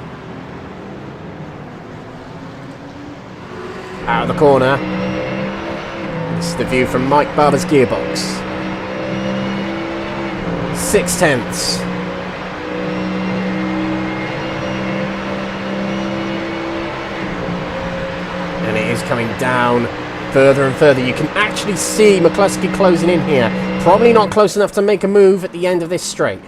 Out of the corner. This is the view from Mike Barber's gearbox. 6/10. And it is coming down further and further. You can actually see McCluskey closing in here. Probably not close enough to make a move at the end of this straight.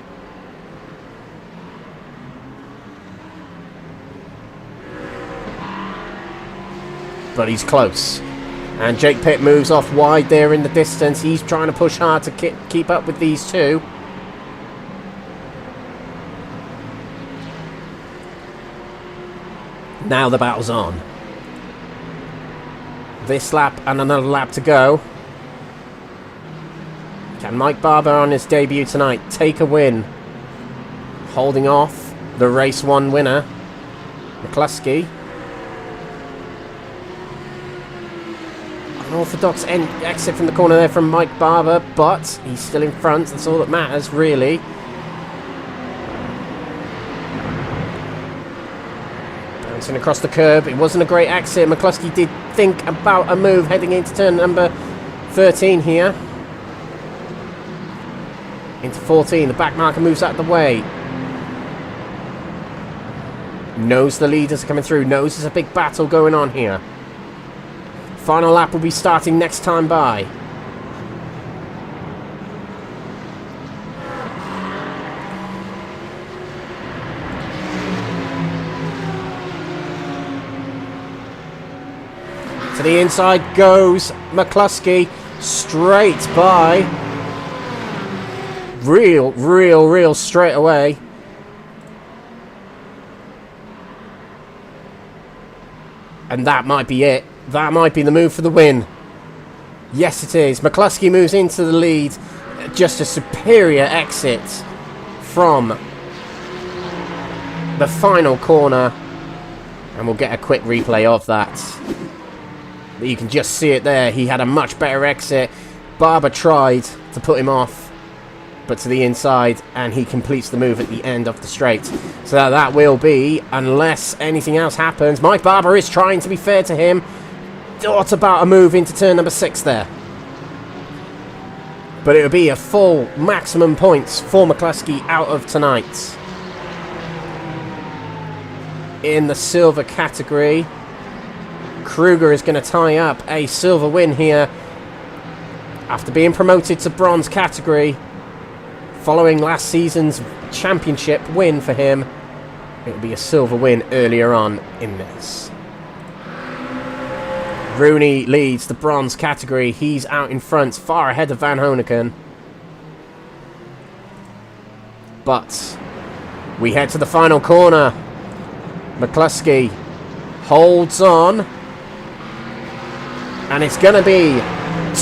But he's close. And Jake Pitt moves off wide there in the distance. He's trying to push hard to keep up with these two. Now the battle's on. This lap and another lap to go. Can Mike Barber on his debut tonight take a win? Holding off the race 1 winner, McCluskey. Unorthodox exit from the corner there from Mike Barber, but he's still in front. That's all that matters, really. Bouncing across the curb. It wasn't a great exit. McCluskey did think about a move heading into turn number 13 here. Into 14. The back marker moves out of the way. Knows the leaders are coming through. Knows there's a big battle going on here. Final lap will be starting next time by. It's a the inside goes McCluskey, straight by. Real straight away. And that might be it. That might be the move for the win. Yes, it is. McCluskey moves into the lead. Just a superior exit from the final corner. And we'll get a quick replay of that. But you can just see it there. He had a much better exit. Barber tried to put him off, but to the inside, and he completes the move at the end of the straight. So that will be, unless anything else happens. Mike Barber is trying to be fair to him. What about a move into turn number 6 there? But it would be a full maximum points for McCluskey out of tonight. In the silver category, Kruger is going to tie up a silver win here after being promoted to bronze category. Following last season's championship win for him, it'll be a silver win earlier on in this. Rooney leads the bronze category. He's out in front, far ahead of Van Honeken. But we head to the final corner. McCluskey holds on. And it's going to be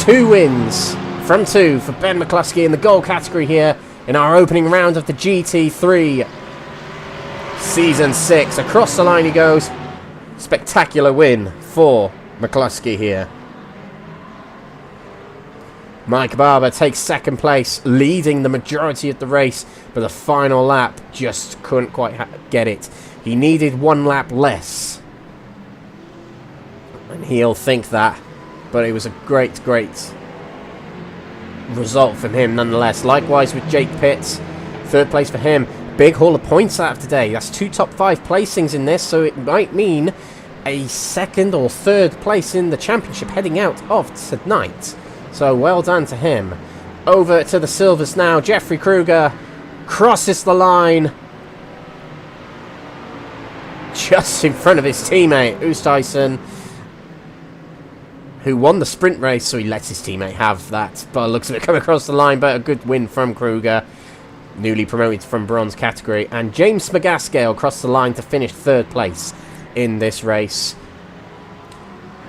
2 wins from 2 for Ben McCluskey in the gold category here in our opening round of the GT3 Season 6. Across the line he goes. Spectacular win for McCluskey here. Mike Barber takes second place, leading the majority of the race, but the final lap just couldn't quite get it. He needed 1 lap less. And he'll think that, but it was a great result from him nonetheless. Likewise with Jake Pitts, 3rd place for him. Big haul of points out of today. That's 2 top 5 placings in this, so it might mean a 2nd or 3rd place in the championship heading out of tonight. So well done to him. Over to the silvers now. Jeffrey Kruger crosses the line just in front of his teammate Oosthuizen, who won the sprint race, so he lets his teammate have that. But looks at it come across the line, but a good win from Kruger, newly promoted from bronze category. And James McGaskill crossed the line to finish 3rd place in this race.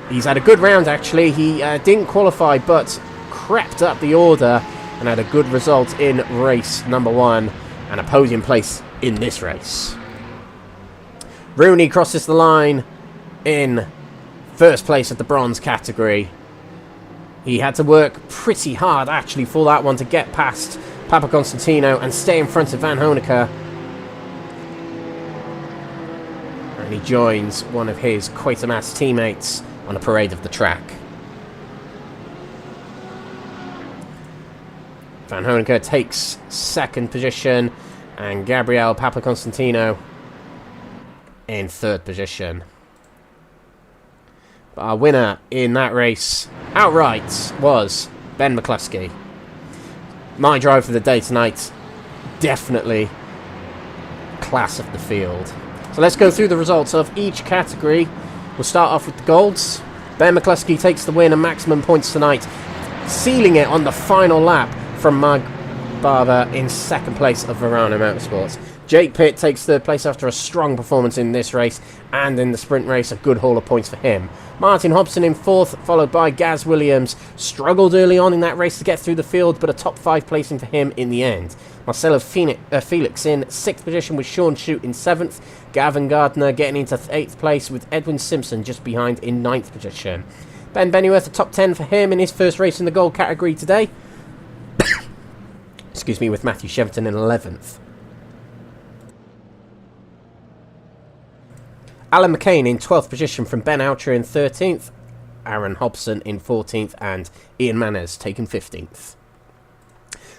He's had a good round actually. He didn't qualify, but crept up the order and had a good result in race number 1 and a podium place in this race. Rooney crosses the line in 1st place at the bronze category. He had to work pretty hard actually for that one to get past Papa Constantino and stay in front of Van Honeken. And he joins one of his Quatermass teammates on a parade of the track. Van Honeken takes 2nd position and Gabriel Papa Constantino in 3rd position. But our winner in that race outright was Ben McCluskey. My drive for the day tonight, definitely class of the field. So let's go through the results of each category. We'll start off with the golds. Ben McCluskey takes the win and maximum points tonight, sealing it on the final lap from Mike Barber in 2nd place of Verano Motorsports. Jake Pitt takes 3rd place after a strong performance in this race, and in the sprint race a good haul of points for him. Martin Hobson in 4th, followed by Gaz Williams. Struggled early on in that race to get through the field, but a top 5 placing for him in the end. Marcelo Felix in 6th position with Sean Shute in 7th. Gavin Gardner getting into 8th place with Edwin Simpson just behind in 9th position. Ben Bennyworth, a top 10 for him in his first race in the gold category today. Excuse me, with Matthew Cheverton in 11th. Alan McCain in 12th position from Ben Oucher in 13th. Aaron Hobson in 14th and Ian Manners taking 15th.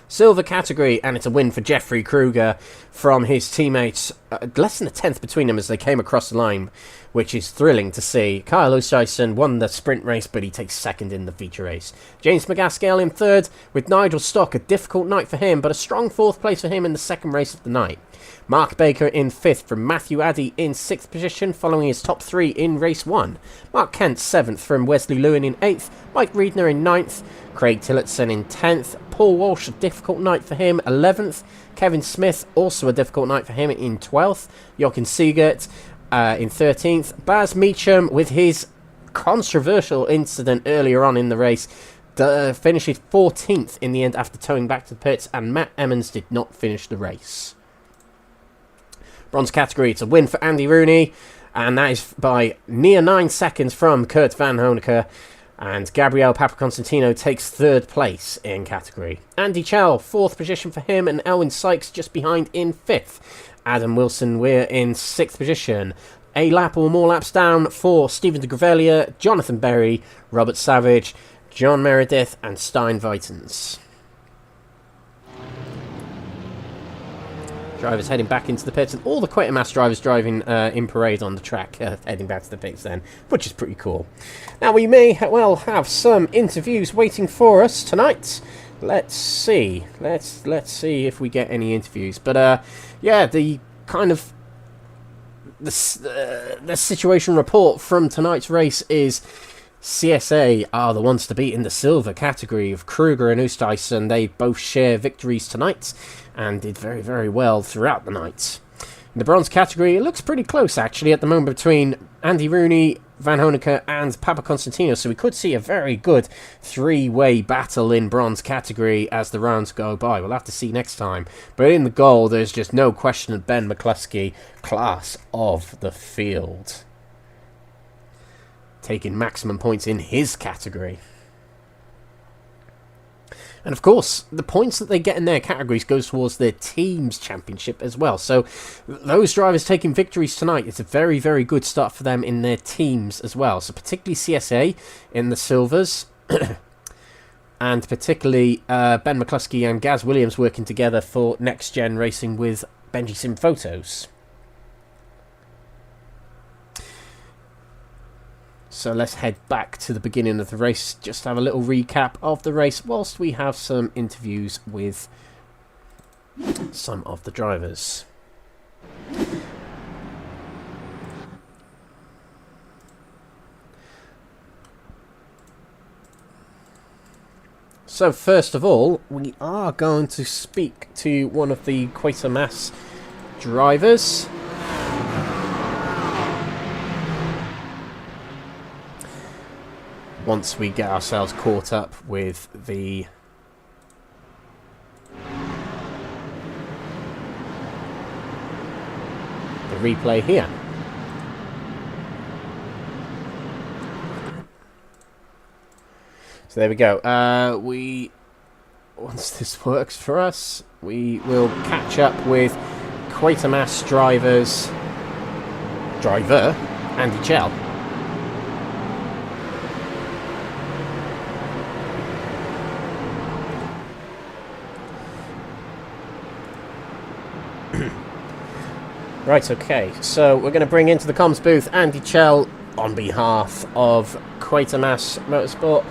silver category, and it's a win for Jeffrey Kruger from his teammates. Less than a tenth between them as they came across the line, which is thrilling to see. Kyle Oosthuizen won the sprint race, but he takes second in the feature race. James McGaskill in third, with Nigel Stock. A difficult night for him, but a strong fourth place for him in the second race of the night. Mark Baker in 5th from Matthew Addy in 6th position, following his top 3 in race 1. Mark Kent 7th from Wesley Lewin in 8th, Mike Reedner in 9th, Craig Tillotson in 10th, Paul Walsh, a difficult night for him, 11th, Kevin Smith, also a difficult night for him, in 12th, Jochen Siegert in 13th, Baz Meacham with his controversial incident earlier on in the race, finishes 14th in the end after towing back to the pits, and Matt Emmons did not finish the race. Bronze category, it's a win for Andy Rooney, and that is by near 9 seconds from Kurt Van Honecker, and Gabriel Papaconstantino takes 3rd place in category. Andy Chell, 4th position for him, and Elwyn Sykes just behind in 5th. Adam Wilson Weir in 6th position. A lap or more laps down for Stephen de Gravelia, Jonathan Berry, Robert Savage, John Meredith, and Stein Vitens. Drivers heading back into the pits, and all the Quatermass drivers driving in parade on the track, heading back to the pits then, which is pretty cool. Now, we may well have some interviews waiting for us tonight. Let's see. Let's see if we get any interviews. But, yeah, the kind of the situation report from tonight's race is CSA are the ones to beat in the silver category of Kruger and Oosthuizen. They both share victories tonight and did very, very well throughout the night. In the bronze category, it looks pretty close actually at the moment between Andy Rooney, Van Honecker and Papaconstantino, so we could see a very good three-way battle in bronze category as the rounds go by. We'll have to see next time. But in the goal, there's just no question of Ben McCluskey, class of the field, taking maximum points in his category. And of course, the points that they get in their categories goes towards their team's championship as well. So those drivers taking victories tonight, it's a very, very good start for them in their teams as well. So particularly CSA in the silvers, and particularly Ben McCluskey and Gaz Williams working together for NXTGEN Racing with Benji Sim Photos. So let's head back to the beginning of the race, just to have a little recap of the race, whilst we have some interviews with some of the drivers. So first of all, we are going to speak to one of the Quatermass drivers. Once we get ourselves caught up with the replay here. So there we go. Once this works for us, we will catch up with Quatermass driver Andy Chell. Right, okay, so we're going to bring into the comms booth Andy Chell on behalf of Quatermass Motorsport.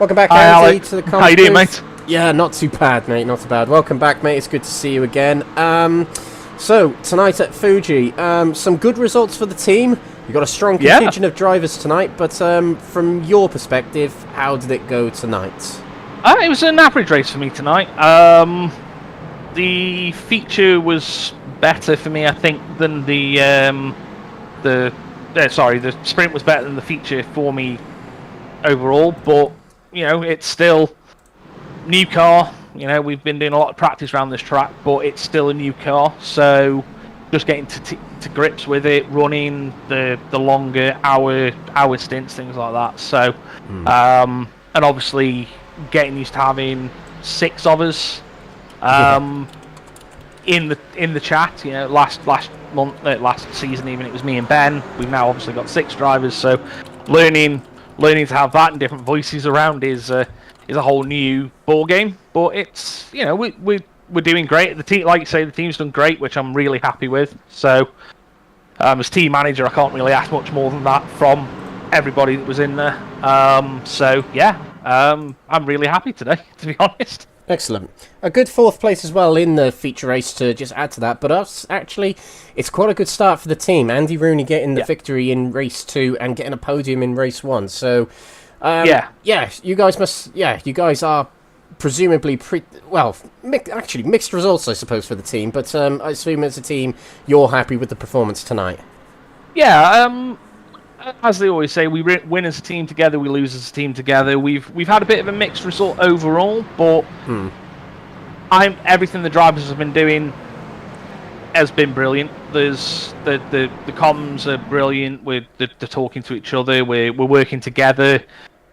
Welcome back, Andy, to the comms booth. How you doing, mate? Yeah, not too bad, mate, not too bad. Welcome back, mate, it's good to see you again. So, tonight at Fuji, some good results for the team. You've got a strong contingent of drivers tonight, but from your perspective, how did it go tonight? It was an average race for me tonight. The feature was better for me, I think, than the sprint was better than the feature for me overall. But you know, it's still new car. You know, we've been doing a lot of practice around this track, but it's still a new car. So just getting to grips with it, running the longer hour stints, things like that. So and obviously getting used to having 6 of us. In the chat, you know, last season even it was me and Ben. We've now obviously got 6 drivers, so learning to have that and different voices around is a whole new ball game. but it's we're doing great. The team, like you say, the team's done great, which I'm really happy with. So, as team manager, I can't really ask much more than that from everybody that was in there. So yeah, I'm really happy today, to be honest. Excellent. A good fourth place as well in the feature race to just add to that. But us, actually, it's quite a good start for the team. Andy Rooney getting the victory in race 2 and getting a podium in race 1. So, you guys are presumably mixed results, I suppose, for the team. But I assume as a team, you're happy with the performance tonight. Yeah. As they always say, we win as a team together, we lose as a team together. We've had a bit of a mixed result overall, but everything the drivers have been doing has been brilliant. There's the comms are brilliant. They're talking to each other. We're working together.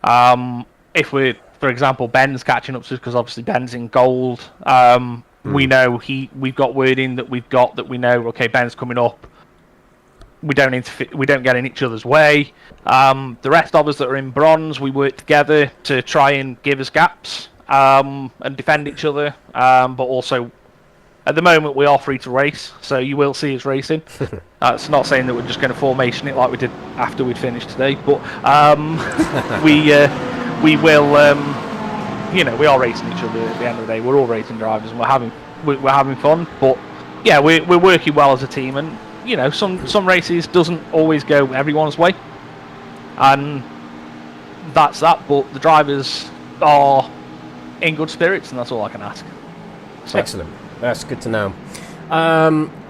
If we're, for example, Ben's catching up to us because obviously Ben's in gold. We know we've got wording that we know. Okay, Ben's coming up. We don't get in each other's way. The rest of us that are in bronze, we work together to try and give us gaps and defend each other. But also, at the moment, we are free to race, so you will see us racing. That's not saying that we're just going to formation it like we did after we'd finished today, but we will. We are racing each other at the end of the day. We're all racing drivers, and we're having fun. But yeah, we're working well as a team, and some races doesn't always go everyone's way, and that's that. But the drivers are in good spirits, and that's all I can ask. So. Excellent. That's good to know.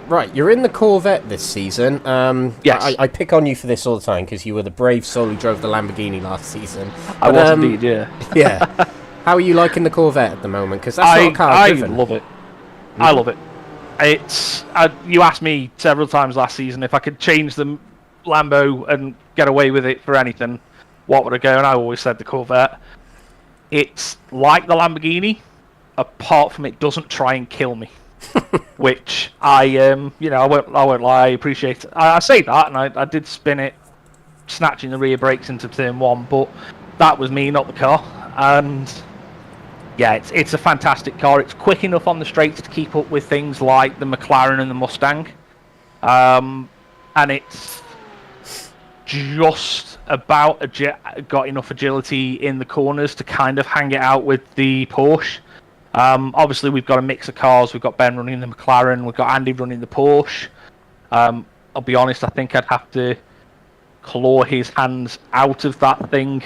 Right, you're in the Corvette this season. Yes. I pick on you for this all the time because you were the brave soul who drove the Lamborghini last season. I was indeed, yeah. Yeah. How are you liking the Corvette at the moment? Because that's not a car driven. I love it. I love it. It's you asked me several times last season if I could change the Lambo and get away with it for anything, what would I go? And I always said the Corvette. It's like the Lamborghini, apart from it doesn't try and kill me, which I won't lie, I appreciate it. I say that, and I did spin it, snatching the rear brakes into turn 1, but that was me, not the car. And yeah, it's a fantastic car. It's quick enough on the straights to keep up with things like the McLaren and the Mustang. And it's just about got enough agility in the corners to kind of hang it out with the Porsche. Obviously, we've got a mix of cars. We've got Ben running the McLaren. We've got Andy running the Porsche. I'll be honest, I think I'd have to claw his hands out of that thing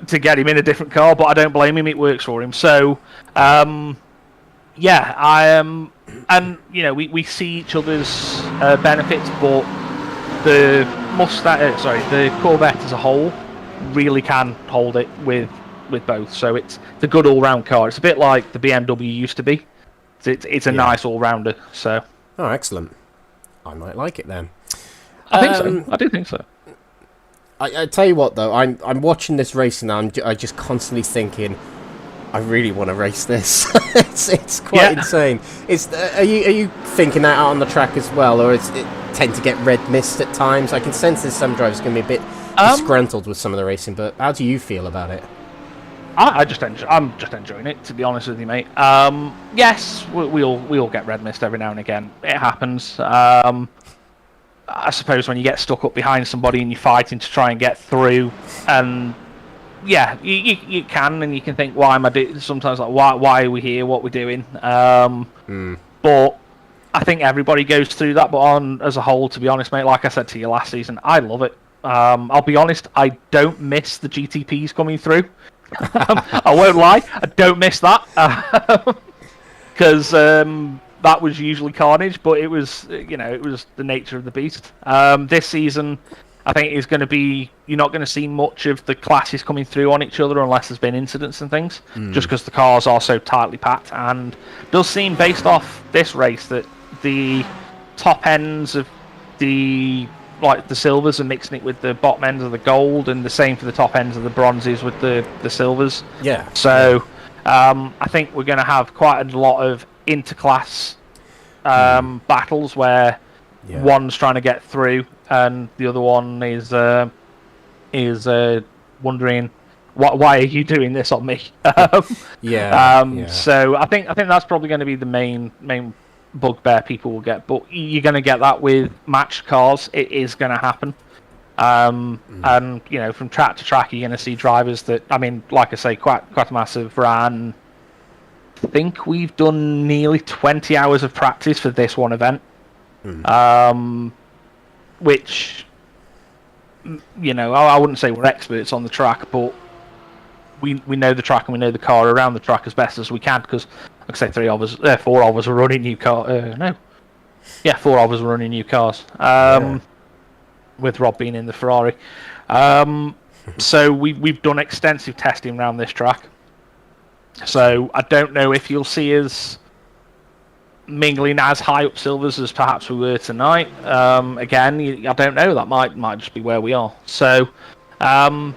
to get him in a different car, but I don't blame him. It works for him. So, yeah, and we see each other's benefits, but the the Corvette as a whole really can hold it with both. So it's a good all-round car. It's a bit like the BMW used to be. It's a nice all-rounder. So. Oh, excellent. I might like it then. I think so. I do think so. I tell you what, though, I'm watching this race and I'm just constantly thinking, I really want to race this. it's quite insane. Are you thinking that out on the track as well, or is it tend to get red mist at times? I can sense there's some drivers going to be a bit disgruntled with some of the racing, but how do you feel about it? I'm just enjoying it, to be honest with you, mate. Yes, we all get red mist every now and again. It happens. I suppose when you get stuck up behind somebody and you're fighting to try and get through, and yeah, you can, and you can think, why am I doing? Sometimes like, why are we here? What we're doing? But I think everybody goes through that. But as a whole, to be honest, mate, like I said to you last season, I love it. I'll be honest, I don't miss the GTPs coming through. I won't lie, I don't miss that because that was usually carnage, but it was the nature of the beast. This season, I think it's going to be, you're not going to see much of the classes coming through on each other unless there's been incidents and things, just because the cars are so tightly packed. And it does seem, based off this race, that the top ends of the silvers are mixing it with the bottom ends of the gold, and the same for the top ends of the bronzes with the silvers. Yeah. So I think we're going to have quite a lot of interclass battles where one's trying to get through and the other one is wondering why are you doing this on me? So I think that's probably going to be the main bugbear people will get. But you're going to get that with matched cars. It is going to happen. And from track to track, you're going to see drivers that, I mean, like I say, quite massive ran. I think we've done nearly 20 hours of practice for this one event, which, I wouldn't say we're experts on the track, but we know the track and we know the car around the track as best as we can, because, like I say, 4 of us were running new car. 4 of us were running new cars. With Rob being in the Ferrari. So we've done extensive testing around this track. So I don't know if you'll see us mingling as high up silvers as perhaps we were tonight. Again, I don't know. That might just be where we are. So, I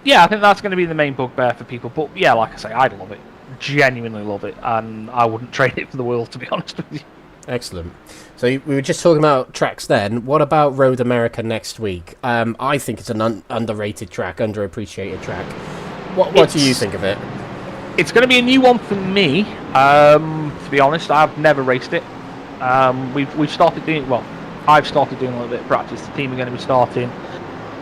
think that's going to be the main bugbear for people. But yeah, like I say, I love it. Genuinely love it. And I wouldn't trade it for the world, to be honest with you. Excellent. So we were just talking about tracks then. What about Road America next week? I think it's an underrated track, underappreciated track. What do you think of it? It's going to be a new one for me. To be honest, I've never raced it. We've started doing, well, I've started doing a little bit of practice. The team are going to be starting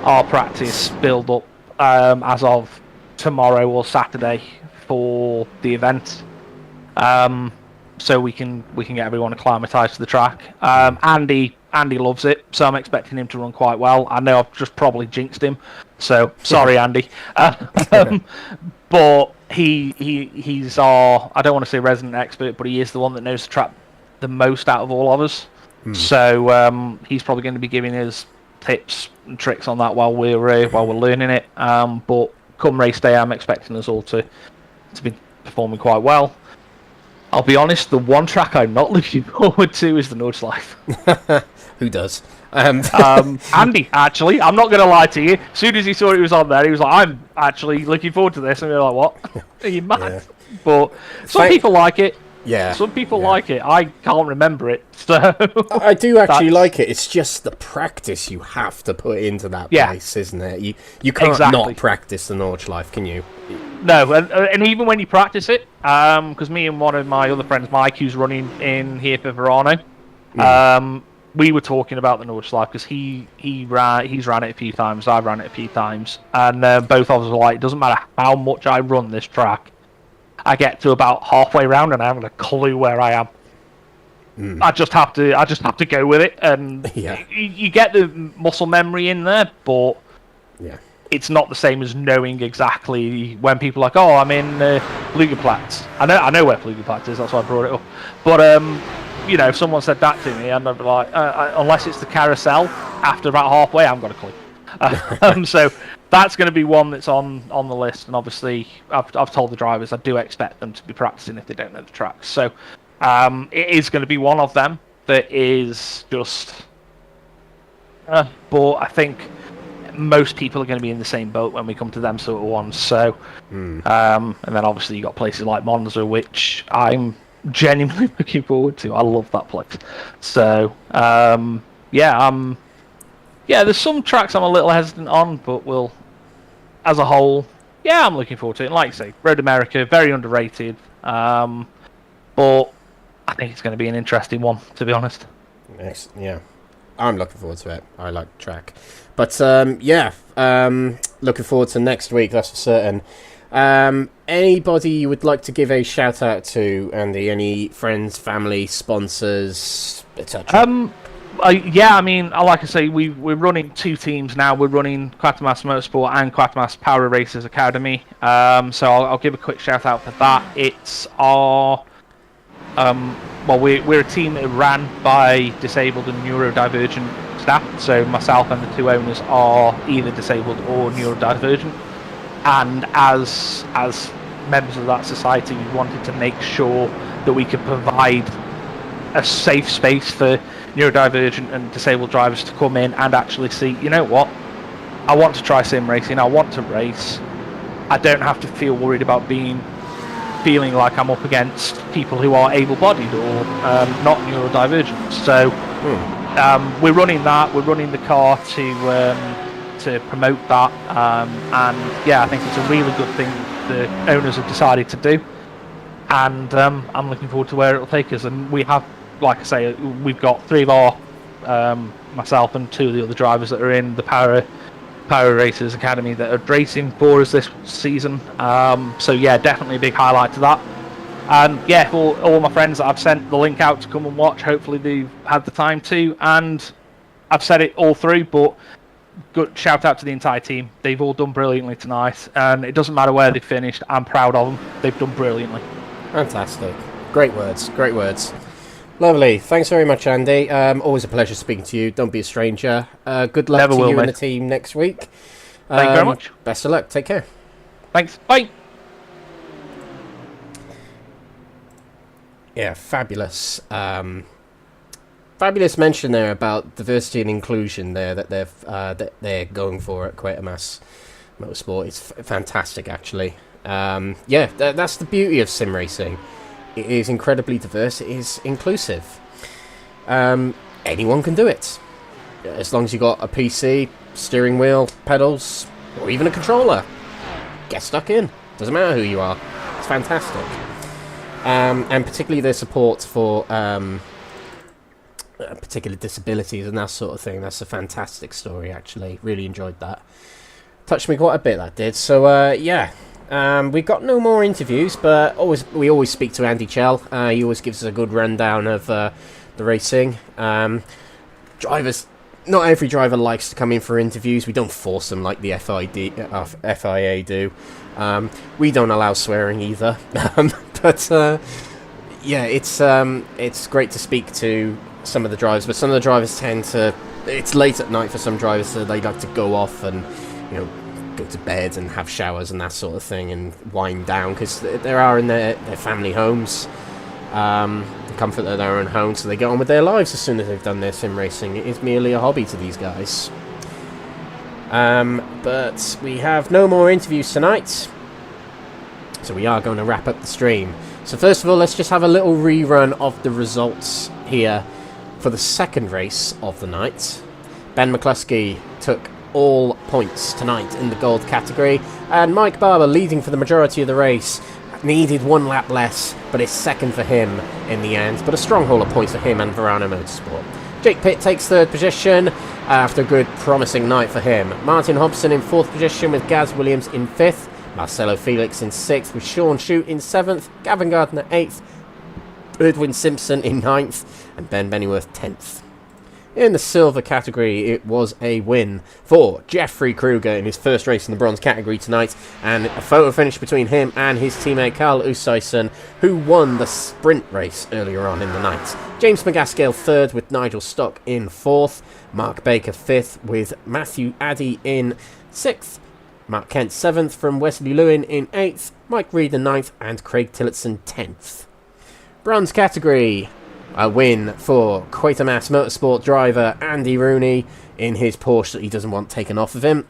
our practice build up as of tomorrow or Saturday for the event. So we can get everyone acclimatised to the track. Andy loves it, so I'm expecting him to run quite well. I know I've just probably jinxed him, so sorry, Andy. But he's our, I don't want to say resident expert, but he is the one that knows the track the most out of all of us. So he's probably going to be giving us tips and tricks on that while we're learning it. But come race day, I'm expecting us all to be performing quite well. I'll be honest, the one track I'm not looking forward to is the Nordschleife. Who does? Andy, actually. I'm not going to lie to you. As soon as he saw it was on there, he was like, I'm actually looking forward to this. And we were like, what? Are you mad? Yeah. But some people like it. Yeah. Some people like it. I can't remember it. So I do actually like it. It's just the practice you have to put into that place, isn't it? You can't not practice the Nordschleife, can you? No, and even when you practice it, because me and one of my other friends, Mike, who's running in here for Verano, we were talking about the Nordschleife because he's ran it a few times, I've ran it a few times, and both of us were like, it doesn't matter how much I run this track, I get to about halfway round and I haven't a clue where I am. I just have to go with it, and you get the muscle memory in there, but it's not the same as knowing exactly when people are like, oh, I'm in Flügelplatz. I know where Flügelplatz is, that's why I brought it up. But if someone said that to me, and I'd be like, unless it's the carousel, after about halfway, I haven't got a clue. So that's going to be one that's on the list, and obviously I've told the drivers I do expect them to be practicing if they don't know the tracks. So it is going to be one of them that is just... but I think most people are going to be in the same boat when we come to them sort of ones. So, and then obviously you got places like Monza, which I'm genuinely looking forward to. I love that place. So, there's some tracks I'm a little hesitant on, but as a whole, I'm looking forward to it. And like I say, Road America, very underrated. But I think it's going to be an interesting one, to be honest. Yes, yeah. I'm looking forward to it. I like the track. But, looking forward to next week, that's for certain. Anybody you would like to give a shout-out to, Andy? Any friends, family, sponsors, etc.? I mean, like I say, we're running 2 teams now. We're running Quatermass Motorsport and Quatermass Power Racers Academy. So I'll give a quick shout-out for that. It's our... we're a team that ran by disabled and neurodivergent staff, so myself and the 2 owners are either disabled or neurodivergent, and as members of that society, we wanted to make sure that we could provide a safe space for neurodivergent and disabled drivers to come in and actually see, you know what, I want to try sim racing, I want to race, I don't have to feel worried about feeling like I'm up against people who are able-bodied or not neurodivergent. So we're running that. We're running the car to to promote that, and yeah, I think it's a really good thing the owners have decided to do, and I'm looking forward to where it'll take us. And we have, like I say, we've got 3 of our, myself and 2 of the other drivers that are in the Power Racers Academy that are racing for us this season. So yeah, definitely a big highlight to that. And yeah, all my friends that I've sent the link out to come and watch, hopefully they've had the time to. And I've said it all through, but good shout out to the entire team. They've all done brilliantly tonight, and it doesn't matter where they've finished. I'm proud of them. They've done brilliantly. Fantastic. Great words. Great words. Lovely. Thanks very much, Andy. Always a pleasure speaking to you. Don't be a stranger. Good luck to you and the team next week. Thank you very much. Best of luck. Take care. Thanks. Bye. Yeah, fabulous. Fabulous mention there about diversity and inclusion there that they're going for at Quatermass Motorsport. It's fantastic, actually. Yeah, that's the beauty of sim racing. It is incredibly diverse. It is inclusive. Anyone can do it, as long as you got a PC, steering wheel, pedals, or even a controller. Get stuck in. Doesn't matter who you are. It's fantastic. And particularly their support for particular disabilities and that sort of thing. That's a fantastic story, actually. Really enjoyed that. Touched me quite a bit, that did. So, yeah. We've got no more interviews, but we always speak to Andy Chell. He always gives us a good rundown of the racing. Drivers, not every driver likes to come in for interviews. We don't force them like the FIA do. We don't allow swearing either. But yeah, it's great to speak to some of the drivers, but some of the drivers tend to... It's late at night for some drivers, so they like to go off and, you know, go to bed and have showers and that sort of thing and wind down, because they are in their family homes, the comfort of their own home, so they get on with their lives as soon as they've done their sim racing. It is merely a hobby to these guys. But we have no more interviews tonight, so we are going to wrap up the stream. So first of all, let's just have a little rerun of the results here for the second race of the night. Ben McCluskey took all points tonight in the gold category, and Mike Barber, leading for the majority of the race, needed 1 lap less, but it's second for him in the end, but a strong haul of points for him and Verano Motorsport. Jake Pitt takes 3rd position after a good promising night for him. Martin Hobson in 4th position with Gaz Williams in 5th, Marcelo Felix in 6th with Sean Shute in 7th, Gavin Gardner 8th, Edwin Simpson in 9th, and Ben Bennyworth 10th. In the silver category, it was a win for Jeffrey Kruger in his first race in the bronze category tonight, and a photo finish between him and his teammate Carl Usaisen, who won the sprint race earlier on in the night. James McGaskill 3rd with Nigel Stock in 4th, Mark Baker 5th with Matthew Addy in 6th, Mark Kent 7th from Wesley Lewin in 8th, Mike Reed in 9th, and Craig Tillotson 10th. Bronze category, a win for Quatermass Motorsport driver Andy Rooney in his Porsche that he doesn't want taken off of him.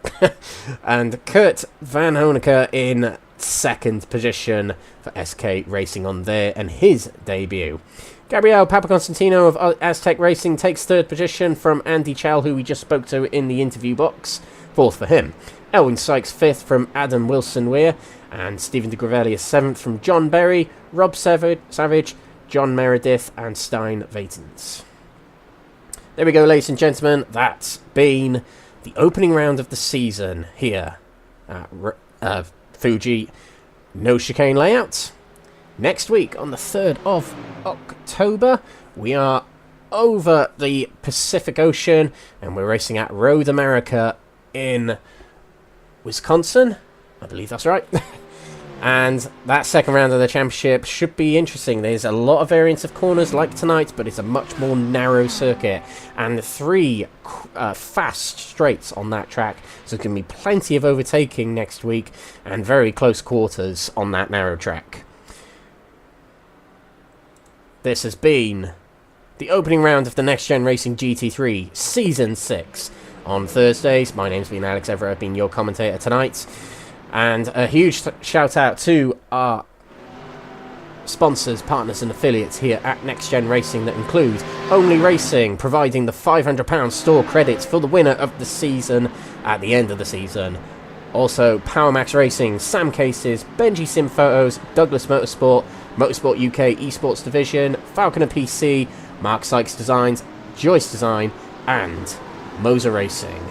And Kurt Van Honecker in 2nd position for SK Racing on there and his debut. Gabriel Papaconstantino of Aztec Racing takes 3rd position from Andy Chell, who we just spoke to in the interview box. 4th for him. Elwin Sykes 5th from Adam Wilson-Weir, and Stephen de Grevelius 7th from John Berry, Rob Savage, John Meredith, and Stein Vatens. There we go, ladies and gentlemen. That's been the opening round of the season here at Fuji No Chicane Layout. Next week, on the 3rd of October, we are over the Pacific Ocean, and we're racing at Road America in Wisconsin. I believe that's right. And that second round of the championship should be interesting. There's a lot of variance of corners like tonight, but it's a much more narrow circuit. And 3 fast straights on that track. So there's going to be plenty of overtaking next week and very close quarters on that narrow track. This has been the opening round of the NXTGEN Racing GT3 Season 6 on Thursdays. My name's been Alex Everitt. I've been your commentator tonight. And a huge shout out to our sponsors, partners and affiliates here at NXTGEN Racing that include Only Racing, providing the £500 store credits for the winner of the season at the end of the season. Also, PowerMax Racing, Sam Cases, Benji Sim Photos, Douglas Motorsport, Motorsport UK Esports Division, Falconer PC, Mark Sykes Designs, Joyce Design, and Moser Racing.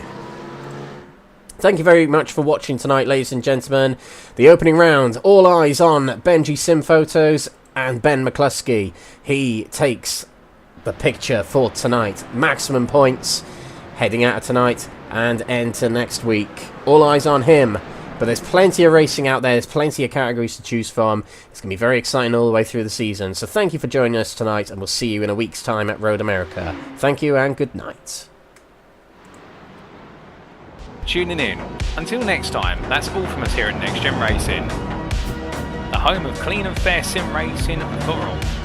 Thank you very much for watching tonight, ladies and gentlemen. The opening round, all eyes on Benji Sim Photos and Ben McCluskey. He takes the picture for tonight. Maximum points heading out of tonight and enter next week. All eyes on him. But there's plenty of racing out there. There's plenty of categories to choose from. It's going to be very exciting all the way through the season. So thank you for joining us tonight, and we'll see you in a week's time at Road America. Thank you and good night. Tuning in. Until next time, that's all from us here at NXTGEN Racing, the home of clean and fair sim racing for all.